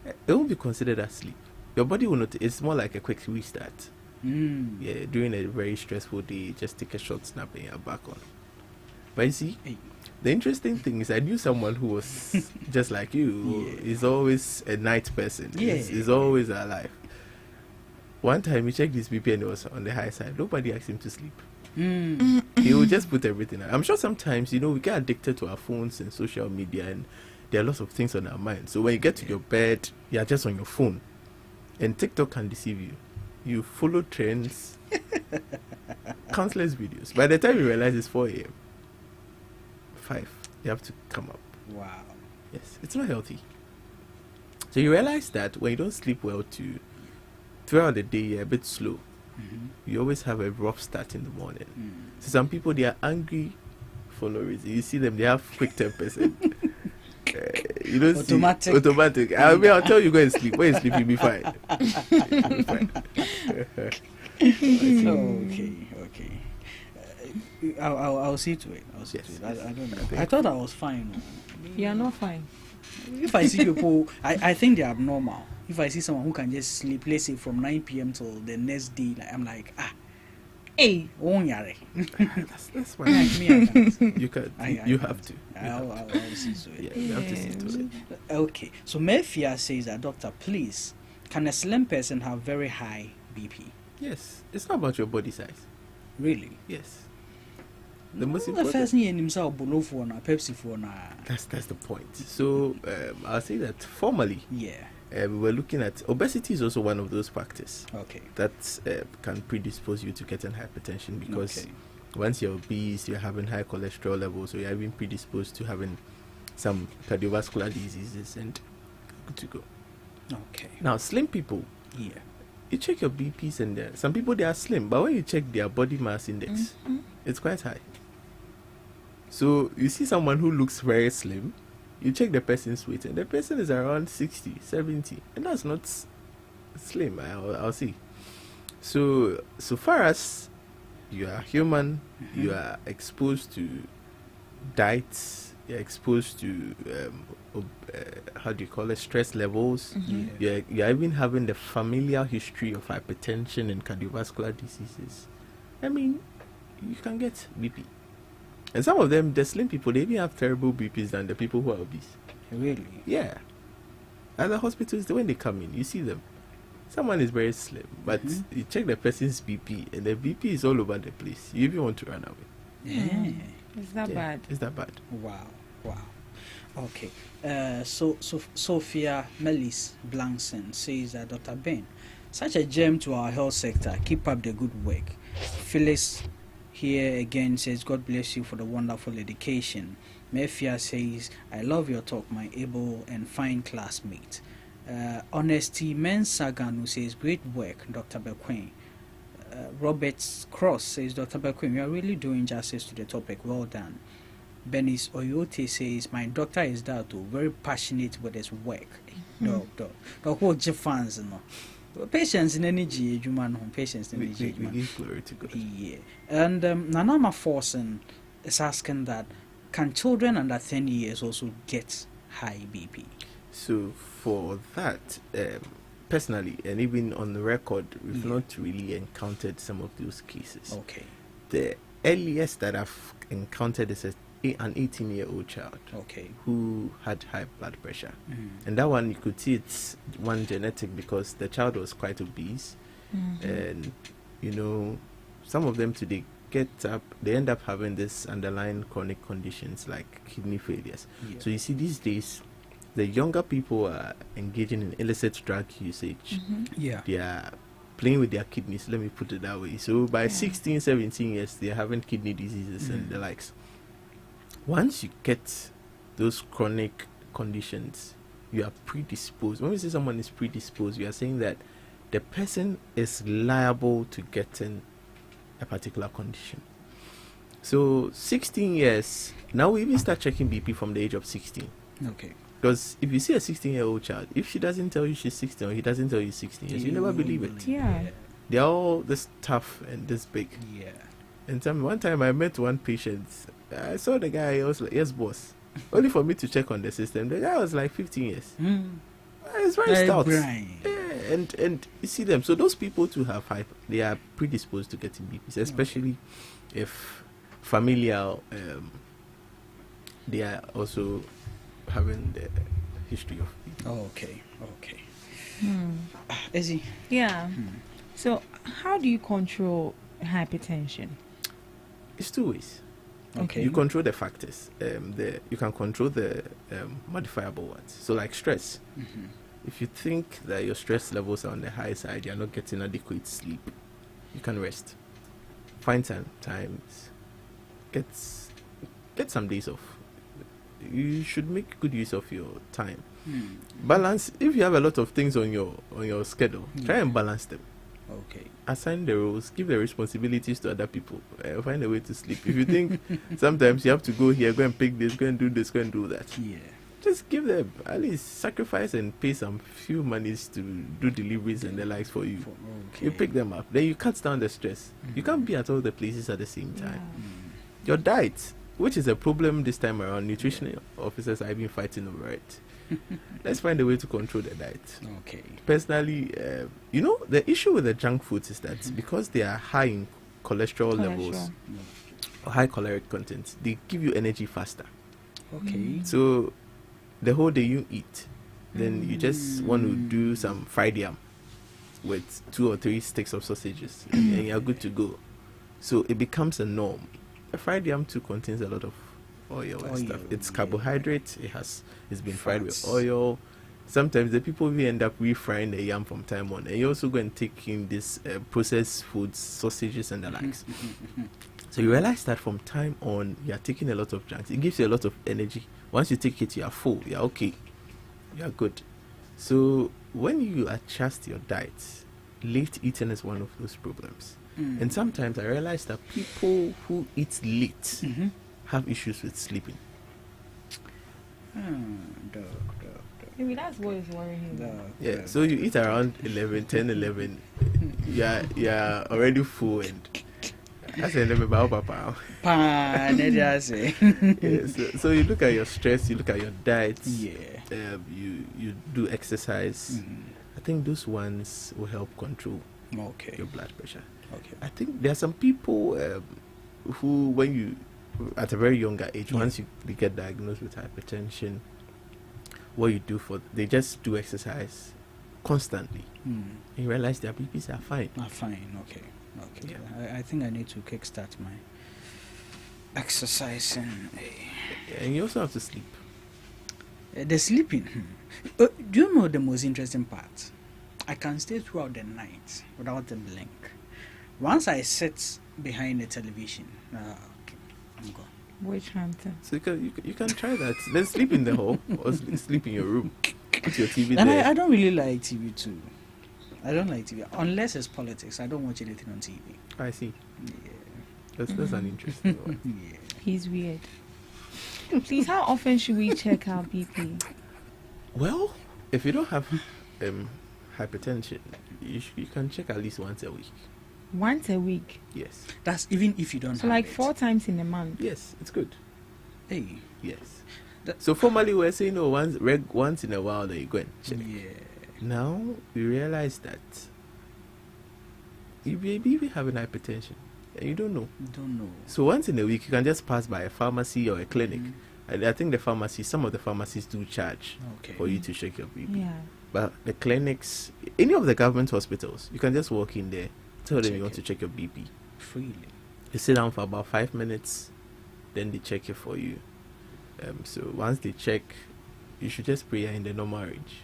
Speaker 16: It won't be considered as sleep. Your body will not. It's more like a quick restart. Yeah, during a very stressful day, just take a short snap and you're back on. But you see, the interesting thing is I knew someone who was just like you. He's always a night person. He's always alive. One time he checked his BP and it was on the high side. Nobody asked him to sleep. He will just put everything out. I'm sure sometimes, we get addicted to our phones and social media, and there are lots of things on our mind. So when you get to your bed, you're just on your phone. And TikTok can deceive you. You follow trends, countless videos. By the time you realize it's 4 a.m., 5, you have to come up.
Speaker 15: Wow.
Speaker 16: Yes, it's not healthy. So you realize that when you don't sleep well throughout the day, you're a bit slow. You always have a rough start in the morning. So some people, they are angry for no reason. You see them, they have quick tempers. You don't
Speaker 15: automatic.
Speaker 16: See automatic. I'll tell you go and sleep. When you sleep, you'll be fine.
Speaker 15: Okay. I'll see to it. I don't know. I thought I was fine.
Speaker 1: You're not fine.
Speaker 15: If I see people, I think they're abnormal. If I see someone who can just sleep, let's say from 9 p.m. till the next day, I'm like, hey,
Speaker 16: that's fine. You can. You have to.
Speaker 15: I'll see to it.
Speaker 16: Yeah, you have to see to it.
Speaker 15: Okay. So Mefia says that, doctor, please, can a slim person have very high BP?
Speaker 16: Yes. It's not about your body size.
Speaker 15: Really?
Speaker 16: Yes. The most
Speaker 15: important. The first thing himself, Pepsi for
Speaker 16: That's the point. So I'll say that formally, we were looking at obesity is also one of those factors.
Speaker 15: Okay.
Speaker 16: That can predispose you to getting hypertension because once you're obese, you're having high cholesterol levels, so you're even predisposed to having some cardiovascular diseases and good to go.
Speaker 15: Okay.
Speaker 16: Now, slim people, you check your BPs and some people they are slim, but when you check their body mass index, it's quite high. So you see someone who looks very slim, you check the person's weight, and the person is around 60, 70, and that's not slim. I'll see. So far as you are human, you are exposed to diets, you're exposed to stress levels. You're even having the familial history of hypertension and cardiovascular diseases. I mean, you can get BP. And some of them, the slim people, they even have terrible BPs than the people who are obese.
Speaker 15: Really?
Speaker 16: Yeah. At the hospitals, when they come in, you see them. Someone is very slim, but you check the person's BP, and the BP is all over the place. You even want to run away.
Speaker 15: Yeah.
Speaker 1: Is that bad?
Speaker 16: Is that bad?
Speaker 15: Wow. Okay. So Sophia Melis Blankson says that Dr. Ben, such a gem to our health sector. Keep up the good work. Phyllis here again says, God bless you for the wonderful education. Mefia says, I love your talk, my able and fine classmate. Honesty Mensagan, who says, great work, Dr. Bequin. Robert Cross says, Dr. Bequin, you are really doing justice to the topic. Well done. Benis Oyote says, my doctor is there too, very passionate with his work. Doctor, fans, no. Patience in energy, human patience in energy.
Speaker 16: We give glory to God.
Speaker 15: Yeah. And Nanama Forsen is asking that, can children under 10 years also get high BP?
Speaker 16: So for that, personally, and even on the record, we've not really encountered some of those cases.
Speaker 15: Okay.
Speaker 16: The earliest that I've encountered is an 18-year-old child who had high blood pressure. And that one, you could see it's one genetic because the child was quite obese. And, some of them today they end up having this underlying chronic conditions like kidney failures. So you see these days, the younger people are engaging in illicit drug usage. They are playing with their kidneys, let me put it that way. So by 16, 17 years, they're having kidney diseases and the likes. Once you get those chronic conditions, you are predisposed. When we say someone is predisposed, we are saying that the person is liable to getting a particular condition. So 16 years, now we even start checking BP from the age of 16.
Speaker 15: Okay.
Speaker 16: Because if you see a 16-year-old child, if she doesn't tell you she's 16 or he doesn't tell you 16 years, you never believe it.
Speaker 1: Yeah.
Speaker 16: They're all this tough and this big.
Speaker 15: Yeah.
Speaker 16: And one time I met one patient. I saw the guy, I was like, yes, boss. Only for me to check on the system. The guy was like 15 years. It's very stout. Yeah, and you see them. So those people to have high, they are predisposed to getting BPs, especially if familial, they are also having the history of BP.
Speaker 15: Okay. Izzy?
Speaker 1: Yeah. So how do you control hypertension?
Speaker 16: It's two ways.
Speaker 15: Okay.
Speaker 16: You control the factors. You can control the modifiable ones. So like stress. If you think that your stress levels are on the high side, you're not getting adequate sleep, you can rest. Find some times. Get some days off. You should make good use of your time. Balance. If you have a lot of things on your schedule, try and balance them.
Speaker 15: Okay.
Speaker 16: Assign the roles, give the responsibilities to other people. Find a way to sleep. If you think sometimes you have to go here, go and pick this, go and do this, go and do that.
Speaker 15: Yeah.
Speaker 16: just give them at least sacrifice and pay some few monies to do deliveries and the likes for you. You pick them up, then you cut down the stress. You can't be at all the places at the same time. Your diet, which is a problem this time around, nutrition officers are even fighting over it. Let's find a way to control the diet.
Speaker 15: Okay.
Speaker 16: Personally, the issue with the junk foods is that because they are high in cholesterol levels, or high caloric content, they give you energy faster.
Speaker 15: Okay.
Speaker 16: So the whole day you eat, then you just want to do some fried yam with 2 or 3 sticks of sausages, and you're good to go. So it becomes a norm. A fried yam too contains a lot of oil and stuff. It's carbohydrate. It's been fried with oil. Sometimes the people will end up refrying the yam from time on, and you also go and take in this processed foods, sausages and the likes. So you realize that from time on, you are taking a lot of junk. It gives you a lot of energy. Once you take it, you are full. You are okay. You are good. So when you adjust your diet, late eating is one of those problems. And sometimes I realize that people who eat late have issues with sleeping.
Speaker 1: Maybe that's what is worrying him.
Speaker 16: Yeah, so you eat around 10, 11. Yeah, already full, and that's a little bit about papa. So you look at your stress, you look at your diet, you do exercise. I think those ones will help control your blood pressure. I think there are some people who, when you at a very younger age, once you get diagnosed with hypertension, what you do they just do exercise constantly. And you realize their BPs are fine.
Speaker 15: Okay. I think I need to kickstart my exercising.
Speaker 16: And you also have to sleep.
Speaker 15: The sleeping. Do you know the most interesting part? I can stay throughout the night without a blink. Once I sit behind the television, I'm gone.
Speaker 1: Which one?
Speaker 16: So you can try that. Then sleep in the hall or sleep in your room. Put your TV
Speaker 15: and
Speaker 16: there.
Speaker 15: I don't really like TV too. I don't like TV unless it's politics. I don't watch anything on TV.
Speaker 16: I see. Yeah, that's an interesting one.
Speaker 15: Yeah.
Speaker 1: He's weird. Please, how often should we check our BP?
Speaker 16: Well, if you don't have hypertension, you can check at least once a week.
Speaker 1: Once a week?
Speaker 16: Yes.
Speaker 15: That's even if you don't
Speaker 1: so
Speaker 15: have
Speaker 1: like
Speaker 15: it.
Speaker 1: 4 times in a month?
Speaker 16: Yes, it's good.
Speaker 15: Hey.
Speaker 16: Yes. So formally we're saying once in a while that you go and check.
Speaker 15: Yeah.
Speaker 16: Now we realize that you may be even having hypertension and you don't know. So once in a week you can just pass by a pharmacy or a clinic. And I think some of the pharmacies do charge for you to check your BP.
Speaker 1: Yeah.
Speaker 16: But the clinics, any of the government hospitals, you can just walk in there, tell them you want to check your BP.
Speaker 15: Freely.
Speaker 16: You sit down for about 5 minutes, then they check it for you. So once they check, you should just pray in the normal range.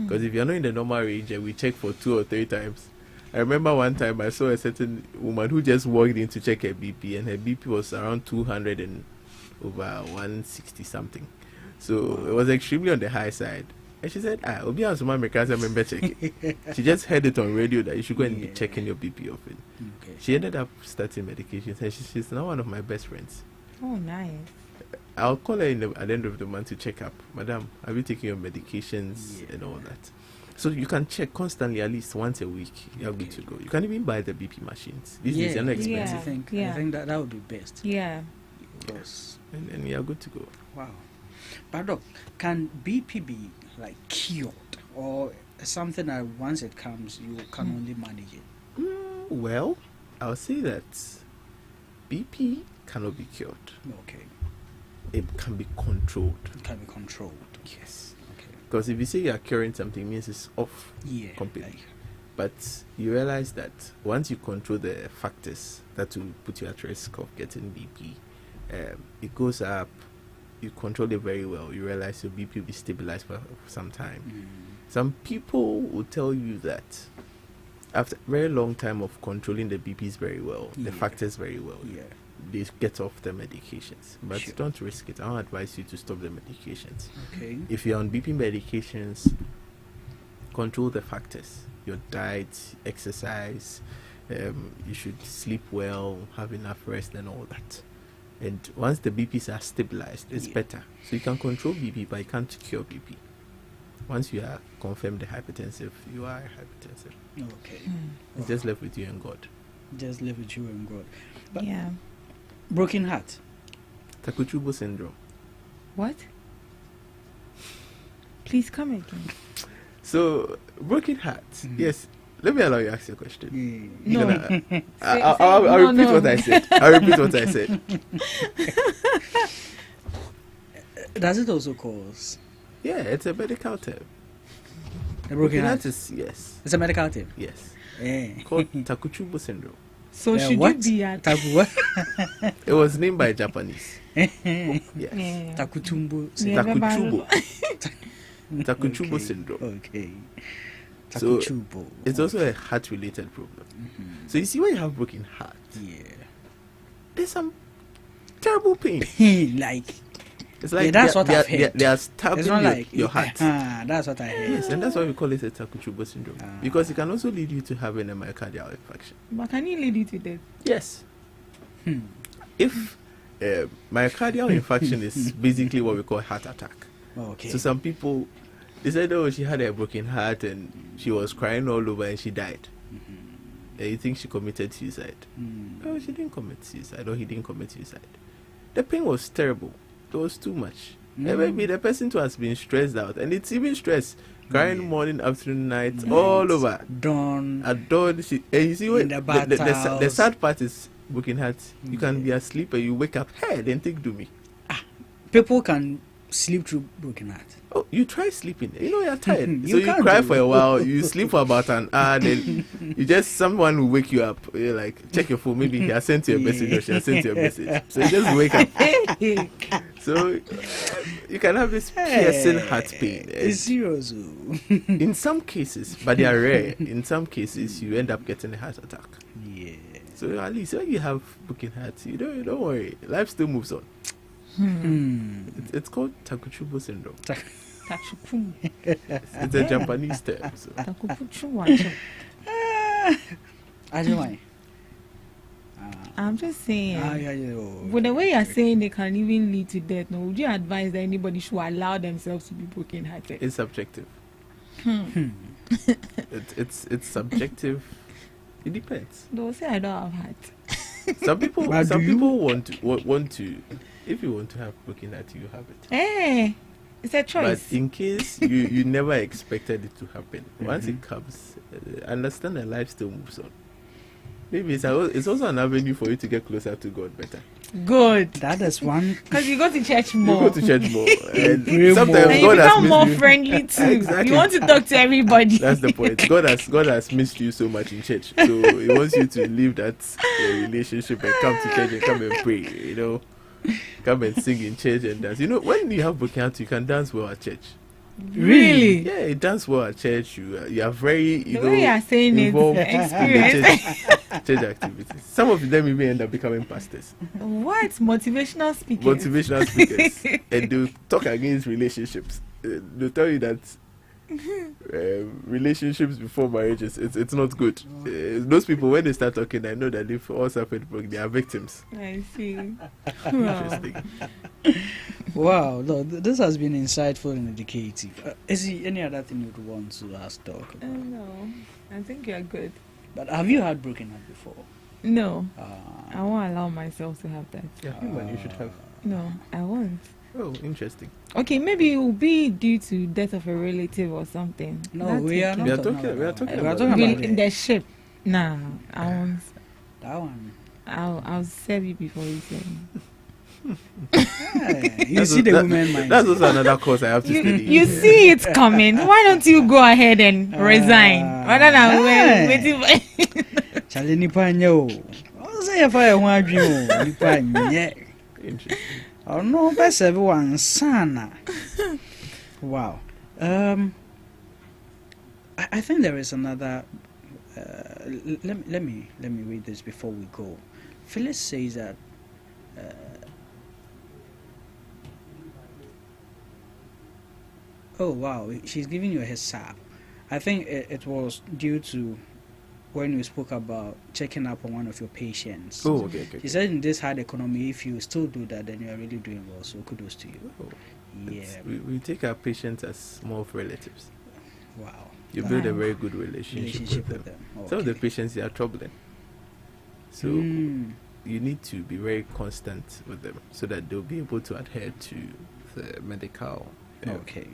Speaker 16: Because if you're not in the normal range and we check for 2 or 3 times, I remember one time I saw a certain woman who just walked in to check her BP, and her BP was around 200 and over 160 something. So it was extremely on the high side. And she said, Obi and some Americans remember checking. She just heard it on radio that you should go and be checking your BP often. She ended up starting medications, and she's now one of my best friends.
Speaker 1: Oh, nice.
Speaker 16: I'll call her at the end of the month to check up. Madam, have you taken your medications and all that? So you can check constantly at least once a week. You're good to go. You can even buy the BP machines. These days are not expensive.
Speaker 15: I think that would be best.
Speaker 1: Yeah.
Speaker 15: Yes.
Speaker 16: And you're good to go.
Speaker 15: Wow. But Doc, can BP be like cured, or something that once it comes you can only manage it?
Speaker 16: Well, I'll say that BP cannot be cured.
Speaker 15: Okay.
Speaker 16: It can be controlled.
Speaker 15: It can be controlled.
Speaker 16: Yes. Okay. Because if you say you are curing something, it means it's off completely. But you realize that once you control the factors that will put you at risk of getting BP, it goes up. You control it very well. You realize your BP will be stabilized for some time. Some people will tell you that after a very long time of controlling the BPs very well, the factors very well, they get off the medications. But don't risk it. I don't advise you to stop the medications.
Speaker 15: Okay.
Speaker 16: If you're on BP medications, control the factors. Your diet, exercise, you should sleep well, have enough rest and all that. And once the BPs are stabilized, it's better. So you can control BP, but you can't cure BP. Once you are confirmed hypertensive, you are hypertensive.
Speaker 15: Okay.
Speaker 16: It's just left with you and God.
Speaker 15: Just live with you and God. But
Speaker 1: Yeah.
Speaker 15: broken heart.
Speaker 16: Takotsubo syndrome.
Speaker 1: What? Please come again.
Speaker 16: So, broken heart. Yes. Let me allow you to ask your question.
Speaker 1: No.
Speaker 16: I'll repeat what I said. I'll repeat what I said.
Speaker 15: Does it also cause?
Speaker 16: Yeah, it's a medical term.
Speaker 15: A broken heart
Speaker 16: is, yes.
Speaker 15: It's a medical term?
Speaker 16: Yes.
Speaker 15: Yeah.
Speaker 16: Called Takotsubo syndrome.
Speaker 1: So should
Speaker 15: what?
Speaker 1: you be at
Speaker 16: It was named by Japanese. Yes.
Speaker 15: Takutumbo.
Speaker 16: Takotsubo. Takotsubo syndrome.
Speaker 15: Okay.
Speaker 16: So
Speaker 15: Takotsubo.
Speaker 16: it's also a heart-related problem. So you see, when you have broken heart, there's some terrible pain.
Speaker 15: Like,
Speaker 16: it's like
Speaker 15: that's what I've heard.
Speaker 16: They are stabbing your heart.
Speaker 15: That's what I heard.
Speaker 16: Yes, and that's why we call it a Takotsubo syndrome, because it can also lead you to having a myocardial infarction.
Speaker 1: But can it lead you to death?
Speaker 16: Yes. If myocardial infarction is basically what we call heart attack.
Speaker 15: Okay.
Speaker 16: So some people, they said, oh, she had a broken heart and she was crying all over and she died. You think she committed suicide? No, she didn't commit suicide, or he didn't commit suicide. The pain was terrible. It was too much. And maybe the person too has been stressed out, and it's even stress. Crying morning, afternoon, night, all over.
Speaker 15: Dawn.
Speaker 16: At dawn, you see, when the sad part is broken heart. You can be asleep and you wake up, hey, then think do me.
Speaker 15: People can sleep through broken heart.
Speaker 16: Oh, you try sleeping. You know you're tired. So you cry for a while, you sleep for about an hour, then you just, someone will wake you up. You're like, check your phone, maybe he has sent you a message or she has sent you a message. So you just wake up. So you can have this piercing heart pain.
Speaker 15: It's serious.
Speaker 16: In some cases, but they are rare, in some cases you end up getting a heart attack.
Speaker 15: Yeah.
Speaker 16: So at least when you have broken heart, you don't worry. Life still moves on. It's called Takotsubo syndrome. It's a Japanese term. So.
Speaker 1: I'm just saying. With the way you're saying they can even lead to death, no, would you advise that anybody should allow themselves to be broken hearted?
Speaker 16: It's subjective. It's subjective. It depends.
Speaker 1: Don't say I don't have heart.
Speaker 16: Some people want to. If you want to have broken heart, you have it.
Speaker 1: Hey, it's a choice.
Speaker 16: But in case you never expected it to happen, once it comes, understand that life still moves on. Maybe it's also an avenue for you to get closer to God better.
Speaker 1: Good.
Speaker 15: That is one.
Speaker 1: Because you go to church more.
Speaker 16: You go to church more. And sometimes
Speaker 1: and
Speaker 16: God
Speaker 1: you become
Speaker 16: has
Speaker 1: more
Speaker 16: missed
Speaker 1: friendly too.
Speaker 16: Exactly.
Speaker 1: You want to talk to everybody.
Speaker 16: That's the point. God has missed you so much in church. So He wants you to leave that relationship and come to church and come and pray. You know, come and sing in church and dance. You know, when you have broken heart, you can dance well at church.
Speaker 1: Really?
Speaker 16: Yeah, you dance well at church. You are very
Speaker 1: way you are saying
Speaker 16: involved
Speaker 1: it,
Speaker 16: in the church activities. Some of them even end up becoming pastors.
Speaker 1: What? Motivational speakers.
Speaker 16: Motivational speakers. And they'll talk against relationships. They'll tell you that relationships before marriage it's not good. Those people, when they start talking, I know that they've all suffered broken. They are victims.
Speaker 1: I see.
Speaker 16: Interesting.
Speaker 15: Wow, no, this has been insightful and educative. Is there any other thing you'd want to ask, talk about?
Speaker 1: No, I think you're good.
Speaker 15: But have you had broken heart before?
Speaker 1: No, I won't allow myself to have that.
Speaker 16: Yeah, you should have.
Speaker 1: No, I won't.
Speaker 16: Oh, interesting.
Speaker 1: Okay, maybe it will be due to death of a relative or something.
Speaker 15: No, we are talking about
Speaker 1: the ship. Nah, I won't.
Speaker 15: That one.
Speaker 1: I'll serve you before you serve me.
Speaker 15: You see the woman mind.
Speaker 16: That's also another course I have to study.
Speaker 1: You see it coming. Why don't you go ahead and resign? Rather than waiting for
Speaker 15: Charlie Nipanyo. What say if I want you? Nipanyo.
Speaker 16: Interesting.
Speaker 15: Oh no, best everyone sana. Wow. I think there is another. Let me read this before we go. Phyllis says that. Oh wow, she's giving you a heads up. I think it was due to when you spoke about checking up on one of your patients.
Speaker 16: Oh, okay.
Speaker 15: She said in this hard economy, if you still do that, then you are really doing well. So kudos to you.
Speaker 16: Oh,
Speaker 15: yeah.
Speaker 16: We take our patients as more of relatives.
Speaker 15: Wow.
Speaker 16: You build a very good relationship with them.
Speaker 15: Okay.
Speaker 16: Some of the patients, they are troubling. So you need to be very constant with them so that they'll be able to adhere to the medical.
Speaker 15: Okay.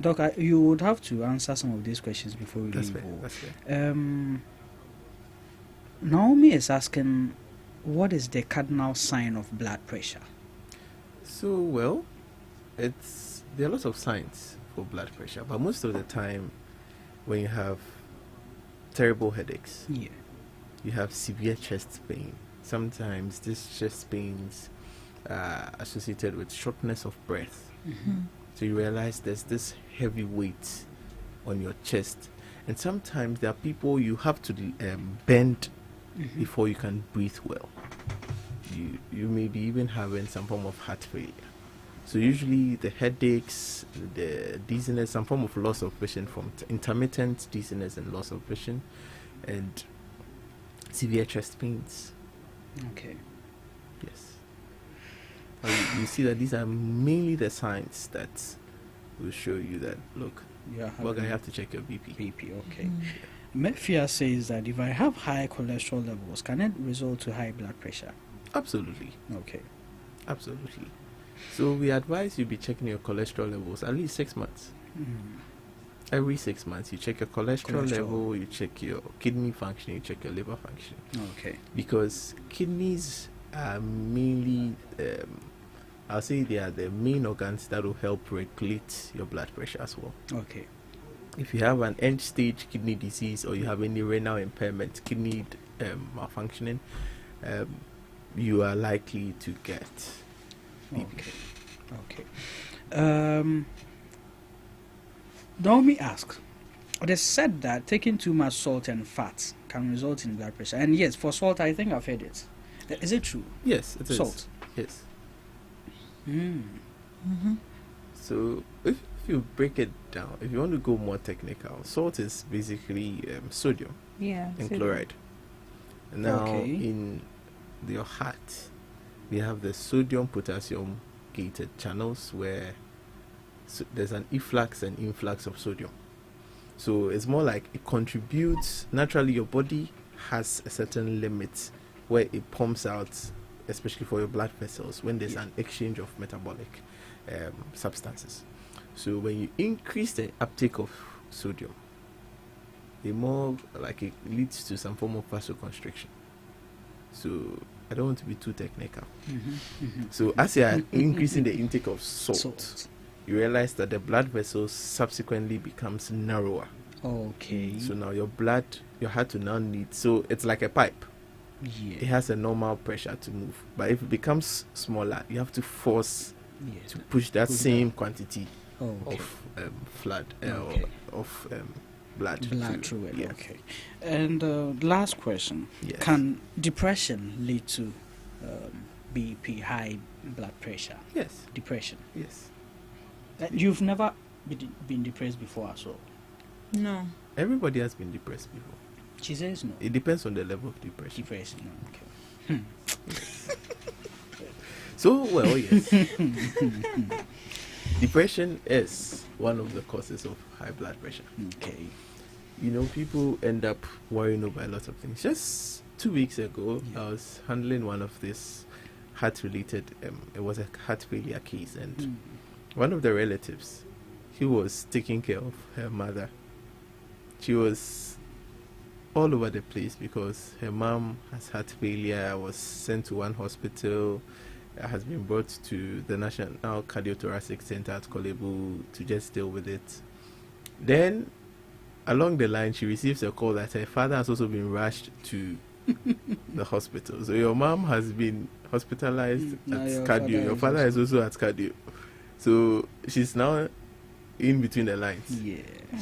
Speaker 15: Doc, you would have to answer some of these questions before we leave.
Speaker 16: That's fair.
Speaker 15: Naomi is asking, what is the cardinal sign of blood pressure?
Speaker 16: So, well, there are lots of signs for blood pressure, but most of the time when you have terrible headaches, you have severe chest pain. Sometimes these chest pains are associated with shortness of breath. So you realize there's this heavy weight on your chest, and sometimes there are people you have to bend before you can breathe well. You may be even having some form of heart failure. So usually the headaches, the dizziness, some form of loss of vision from intermittent dizziness and loss of vision, and severe chest pains.
Speaker 15: Okay.
Speaker 16: Yes. You see that these are mainly the signs that will show you that, look, we're going to have to check your BP.
Speaker 15: Okay. Mefia says that if I have high cholesterol levels, can it result to high blood pressure?
Speaker 16: Absolutely.
Speaker 15: Okay.
Speaker 16: Absolutely. So we advise you be checking your cholesterol levels at least 6 months. Every 6 months, you check your cholesterol level, you check your kidney function, you check your liver function.
Speaker 15: Okay.
Speaker 16: Because kidneys are mainly, I'll say they are the main organs that will help regulate your blood pressure as well.
Speaker 15: Okay.
Speaker 16: If you have an end-stage kidney disease or you have any renal impairment, kidney malfunctioning, you are likely to get BP.
Speaker 15: Okay. Naomi asks, it is said that taking too much salt and fat can result in blood pressure. And yes, for salt, I think I've heard it. Is it true?
Speaker 16: Yes, it is.
Speaker 15: Salt?
Speaker 16: Yes. So if you break it down, if you want to go more technical, salt is basically sodium and
Speaker 1: sodium.
Speaker 16: chloride. Now in your heart, we have the sodium potassium gated channels where there's an efflux and influx of sodium. So it's more like it contributes naturally. Your body has a certain limit where it pumps out, especially for your blood vessels, when there's an exchange of metabolic substances. So when you increase the uptake of sodium, the more like it leads to some form of vasoconstriction. So I don't want to be too technical. So as you are increasing the intake of salt, you realize that the blood vessels subsequently becomes narrower.
Speaker 15: Okay.
Speaker 16: So now your heart will now need, so it's like a pipe. It has a normal pressure to move, but if it becomes smaller, you have to force to push that same quantity of blood
Speaker 15: through it. Okay. And last question: can depression lead to BP, high blood pressure?
Speaker 16: Yes.
Speaker 15: Depression.
Speaker 16: Yes.
Speaker 15: You've never been depressed before, so?
Speaker 1: No.
Speaker 16: Everybody has been depressed before.
Speaker 15: She says no.
Speaker 16: It depends on the level of depression.
Speaker 15: Depression, no. Okay.
Speaker 16: So, well, yes. Depression is one of the causes of high blood pressure.
Speaker 15: Okay.
Speaker 16: You know, people end up worrying over a lot of things. Just 2 weeks ago, I was handling one of this heart-related, it was a heart failure case, and one of the relatives, he was taking care of her mother. She was all over the place because her mom has heart failure, was sent to one hospital, has been brought to the National Cardiothoracic Center at Kolebu to just deal with it. Then, along the line, she receives a call that her father has also been rushed to the hospital. So your mom has been hospitalized at cardio. Your father is also at cardio. So she's now in between the lines.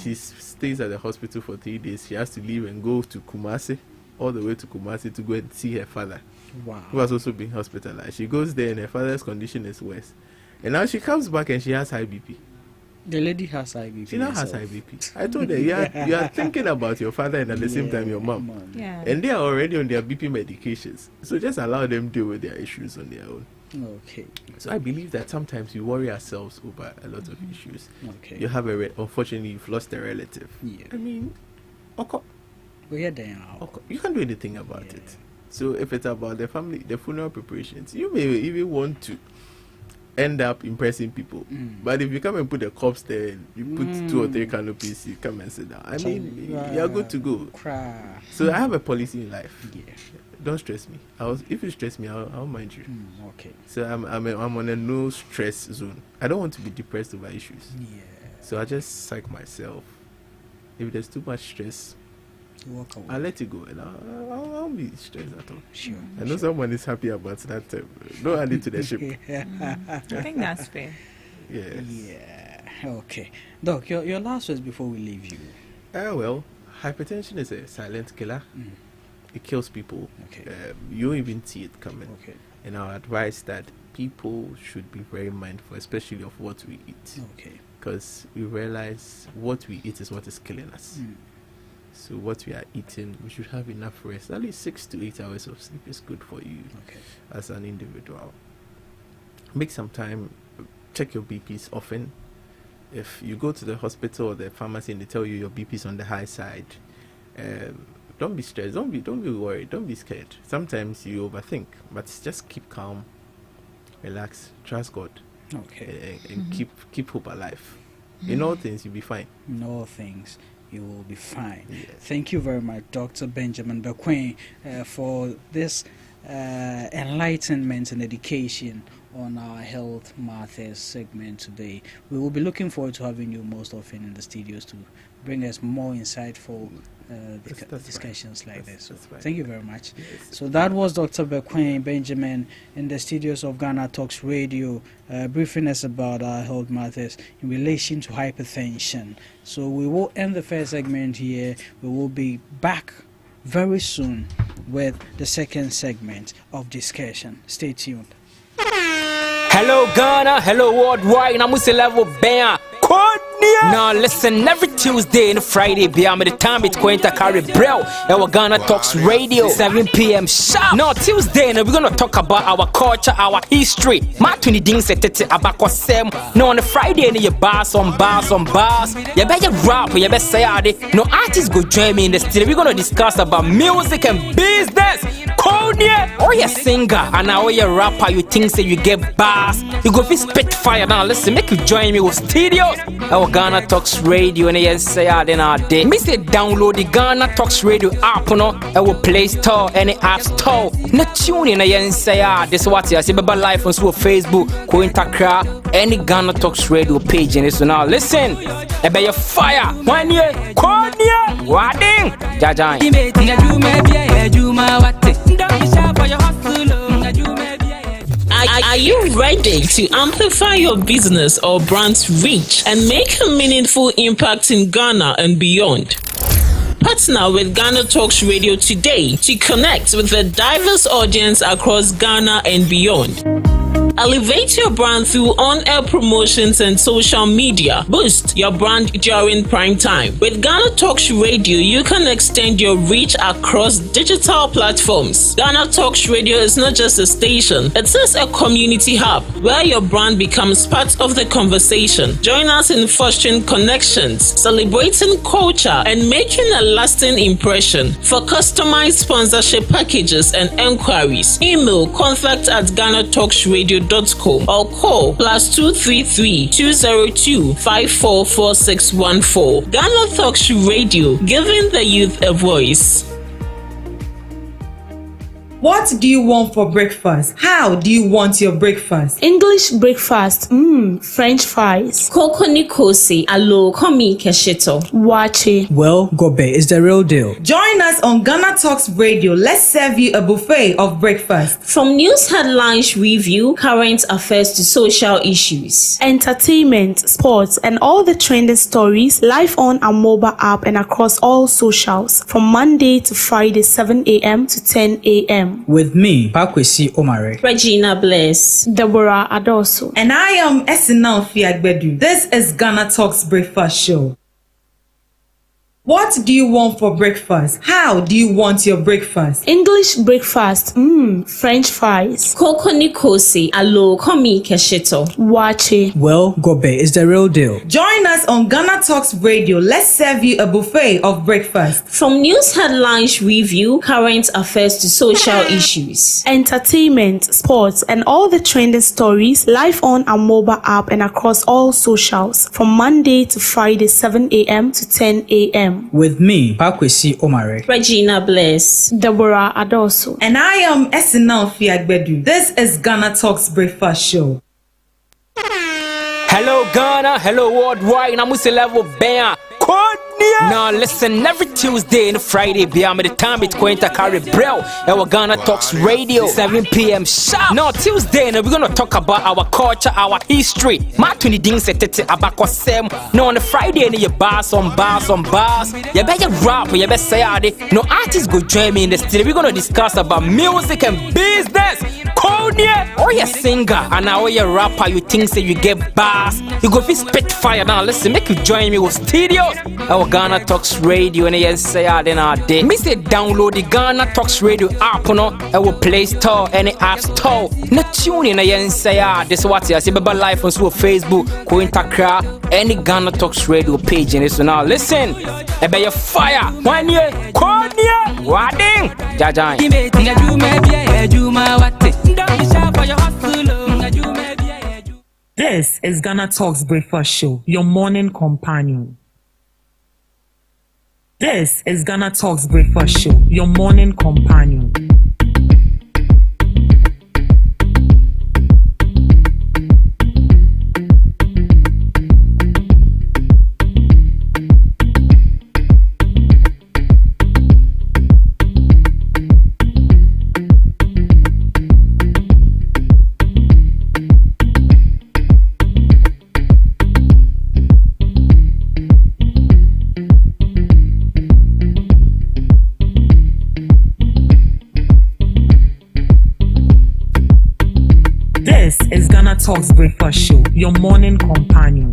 Speaker 16: She stays at the hospital for 3 days. She has to leave and go to Kumasi, all the way to Kumasi to go and see her father, who has also been hospitalized. She goes there and her father's condition is worse. And now she comes back and she has high BP.
Speaker 15: The lady has IBP.
Speaker 16: She now has IBP. I told her, you are thinking about your father and at the same time your mom.
Speaker 2: Yeah.
Speaker 16: And they are already on their BP medications. So just allow them deal with their issues on their own.
Speaker 15: Okay.
Speaker 16: So I believe that sometimes we worry ourselves over a lot of issues.
Speaker 15: Okay.
Speaker 16: You have unfortunately, you've lost a relative.
Speaker 15: Yeah.
Speaker 16: I mean, okay. You can't do anything about it. So if it's about the family, the funeral preparations, you may even want to end up impressing people. But if you come and put the corpse there, and you put 2 or 3 canopies, you come and sit down. I mean, you're good to go. So I have a policy in life.
Speaker 15: Yeah.
Speaker 16: Don't stress me. If you stress me, I'll mind you.
Speaker 15: Okay.
Speaker 16: So I'm on a no stress zone. I don't want to be depressed over issues.
Speaker 15: Yeah.
Speaker 16: So I just psych myself. If there's too much stress, I'll let it go, and I'll be stressed at all.
Speaker 15: Sure.
Speaker 16: I know someone is happy about that. Don't add it to the ship.
Speaker 1: I think that's fair.
Speaker 16: Yes.
Speaker 15: Yeah. Okay. Doc, your last words before we leave you.
Speaker 16: Well, hypertension is a silent killer. It kills people.
Speaker 15: Okay.
Speaker 16: You don't even see it coming.
Speaker 15: Okay.
Speaker 16: And our advice that people should be very mindful, especially of what we eat.
Speaker 15: Okay.
Speaker 16: Because we realize what we eat is what is killing us. So what we are eating, we should have enough rest. At least 6 to 8 hours of sleep is good for you as an individual. Make some time, check your BPs often. If you go to the hospital or the pharmacy and they tell you your BP is on the high side, don't be stressed, don't be worried, don't be scared. Sometimes you overthink, but just keep calm, relax, trust God, and keep hope alive. In all things, you'll be fine.
Speaker 15: In all things, you will be fine.
Speaker 16: Yes.
Speaker 15: Thank you very much, Dr. Benjamin Bequin, for this enlightenment and education on our Health Matters segment today. We will be looking forward to having you most often in the studios to bring us more insightful discussions like this. So thank you very much.
Speaker 16: Yes.
Speaker 15: So that was Dr. Bequin Benjamin in the studios of Ghana Talks Radio, briefing us about our health matters in relation to hypertension. So we will end the first segment here. We will be back very soon with the second segment of discussion. Stay tuned.
Speaker 14: Hello Ghana, hello worldwide, and I'm level bam. Now listen, every Tuesday and Friday, beyond the time it's going to carry Brell. Our Ghana Talks Radio, 7 p.m. sharp. Now Tuesday, we're gonna talk about our culture, our history. Martin Ding said about Sam. No, on the Friday, you bars on bars. You better rap, you better say it. No artists go join me in the studio. We're gonna discuss about music and business. Or you singer and now you rapper, you think say you get bars, you go fit spit fire. Now listen, make you join me with studios. Our Ghana Talks Radio and yes say then our day. Me say download the Ghana Talks Radio app no our Play Store and the App Store. Na tune in and say this what you see baba live on Facebook, Kointakra, any Ghana Talks Radio page and so now listen. Ebe your fire. 1 year, Konya, Wading, Jajai.
Speaker 4: Are you ready to amplify your business or brand's reach and make a meaningful impact in Ghana and beyond? Partner with Ghana Talks Radio today to connect with a diverse audience across Ghana and beyond. Elevate your brand through on-air promotions and social media. Boost your brand during prime time. With Ghana Talks Radio, you can extend your reach across digital platforms. Ghana Talks Radio is not just a station, it is a community hub where your brand becomes part of the conversation. Join us in fostering connections, celebrating culture, and making a lasting impression. For customized sponsorship packages and enquiries, email contact@GhanaTalksRadio.com or call +233 202 544614. Ghana Talks Radio, giving the youth a voice.
Speaker 1: What do you want for breakfast? How do you want your breakfast?
Speaker 3: English breakfast, French fries.
Speaker 17: Koko nikosi, alo komi kesheto.
Speaker 3: Wache.
Speaker 12: Well, Gobe is the real deal.
Speaker 1: Join us on Ghana Talks Radio. Let's serve you a buffet of breakfast.
Speaker 17: From news headlines review, current affairs to social issues.
Speaker 2: Entertainment, sports, and all the trending stories live on our mobile app and across all socials. From Monday to Friday, 7 a.m. to 10 a.m. p.m.
Speaker 12: With me, Pakwesi Omare,
Speaker 17: Regina Bless,
Speaker 2: Deborah Adoso,
Speaker 1: and I am Esinal Fiagbedu. This is Ghana Talks Breakfast Show. What do you want for breakfast? How do you want your breakfast?
Speaker 2: English breakfast, French fries,
Speaker 17: Koko Nikosi, Alo Komi Kesheto,
Speaker 2: Wache.
Speaker 12: Well, Gobe is the real deal.
Speaker 1: Join us on Ghana Talks Radio. Let's serve you a buffet of breakfast.
Speaker 17: From news headlines review, current affairs to social issues,
Speaker 2: entertainment, sports, and all the trending stories live on our mobile app and across all socials from Monday to Friday 7 a.m. to 10 a.m.
Speaker 12: With me, Pakwesi Omare,
Speaker 17: Regina Bless,
Speaker 2: Deborah Adoso,
Speaker 1: and I am Esinal Fiagbedu. This is Ghana Talks Breakfast Show.
Speaker 14: Hello Ghana, hello worldwide, I'm level Bea. Now listen, every Tuesday and Friday, beyond the time it's going to carry Brel, our Ghana Talks Radio, 7 p.m. sharp. Now Tuesday, we're going to talk about our culture, our history. Matuni ding setete abako sem. Now on the Friday, you bars on bars. You better rap, you better say ade. No artists go join me in the studio. We're going to discuss about music and business. Konya, or you singer, and now you rapper, you think say you get bars. You go fi spit fire. Now listen, make you join me with studios. Our Ghana Talks Radio and yes say in our day. Me say download the Ghana Talks Radio app no our Play Store and the App Store. Na tune in yes say this what you see baba live on Facebook, ko Instagram, any Ghana Talks Radio page and so now listen. Ebe your fire. 1 year, Konya, Wading, Jajan.
Speaker 1: This is Ghana Talks Breakfast Show, your morning companion. This is Ghana Talks Breakfast Show, your morning companion. This is Ghana Talks Breakfast Show, your morning companion.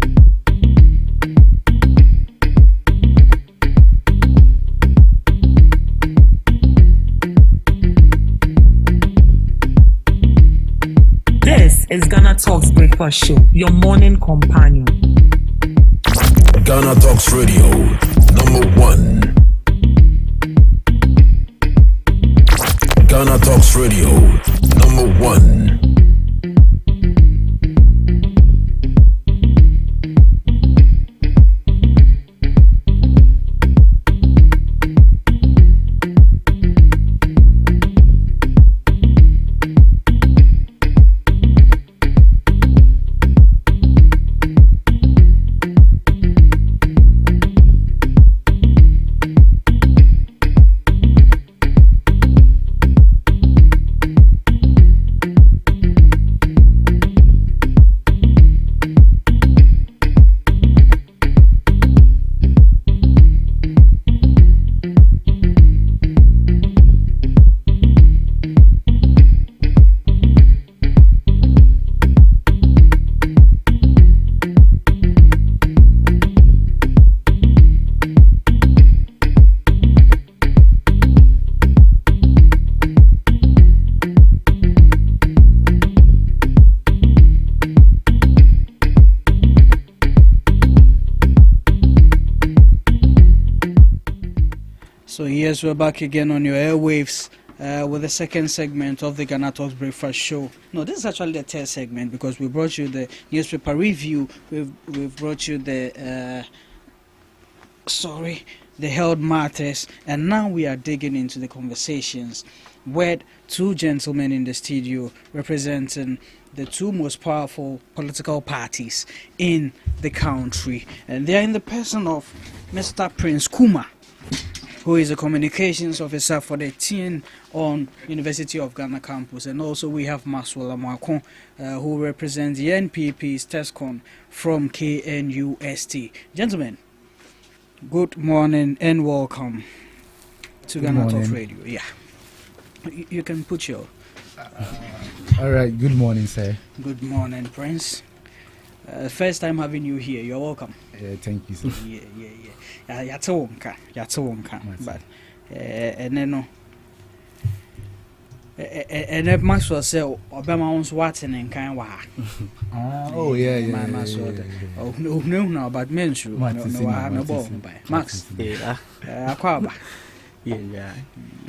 Speaker 1: This is Ghana Talks Breakfast Show, your morning companion.
Speaker 5: Ghana Talks Radio, #1. Ghana Talks Radio, #1.
Speaker 15: So yes, we're back again on your airwaves with the second segment of the Ghana Talks Breakfast Show. No, this is actually the third segment because we brought you the newspaper review. We've brought you the the health matters, and now we are digging into the conversations with two gentlemen in the studio representing the two most powerful political parties in the country, and they are in the person of Mr. Prince Kuma, who is a communications officer for the TN on University of Ghana campus. And also we have Maswala Mwakon, who represents the NPP's TESCON from KNUST. Gentlemen, good morning and welcome to Ghana Talks Radio. Yeah. You can put your.
Speaker 13: All right. Good morning, sir.
Speaker 15: Good morning, Prince. First time having you here. You're welcome.
Speaker 13: Thank you, sir.
Speaker 15: Yeah. Yatawonka. But and then and it must well say Obama owns watching in kind wa.
Speaker 13: Oh yeah.
Speaker 15: Oh no, but men's room. No ball by Max. Aquaba.
Speaker 18: Yeah.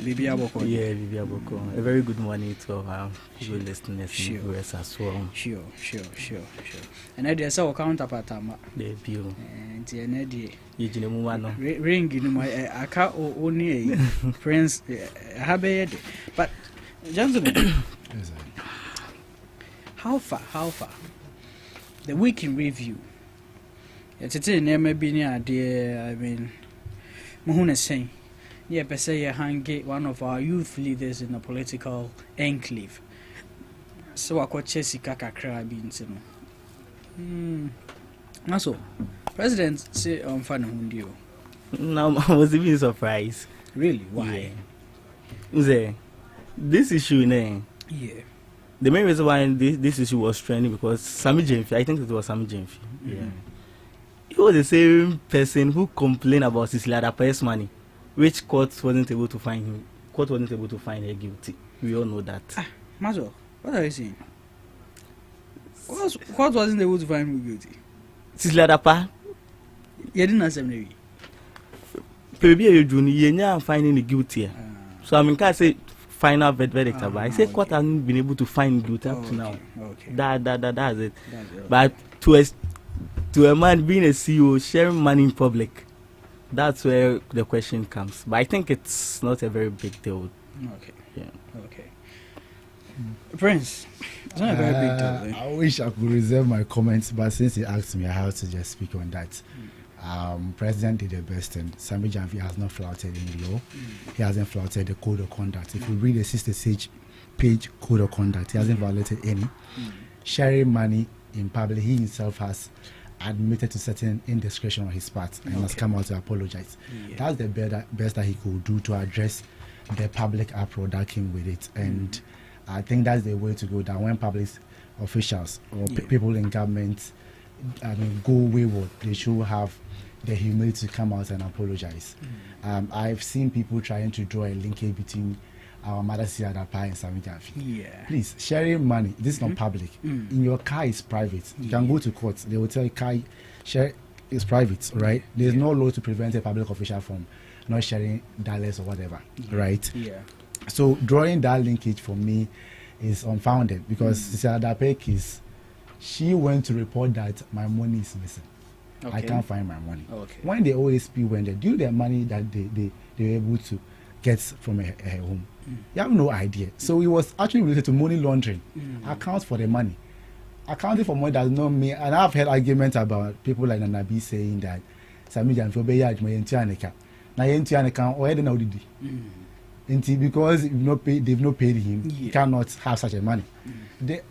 Speaker 15: Bibi Aboko.
Speaker 18: Yeah, Bibi Aboko. A very good morning to our listeners in the US as well.
Speaker 15: Sure. And I did so counterpart.
Speaker 18: The view.
Speaker 15: And the energy.
Speaker 18: Ring
Speaker 15: in my aka only Prince Habed. But gentlemen, how far? The week in review. It's a name be near dear. I mean, Mohuna saying. Yeah, per se, hang one of our youth leaders in the political enclave. So I could Jessica Crab in Also, President say on Fanahundio.
Speaker 18: Now I was even surprised.
Speaker 15: Really? Why?
Speaker 18: Yeah. This issue,
Speaker 15: yeah.
Speaker 18: The main reason why this issue was trending because Sammy Jemfi, I think it was Sammy Jemfi. Yeah. He was the same person who complained about Cecilia Dapa's money. Which court wasn't able to find him? Court wasn't able to find her guilty. We all know that.
Speaker 15: Mazo, what are you saying? Court wasn't able to find him guilty.
Speaker 18: Cecilia Dapa.
Speaker 15: You didn't answer me.
Speaker 18: Maybe you didn't finding the guilty. So I mean, can't say final verdict about. I say court hasn't been able to find guilty up to now.
Speaker 15: Okay.
Speaker 18: That's it. But to a man being a CEO sharing money in public. That's where the question comes. But I think it's not a very big deal.
Speaker 15: Okay.
Speaker 18: Yeah.
Speaker 15: Okay. Prince, it's not a very big deal.
Speaker 13: I wish I could reserve my comments, but since he asked me, I have to just speak on that. President did the best, and Sammy Jamfi has not flouted any law. He hasn't flouted the code of conduct. If you read the 66-page code of conduct, he hasn't violated any. Sharing money in public, he himself has admitted to certain indiscretion on his part and has come out to apologize. That's the best that he could do to address the public uproar that came with it. And I think that's the way to go, that when public officials or people in government go wayward, they should have the humility to come out and apologize. I've seen people trying to draw a linkage between our mother Siadapa and Sammy Jamfi. Please, sharing money, this is not public. In your car is private. You can go to court, they will tell you car share is private, right? There's no law to prevent a public official from not sharing dollars or whatever, right? So drawing that linkage for me is unfounded because Siadapa case, she went to report that my money is missing. I can't find my money. When the OSP went there, due their money that they were able to get from her home, you have no idea. So it was actually related to money laundering. Accounts for the money. Accounting for money does not mean, and I've heard arguments about people like Nanabi saying that Sammy Jamfi be yard my entianeka. Na entianeka or eden audidi. Because they've not paid him, he cannot have such a money.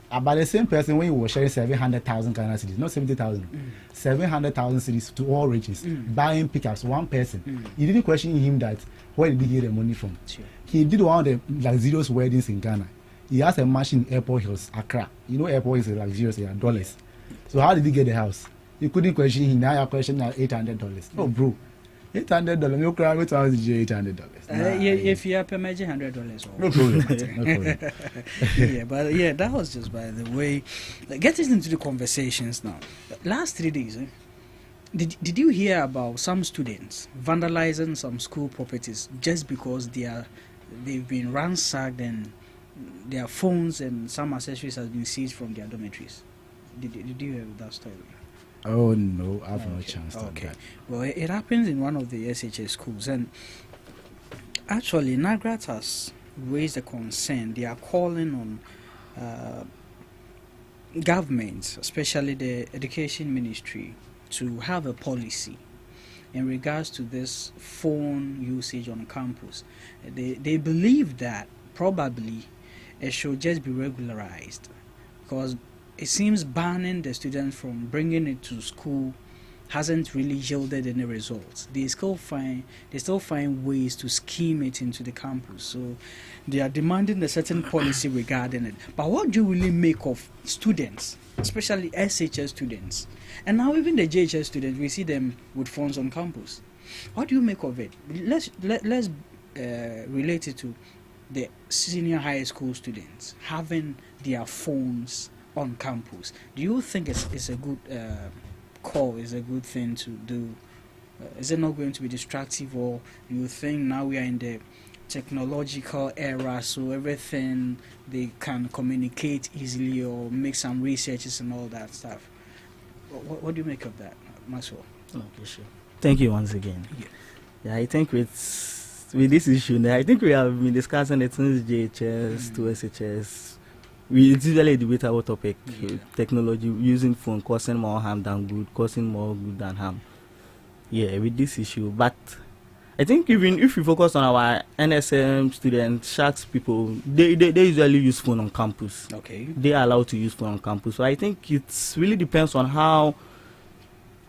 Speaker 13: About the same person when he was sharing 700,000 Ghana cedis, not 70,000, 700,000 cedis to all regions, buying pickups, one person. He didn't question him that where did he get the money from? He did one of the luxurious weddings in Ghana. He has a mansion in Airport Hills, Accra. You know Airport Hills is luxurious, $. So how did he get the house? You couldn't question him. Now you're questioning $800. Oh, bro. $800. No crowd with $800.
Speaker 15: If you have $100,
Speaker 13: no problem.
Speaker 15: But that was just by the way. Getting into the conversations now. Last 3 days, did you hear about some students vandalizing some school properties just because they've been ransacked and their phones and some accessories has been seized from their dormitories? Did you hear that story?
Speaker 13: Oh no, I have no chance to that.
Speaker 15: Well, it happens in one of the SHS schools, and actually NAGRAT has raised a concern. They are calling on governments, especially the education ministry, to have a policy in regards to this phone usage on campus. They believe that probably it should just be regularized, because it seems banning the students from bringing it to school hasn't really yielded any results, they still find ways to scheme it into the campus. So they are demanding a certain policy regarding it. But what do you really make of students, especially SHS students, and now even the JHS students? We see them with phones on campus. What do you make of it? Let's relate it to the senior high school students having their phones on campus. Do you think it's a good call, is a good thing to do? Is it not going to be distractive, or do you think now we are in the technological era, so everything they can communicate easily or make some researches and all that stuff? What do you make of that, Maxwell?
Speaker 18: Okay, sure. Thank you once again. Yeah, I think with this issue, I think we have been discussing it since JHS to SHS. It's usually a debatable topic. Technology, using phone, causing more harm than good, causing more good than harm. Yeah, with this issue. But I think even if we focus on our NSM students, Sharks people, they usually use phone on campus.
Speaker 15: Okay.
Speaker 18: They are allowed to use phone on campus. So I think it really depends on how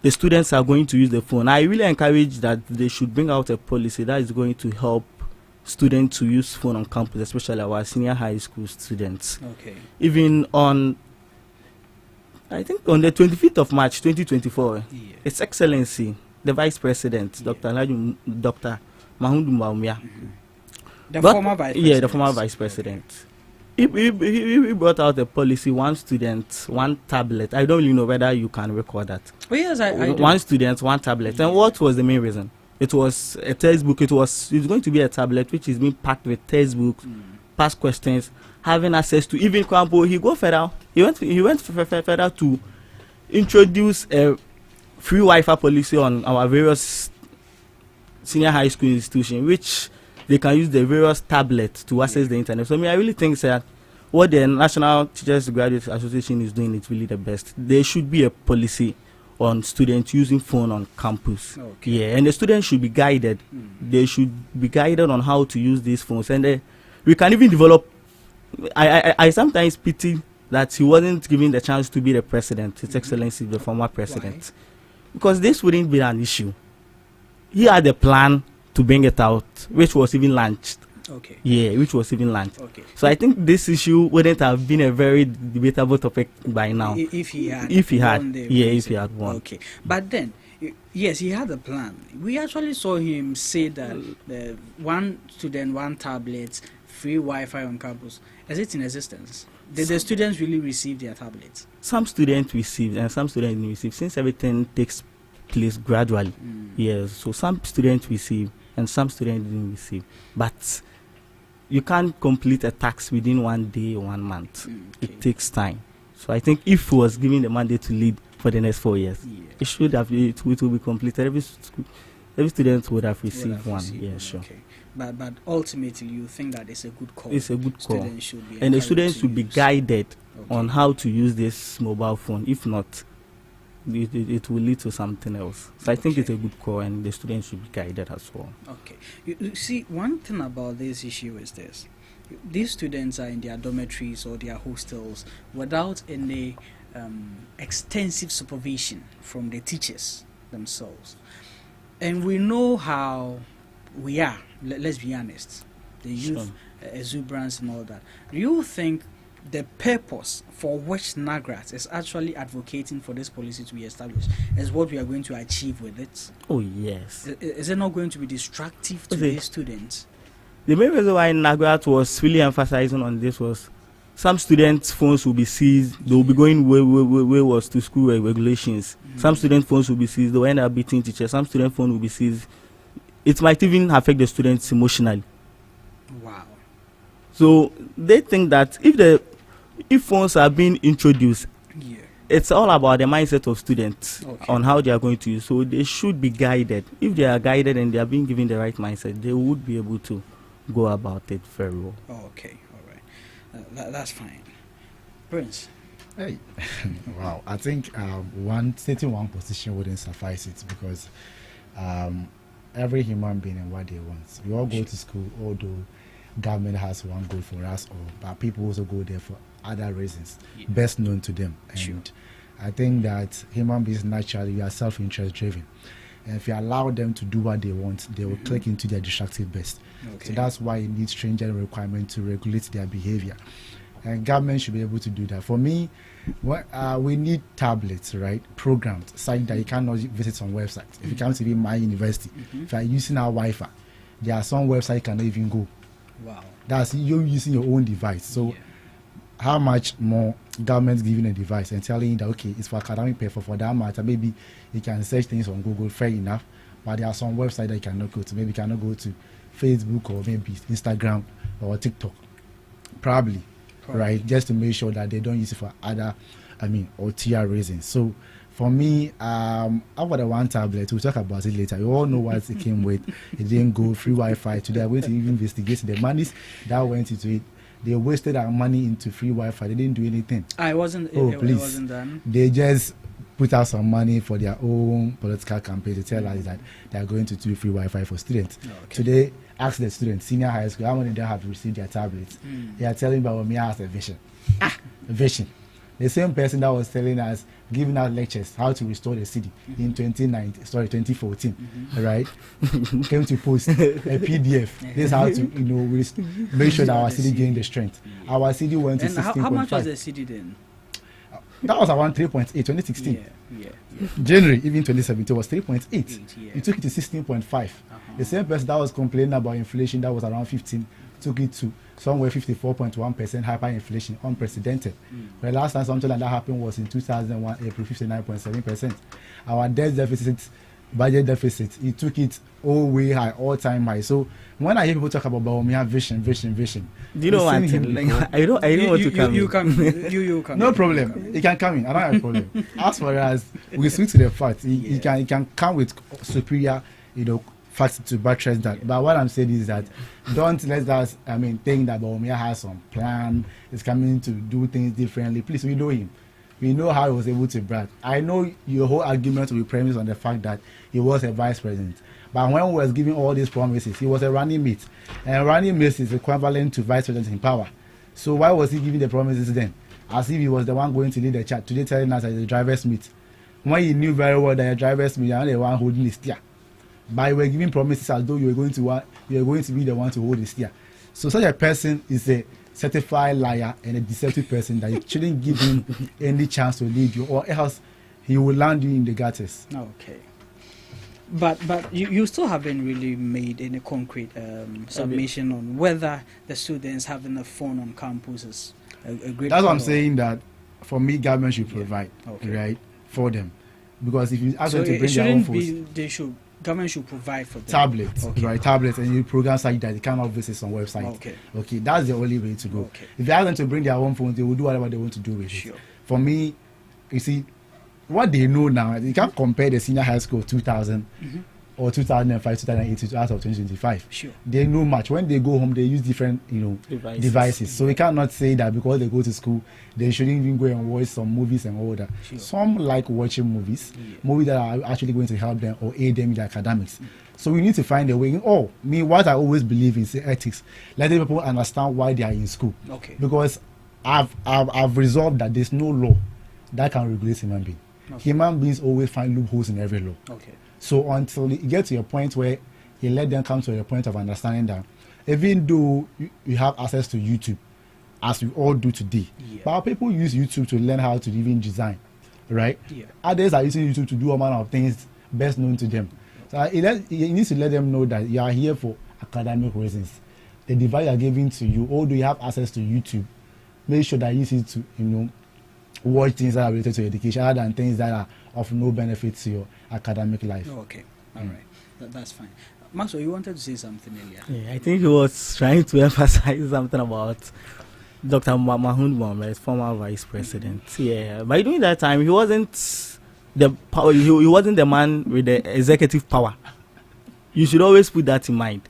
Speaker 18: the students are going to use the phone. I really encourage that they should bring out a policy that is going to help students to use phone on campus, especially our senior high school students.
Speaker 15: Okay.
Speaker 18: Even on, I think on the 25th of March 2024, His Excellency, the Vice President, Dr. Mahmoud Maumia.
Speaker 15: The former Vice President.
Speaker 18: Yeah, the former Vice President. He brought out a policy, one student, one tablet. I don't really know whether you can record that.
Speaker 15: Oh, yes, I do.
Speaker 18: One student, one tablet. And what was the main reason? It was a textbook. It's going to be a tablet which is being packed with textbooks, past questions, having access to even Kwampo. He went further to introduce a free Wi-Fi policy on our various senior high school institutions, which they can use the various tablets to access the internet. So I really think that what the National Teachers Graduates Association is doing is really the best. There should be a policy on students using phone on campus.
Speaker 15: Okay.
Speaker 18: Yeah, and the students should be guided. They should be guided on how to use these phones. And we can even develop. I sometimes pity that he wasn't given the chance to be the president, His Excellency, the former president. Why? Because this wouldn't be an issue. He had a plan to bring it out, which was even launched.
Speaker 15: Okay.
Speaker 18: Yeah, which was even launched.
Speaker 15: Okay.
Speaker 18: So I think this issue wouldn't have been a very debatable topic by now.
Speaker 15: If he had
Speaker 18: won.
Speaker 15: Okay. But then, yes, he had a plan. We actually saw him say that one student, one tablet, free Wi-Fi on campus. Is it in existence? Did the students really receive their tablets?
Speaker 18: Some students received and some students didn't receive, since everything takes place gradually. Yes, so some students receive and some students didn't receive. But you can't complete a task within 1 day or 1 month. It takes time. So I think if he was given the mandate to lead for the next 4 years, it should have it will be completed. Every student would have received one. Yeah, sure.
Speaker 15: Okay. But ultimately, you think that it's a good call.
Speaker 18: It's a good call.
Speaker 15: Should
Speaker 18: and the students should be guided on how to use this mobile phone. If not, it will lead to something else. So I think it's a good call, and the students should be guided as well.
Speaker 15: Okay. You see, one thing about this issue is this. These students are in their dormitories or their hostels without any extensive supervision from the teachers themselves. And we know how we are, let's be honest, the youth exuberance and all that. Do you think the purpose for which NAGRAT is actually advocating for this policy to be established is what we are going to achieve with it?
Speaker 18: Oh, yes.
Speaker 15: Is it not going to be destructive to these students?
Speaker 18: The main reason why NAGRAT was really emphasizing on this was some students' phones will be seized. They will be going wayward to school regulations. Some student phones will be seized. They will end up beating teachers. Some student phone will be seized. It might even affect the students emotionally.
Speaker 15: Wow.
Speaker 18: So they think that if phones are being introduced, it's all about the mindset of students on how they are going to use. So they should be guided. If they are guided and they are being given the right mindset, they would be able to go about it very well.
Speaker 15: Okay, all right. That's fine. Prince.
Speaker 13: Hey, wow. I think stating one position wouldn't suffice it, because every human being and what they want. We all go to school, although government has one goal for us all, but people also go there for other reasons, best known to them. And I think that human beings naturally, we are self-interest driven. And if you allow them to do what they want, they will click into their destructive best. So that's why it needs stringent requirements to regulate their behavior. And government should be able to do that. For me, we need tablets, right? Programmed, such that you cannot visit some websites. If you come to be my university, if you are using our Wi-Fi, there are some websites you cannot even go.
Speaker 15: Wow.
Speaker 13: That's you using your own device. So how much more government giving a device and telling you that, okay, it's for academic purpose, for that matter, maybe you can search things on Google, fair enough, but there are some websites that you cannot go to. Maybe you cannot go to Facebook or maybe Instagram or TikTok, probably. Right, just to make sure that they don't use it for other, ulterior reasons. So for me, over the one tablet, we'll talk about it later. We all know what it came with. It didn't go free Wi-Fi. Today, I'm going to investigate the monies that went into it. They wasted our money into free Wi-Fi. They didn't do anything.
Speaker 15: It wasn't done.
Speaker 13: They just put out some money for their own political campaign to tell us that they are going to do free Wi-Fi for students. Today, ask the students, senior high school, how many of them have received their tablets? They are telling about me has a vision. A vision. The same person that was telling us, giving out lectures, how to restore the city in 2014, right? Came to post a PDF. This is how to, make sure that our city gained the strength. Our city went to 16.5.
Speaker 15: How much was the city then?
Speaker 13: That was around 3.8, 2016. January, even 2017, was 3.8. It took it to 16.5. The same person that was complaining about inflation that was around 15 took it to somewhere 54.1% hyperinflation, unprecedented. The last time something like that happened was in 2001, April, 59.7%. Our debt deficit, budget deficit, it took it all way high, all-time high. So when I hear people talk about Bawumia vision, do
Speaker 18: you know what? I don't want to come.
Speaker 15: You come.
Speaker 13: No problem. He can come in. I don't have a problem. As far as we switch to the facts, he can come with superior, facts to buttress that. But what I'm saying is that don't let us, think that Bawumia has some plan, is coming to do things differently. Please, we know him. We know how he was able to brag. I know your whole argument will be premised on the fact that he was a vice president. But when he was giving all these promises, he was a running mate. And running mate is equivalent to vice president in power. So why was he giving the promises then? As if he was the one going to lead the chat. Today telling us that he's a driver's mate. When he knew very well that a driver's mate and the one holding the steer. But you were giving promises as though you were going to be the one to hold the steer. So such a person is a certified liar and a deceptive person that you shouldn't give him any chance to lead you, or else he will land you in the gutters.
Speaker 15: Okay. But you still haven't really made any concrete submission on whether the students having a phone on campus is a great.
Speaker 13: That's what I'm saying, that for me, government should provide, right, for them. Because if you ask them to bring their own phones,
Speaker 15: government should provide for them.
Speaker 13: Tablets, right? Tablets, and you program such that they cannot visit some website. Okay, that's the only way to go. If you ask them to bring their own phones, they will do whatever they want to do with it. For me, you see, what they know now, you can't compare the senior high school of 2000 or 2005, 2008 to as of 2025. They know much. When they go home, they use different, devices. So we cannot say that because they go to school, they shouldn't even go and watch some movies and all that. Some like watching movies that are actually going to help them or aid them in their academics. So we need to find a way. What I always believe is ethics. Letting people understand why they are in school. Because I've resolved that there's no law that can regulate human beings. Human beings always find loopholes in every law. So until you get to a point where you let them come to a point of understanding that even though you have access to YouTube, as we all do today, but people use YouTube to learn how to even design, right? Others are using YouTube to do a amount of things best known to them. So you need to let them know that you are here for academic reasons. The device are giving to you, although you have access to YouTube, make sure that you use it to, watch things that are related to education other than things that are of no benefit to your academic life.
Speaker 15: All right. That's fine. Maxwell, you wanted to say something earlier.
Speaker 18: Yeah, I think he was trying to emphasize something about Dr. Mahmoud Mohammed, former vice president. Yeah, by doing that time, he wasn't the power. He wasn't the man with the executive power. You should always put that in mind.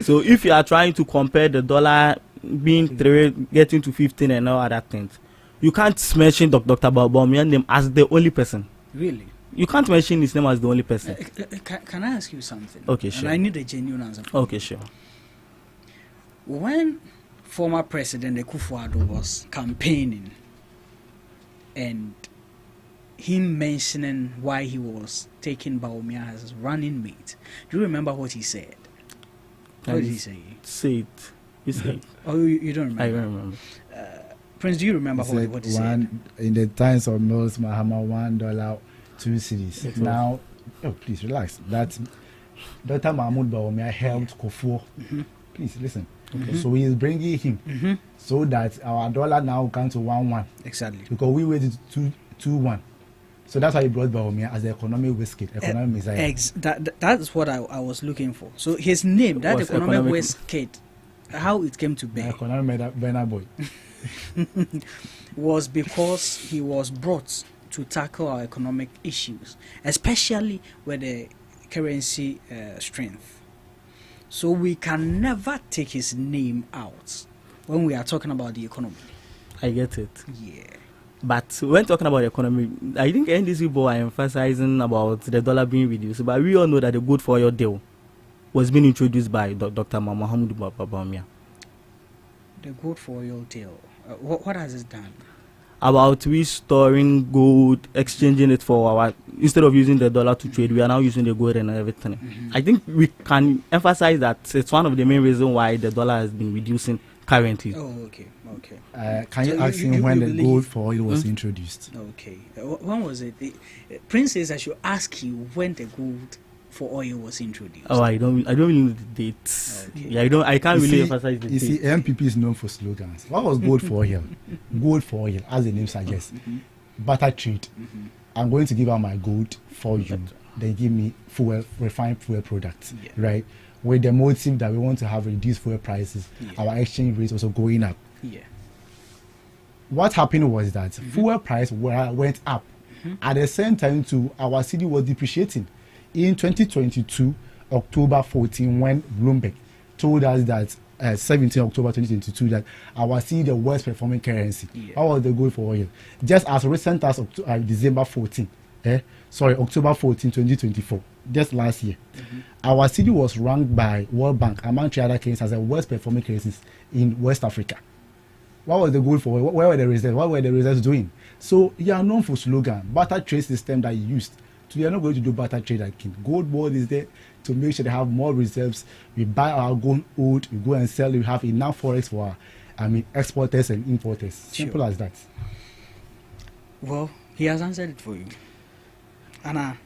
Speaker 18: So if you are trying to compare the dollar being 3, getting to 15 and all other things, you can't mention Dr. Bawumia's name as the only person.
Speaker 15: Really?
Speaker 18: You can't mention his name as the only person.
Speaker 15: Can I ask you something?
Speaker 18: Okay, sure.
Speaker 15: And I need a genuine answer.
Speaker 18: Okay, sure.
Speaker 15: When former President Akufo-Addo was campaigning and him mentioning why he was taking Bawumia as his running mate. Do you remember what he said? What did he say?
Speaker 18: Say it. You say it.
Speaker 15: Oh, you don't remember?
Speaker 18: I don't remember.
Speaker 15: Prince, do you remember what he said?
Speaker 13: In the times of Mills Mahama, $1, 2 cedis. Now, please relax. That Dr. Mahmoud Bawumia helped Kofuor. Please listen. Okay. So he is bringing him so that our dollar now comes to 1-1.
Speaker 15: Exactly.
Speaker 13: Because we waited 2-1. So that's why he brought Bawumia as the economic whiskey, economic messiah.
Speaker 15: That's what I was looking for. So his name, that economic whiskey, how it came to be,
Speaker 13: economic Bena boy,
Speaker 15: was because he was brought to tackle our economic issues, especially with the currency strength. So we can never take his name out when we are talking about the economy.
Speaker 18: I get it.
Speaker 15: Yeah.
Speaker 18: But when talking about the economy, I think NDC people are emphasizing about the dollar being reduced. But we all know that the good for oil deal was being introduced by Dr. Mohamed Bawumia.
Speaker 15: The good for oil deal. What has it done?
Speaker 18: About restoring gold, exchanging it for our, instead of using the dollar to trade, we are now using the gold and everything. I think we can emphasize that it's one of the main reasons why the dollar has been reducing currently.
Speaker 15: Oh, okay.
Speaker 13: Can you ask him when the gold for oil was introduced?
Speaker 15: Okay. When was it? Prince says I should ask you when the gold for oil was introduced.
Speaker 18: Oh, I don't really know the dates. Okay. Yeah, I can't really emphasize the dates.
Speaker 13: You see, MPP is known for slogans. What was gold for oil? Gold for oil, as the name suggests. Butter trade. I'm going to give out my gold for you. Then give me refined fuel products, right? With the motive that we want to have reduced fuel prices, our exchange rates also going up.
Speaker 15: Yeah.
Speaker 13: What happened was that fuel price went up. At the same time, too, our city was depreciating. In 2022, October 14, when Bloomberg told us that 17 October 2022 that our city the worst performing currency. How was the gold for oil? Just as recent as December 14, October 14, 2024, just last year, our city was ranked by World Bank among 3 other currencies as the worst performing currencies in West Africa. What was the goal for? Where were the reserves? What were the reserves doing? So you are known for slogan, barter trade system that you used. So you are not going to do barter trade again. Gold board is there to make sure they have more reserves. We buy our gold old, we go and sell. We have enough forex for our, exporters and importers. Simple as that.
Speaker 15: Well, he has answered it for you. Anna.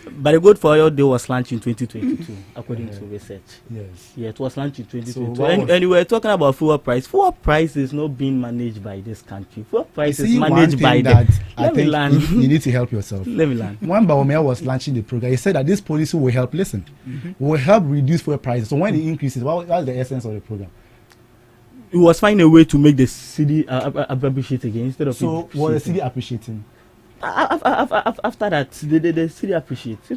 Speaker 18: But the gold for oil deal was launched in 2022, according to research.
Speaker 13: Yes.
Speaker 18: Yeah, it was launched in 2022. So and we were talking about fuel price. Fuel price is not being managed by this country. Fuel price is managed by
Speaker 13: that. I think you need to help yourself.
Speaker 18: Let me learn.
Speaker 13: When Bawumia was launching the program, he said that this policy will help. Listen, will help reduce fuel prices. So when it increases, what's the essence of the program?
Speaker 18: It was finding a way to make the city appreciate again instead of.
Speaker 13: So was the city appreciating?
Speaker 18: After that, the city appreciates.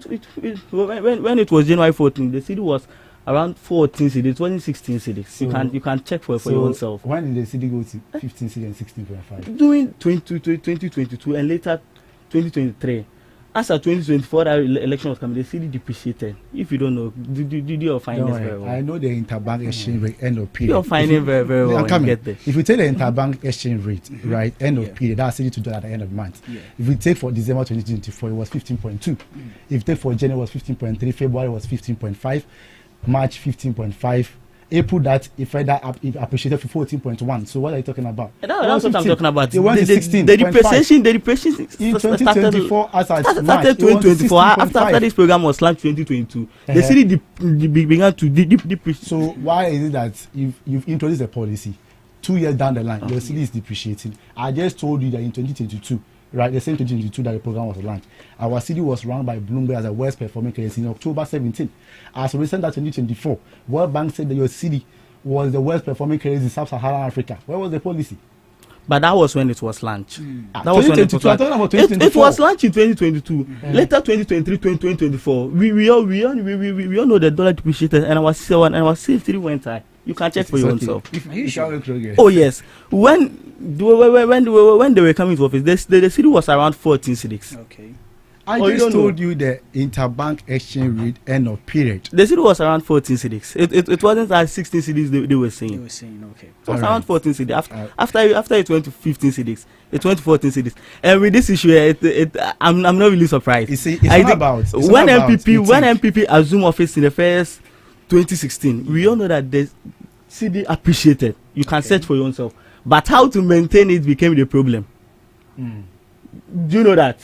Speaker 18: When it was January 14, the city was around 14 cities. It wasn't 16 cities. So you can check for your own self.
Speaker 13: When did the city go to 15 cities and 16.5?
Speaker 18: During 2022 and later 2023. After 2024, that election was coming, the city depreciated. If you don't know, did you find this very well?
Speaker 13: I know the interbank exchange rate end of period.
Speaker 18: You're finding very well.
Speaker 13: If you take the interbank exchange rate, right, end of period, that's city to do at the end of the month. If you take for December 2024, it was 15.2. If you take for January, it was 15.3. February was 15.5. March 15.5. April that it further appreciated for 14.1. So what are you talking about?
Speaker 18: That's what I'm talking about.
Speaker 13: It went to 16.
Speaker 18: The depreciation
Speaker 13: in 2024
Speaker 18: started 2024. After this program was launched 2022, the city began to depreciate.
Speaker 13: So why is it that if you've introduced a policy 2 years down the line, your city is depreciating? I just told you that in 2022, right, the same 2022 that the program was launched, our city was ranked by Bloomberg as the worst performing currency in October 17. As recent as 2024, World Bank said that your city was the worst performing currency in Sub-Saharan Africa. Where was the policy?
Speaker 18: But that was when it was launched.
Speaker 13: That was when it was launched.
Speaker 18: It was launched in 2022. Later 2023, 2024. We all know the dollar depreciated and our city went high. You can check for yourself.
Speaker 15: Are you sure?
Speaker 18: Oh yes. When they were coming to office, the city was around 14 cities.
Speaker 15: Okay.
Speaker 13: I just told you the interbank exchange rate end of period.
Speaker 18: They said it was around 14 cedis. It wasn't at 16 cedis they were saying.
Speaker 15: They were saying, okay.
Speaker 18: It was around 14 cedis. After it went to 15 cedis, it went to 14 cedis. And with this issue, I'm not really surprised.
Speaker 13: You see, when
Speaker 18: MPP assumed office in the first 2016, we all know that the CD appreciated. You can search for yourself. But how to maintain it became the problem. Do you know that?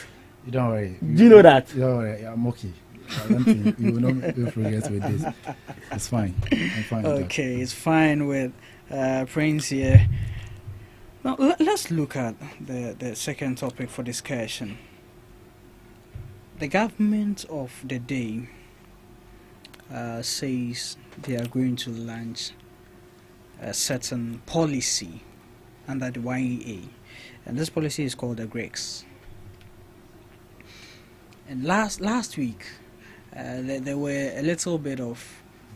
Speaker 13: Don't worry.
Speaker 18: Do you know that?
Speaker 13: Don't worry. I'm okay. I don't think you will not make progress with this. It's fine. I'm fine.
Speaker 15: Okay, it's fine with Prince here. Now let's look at the second topic for discussion. The government of the day says they are going to launch a certain policy under the YEA, and this policy is called the Greeks. And last week, there were a little bit of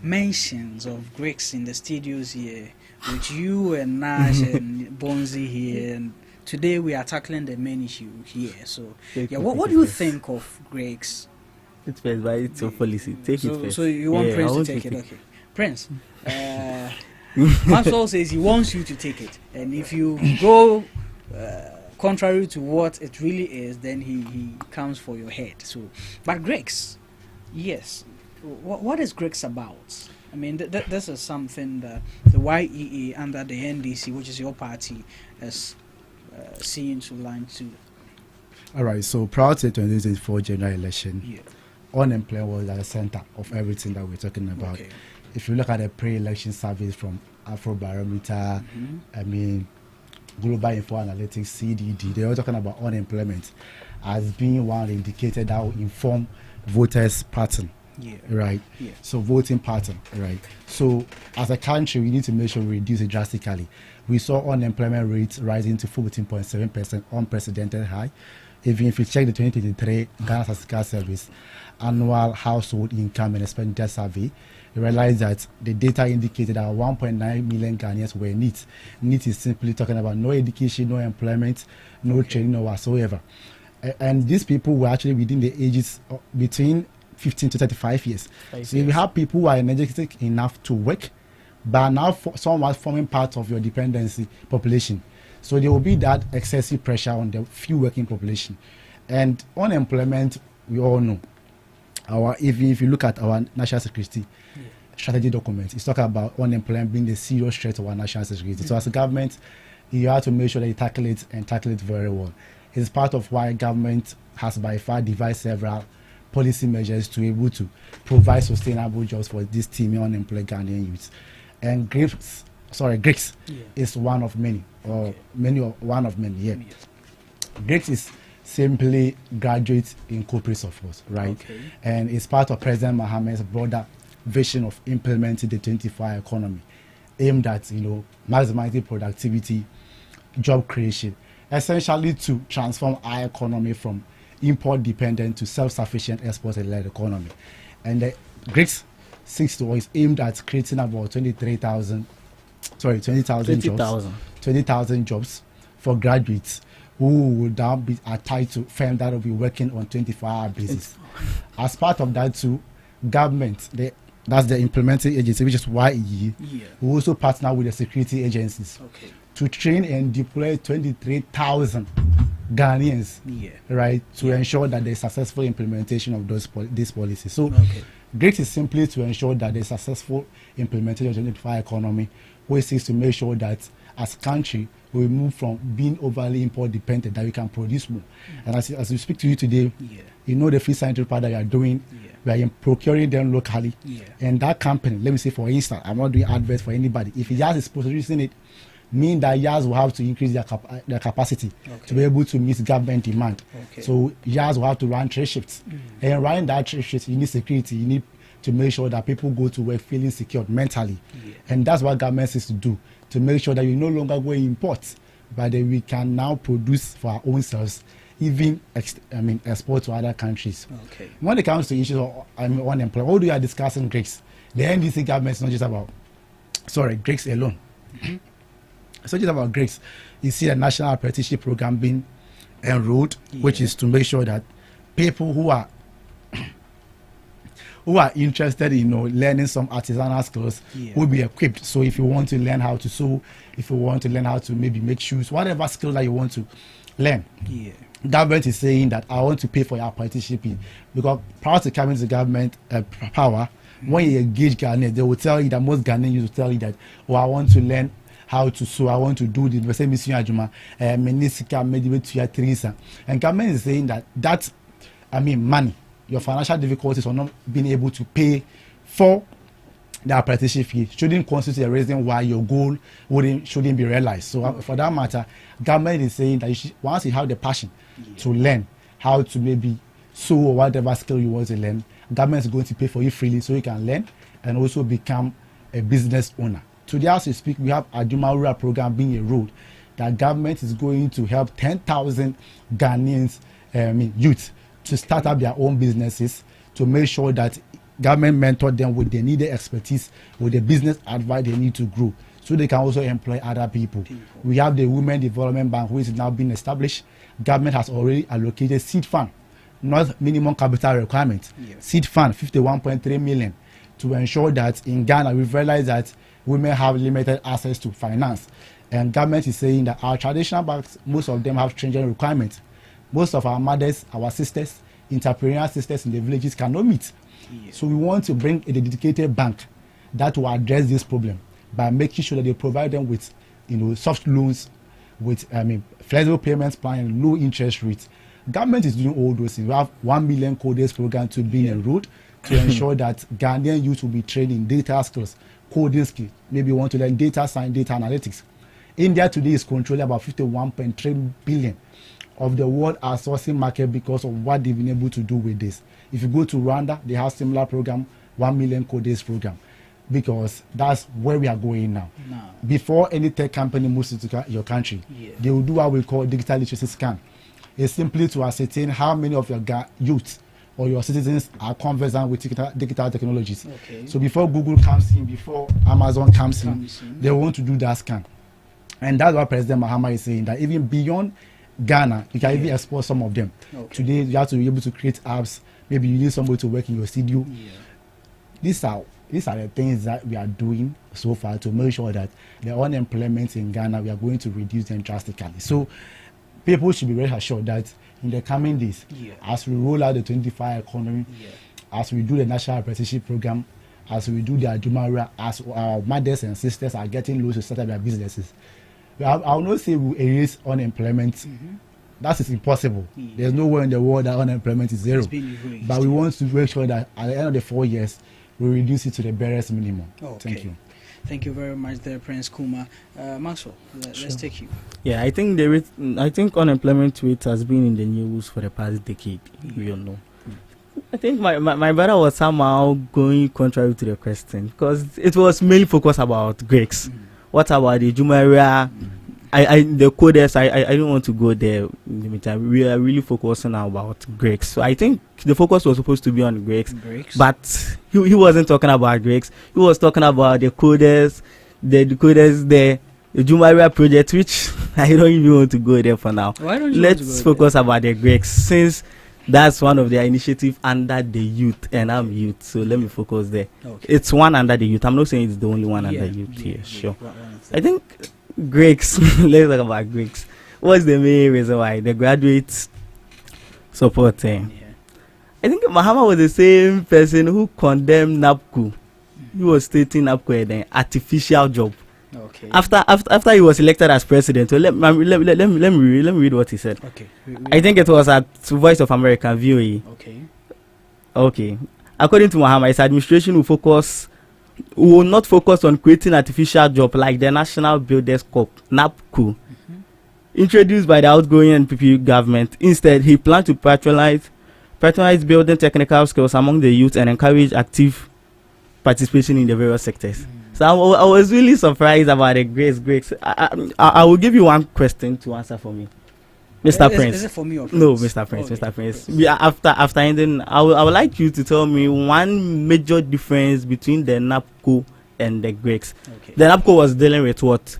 Speaker 15: mentions of Greeks in the studios here, with you and Nash and Bonzi here. And today we are tackling the main issue here. So, what do you think of Greeks?
Speaker 18: It's first, but it's your policy. Take it first.
Speaker 15: So you want Prince to take it? Okay, Prince. Maxwell says he wants you to take it, and if you go contrary to what it really is, then he comes for your head. So, but Greeks, yes, what is Greeks about? I mean, this is something that the YEA under the NDC, which is your party, is seeing to launch to.
Speaker 13: All right. So prior to the 2024 general election, unemployment was at the center of everything that we're talking about. Okay. If you look at the pre-election surveys from Afrobarometer, I mean, Global Info Analytics, CDD, they were talking about unemployment as being one indicator that will inform voters' pattern. Right. So voting pattern. Right. So as a country, we need to make sure we reduce it drastically. We saw unemployment rates rising to 14.7%, unprecedented high. Even if you check the 2023 Ghana Statistical Service annual household income and expenditure survey, you realize that the data indicated that 1.9 million Ghanaians were NEET. NEET is simply talking about no education, no employment, no training, no whatsoever. And these people were actually within the ages between 15 to 35 years. So you have people who are energetic enough to work, but now somewhat forming part of your dependency population. So there will be that excessive pressure on the few working population. And unemployment, we all know. Even if you look at our national security strategy document, it's talking about unemployment being the serious threat to our national security. So as a government, you have to make sure that you tackle it and tackle it very well. It's part of why government has by far devised several policy measures to be able to provide sustainable jobs for this teeming unemployed Ghanaian youths. And Greeks is one of many, or one of many. Greeks is simply graduates in corporate support, right? Okay. And it's part of President Mohammed's broader vision of implementing the 24-hour economy, aimed at maximizing productivity, job creation, essentially to transform our economy from import dependent to self-sufficient export-led economy. And the Greeks 6 is aimed at creating about 20,000 jobs for graduates who will now be tied to firms that will be working on 24-hour basis. As part of that too, government, that's the implementing agency, which is YEA, will also partner with the security agencies to train and deploy 23,000 Ghanaians, right, to ensure that there's successful implementation of these policies. So Great is simply to ensure that there's successful implementation of the 24-hour economy, which is to make sure that as a country, we move from being overly import dependent, that we can produce more. And as we speak to you today, you know the free sanitary pad that you are doing, we are procuring them locally. And that company, let me say for instance, I'm not doing adverts for anybody. If Yas is producing it, mean that Yas will have to increase their capacity to be able to meet government demand. So Yas will have to run 3 shifts. And running that 3 shifts, you need security, you need to make sure that people go to work feeling secured mentally. And that's what government is to do, to make sure that you no longer go import, but that we can now produce for our own selves, even export to other countries. When it comes to issues of unemployment, although you are discussing Greeks, the NDC government is not just about Greeks alone. It's not just about Greeks. You see the national apprenticeship program being enrolled, which is to make sure that people who are interested in learning some artisanal skills will be equipped. So if you want to learn how to sew, if you want to learn how to maybe make shoes, whatever skill that you want to learn, government is saying that I want to pay for your apprenticeship, because prior to coming to government power, when you engage Ghanaians, they will tell you that most Ghanaians will tell you that, oh, I want to learn how to sew, I want to do the same mission ajuma, menisika, mediate, and government is saying that money, your financial difficulties or not being able to pay for the apprenticeship fee shouldn't constitute a reason why your goal shouldn't be realized. So for that matter, government is saying that once you have the passion to learn how to maybe sew or whatever skill you want to learn, government is going to pay for you freely so you can learn and also become a business owner. Today, as we speak, we have a Jumaura program being enrolled that government is going to help 10,000 Ghanaians, youth, to start up their own businesses, to make sure that government mentor them with the needed expertise, with the business advice they need to grow, so they can also employ other people. We have the Women Development Bank, who is now being established. Government has already allocated seed fund, not minimum capital requirement. Seed fund, 51.3 million, to ensure that in Ghana, we've realized that women have limited access to finance. And government is saying that our traditional banks, most of them have stringent requirements. Most of our mothers, our sisters, entrepreneurial sisters in the villages cannot meet. So we want to bring a dedicated bank that will address this problem by making sure that they provide them with, soft loans, with flexible payments plan and low interest rates. Government is doing all those things. We have 1 million coders program to be enrolled to ensure that Ghanaian youth will be trained in data skills, coding skills. Maybe you want to learn data science, data analytics. India today is controlling about 51.3 billion of the world outsourcing market because of what they've been able to do with this. If you go to Rwanda, they have similar program, 1 million coders program, because that's where we are going now. Before any tech company moves into your country, they will do what we call digital literacy scan. It's simply to ascertain how many of your youth or your citizens are conversant with digital technologies. So before Google comes in, before Amazon comes in, they want to do that scan. And that's what President Mahama is saying, that even beyond Ghana, you can even export some of them. Today, you have to be able to create apps. Maybe you need somebody to work in your studio. These are the things that we are doing so far to make sure that the unemployment in Ghana, we are going to reduce them drastically. So people should be very assured that in the coming days, as we roll out the 25 economy, as we do the national apprenticeship program, as we do the Ajumara, as our mothers and sisters are getting loans to start up their businesses, I will not say we erase unemployment. That is impossible. There's nowhere in the world that unemployment is zero. But we want to make sure that at the end of the 4 years, we reduce it to the barest minimum. Thank you.
Speaker 15: Thank you very much there, Prince Kuma. Maxwell, let's take you.
Speaker 18: Yeah, I think unemployment rate has been in the news for the past decade. We all know. I think my brother was somehow going contrary to the question, because it was mainly focused about Greeks. What about the Jumaria? The coders, I don't want to go there in the meantime. We are really focusing about Greeks. So I think the focus was supposed to be on Greeks. But he wasn't talking about Greeks. He was talking about the coders, the Jumaria project, which I don't even want to go there for now.
Speaker 15: Why don't you
Speaker 18: Let's focus about the Greeks, since that's one of their initiatives under the youth, and I'm youth, so let me focus there. It's one under the youth. I'm not saying it's the only one under youth here. Sure. I think Greeks, let's talk about Greeks. What's the main reason why the graduates supporting? I think Mahama was the same person who condemned NAPCO. He was stating NAPCO as an artificial job. After he was elected as president, so let me read what he said. I think it was at Voice of America, VOA. Okay. According to Mahama, his administration will not focus on creating artificial jobs like the National Builders Corp, NAPCO, introduced by the outgoing NPP government. Instead, he planned to patronize building technical skills among the youth and encourage active participation in the various sectors. So I was really surprised about the Greeks. I will give you one question to answer for me, Mr. Prince.
Speaker 15: Is it for me or
Speaker 18: no, Mr. Prince? Mr. Prince. After ending, I would like you to tell me one major difference between the NAPCO and the Greeks. The NAPCO was dealing with what?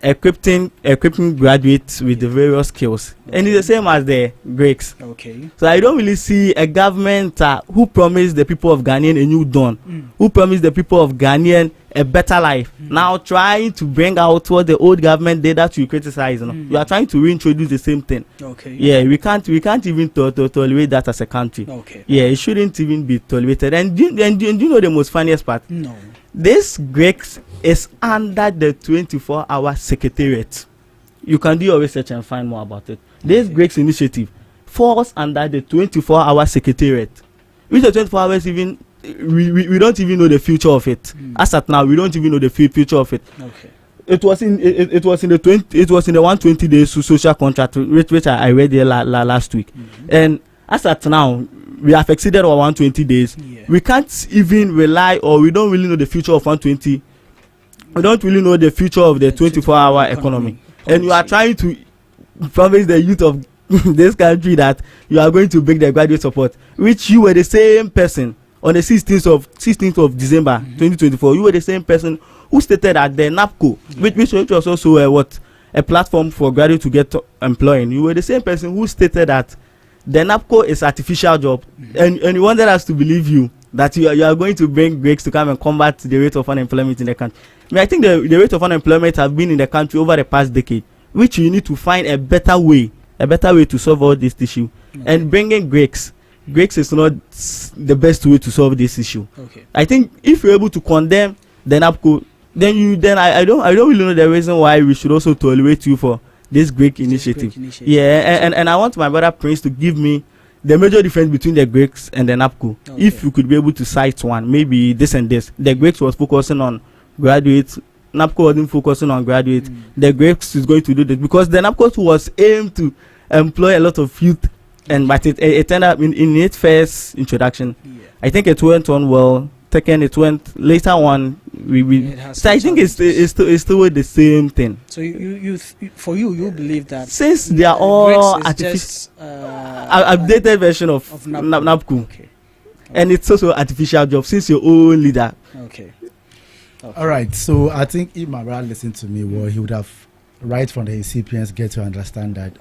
Speaker 18: equipping graduates with the various skills, and it's the same as the Greeks.
Speaker 15: Okay.
Speaker 18: So I don't really see a government who promised the people of Ghanaian a new dawn, who promised the people of Ghanaian a better life. Now trying to bring out what the old government did that you criticize. You are trying to reintroduce the same thing.
Speaker 15: Okay.
Speaker 18: Yeah, we can't even tolerate that as a country.
Speaker 15: Okay.
Speaker 18: Yeah, it shouldn't even be tolerated. And do you know the most funniest part?
Speaker 15: No.
Speaker 18: This Greeks is under the 24-hour secretariat. You can do your research and find more about it. This Greeks initiative falls under the 24-hour secretariat. Which the 24 hours even we don't even know the future of it. As at now, we don't even know the future of it.
Speaker 15: Okay.
Speaker 18: It was in the 120 days social contract which I read there last week. And as at now, we have exceeded our 120 days. We can't even rely, or we don't really know the future of 120. We don't really know the future of the 24-hour economy. And you are trying to promise the youth of this country that you are going to break the graduate support, which you were the same person on the 16th of December 2024. You were the same person who stated that the NAPCO, which was also a platform for graduates to get employed. You were the same person who stated that the NAPCO is artificial job, and you wanted us to believe you that you are going to bring Greeks to come and combat the rate of unemployment in the country. I think the rate of unemployment has been in the country over the past decade, which you need to find a better way to solve all this issue. And bringing Greeks is not the best way to solve this issue.
Speaker 15: Okay.
Speaker 18: I think if you're able to condemn the NAPCO, then I don't really know the reason why we should also tolerate you for this Greek initiative. Yeah, and I want my brother Prince to give me the major difference between the Greeks and the NAPCO. Okay. If you could be able to cite one, maybe this and this. The Greeks was focusing on graduates. NAPCO wasn't focusing on graduates. The Greeks is going to do this because the NAPCO was aimed to employ a lot of youth, but it turned out in its first introduction. I think it went on well. Second, it went later on. So I think it's still the same thing.
Speaker 15: So you believe that
Speaker 18: since they are all updated version of NAPCO, okay. And it's also artificial job since your own leader.
Speaker 15: Okay.
Speaker 13: All right. So I think if my brother listened to me, well, he would have right from the recipients get to understand that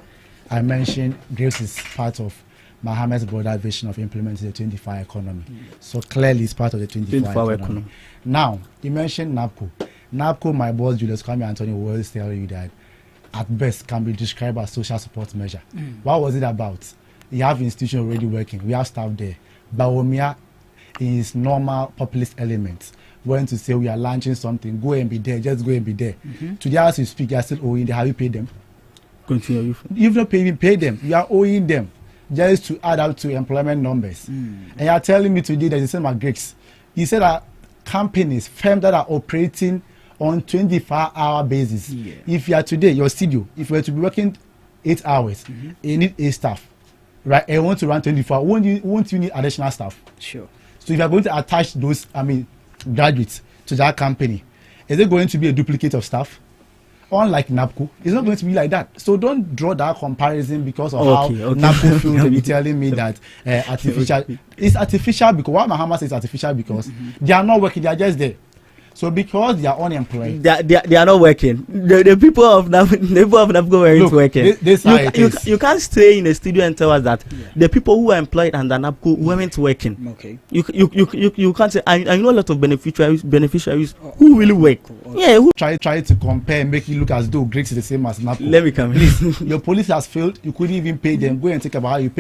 Speaker 13: I mentioned Grace is part of Mohammed's broader vision of implementing the 24-hour economy. So clearly it's part of the 24-hour economy. Now, you mentioned NAPCO. NAPCO, my boss Julius Kwame Anthony will always tell you that at best can be described as social support measure. What was it about? You have institution already working. We have staff there. Bawumia is normal populist elements. When to say we are launching something, go and be there, just go and be there. Today as you speak, you are still owing them. Have you paid them?
Speaker 18: Continue.
Speaker 13: You've not paid them. You are owing them just to add up to employment numbers. And you are telling me today that the same as Greeks. You said that companies, firms that are operating on 24-hour basis. If you are today, your studio, if you were to be working 8 hours, you need 8 staff, right? And you want to run 24, won't you need additional staff?
Speaker 15: Sure.
Speaker 13: So if you are going to attach those, graduates to that company, is it going to be a duplicate of staff? Unlike NAPCO, it's not going to be like that. So don't draw that comparison because of how NAPCO feels to be telling me that artificial. It's artificial because what Mahama says artificial because they are not working, they are just there. So because they are unemployed,
Speaker 18: they are not working. The people of NAPCO weren't working. You can't stay in a studio and tell us that the people who are employed under NAPCO weren't working.
Speaker 15: Okay.
Speaker 18: You can't say. I know a lot of beneficiaries who really work. Yeah. Who
Speaker 13: try to compare and make it look as though Greeks is the same as NAPCO.
Speaker 18: Let me come.
Speaker 13: Please, your police has failed. You couldn't even pay them. Go and think about how you pay.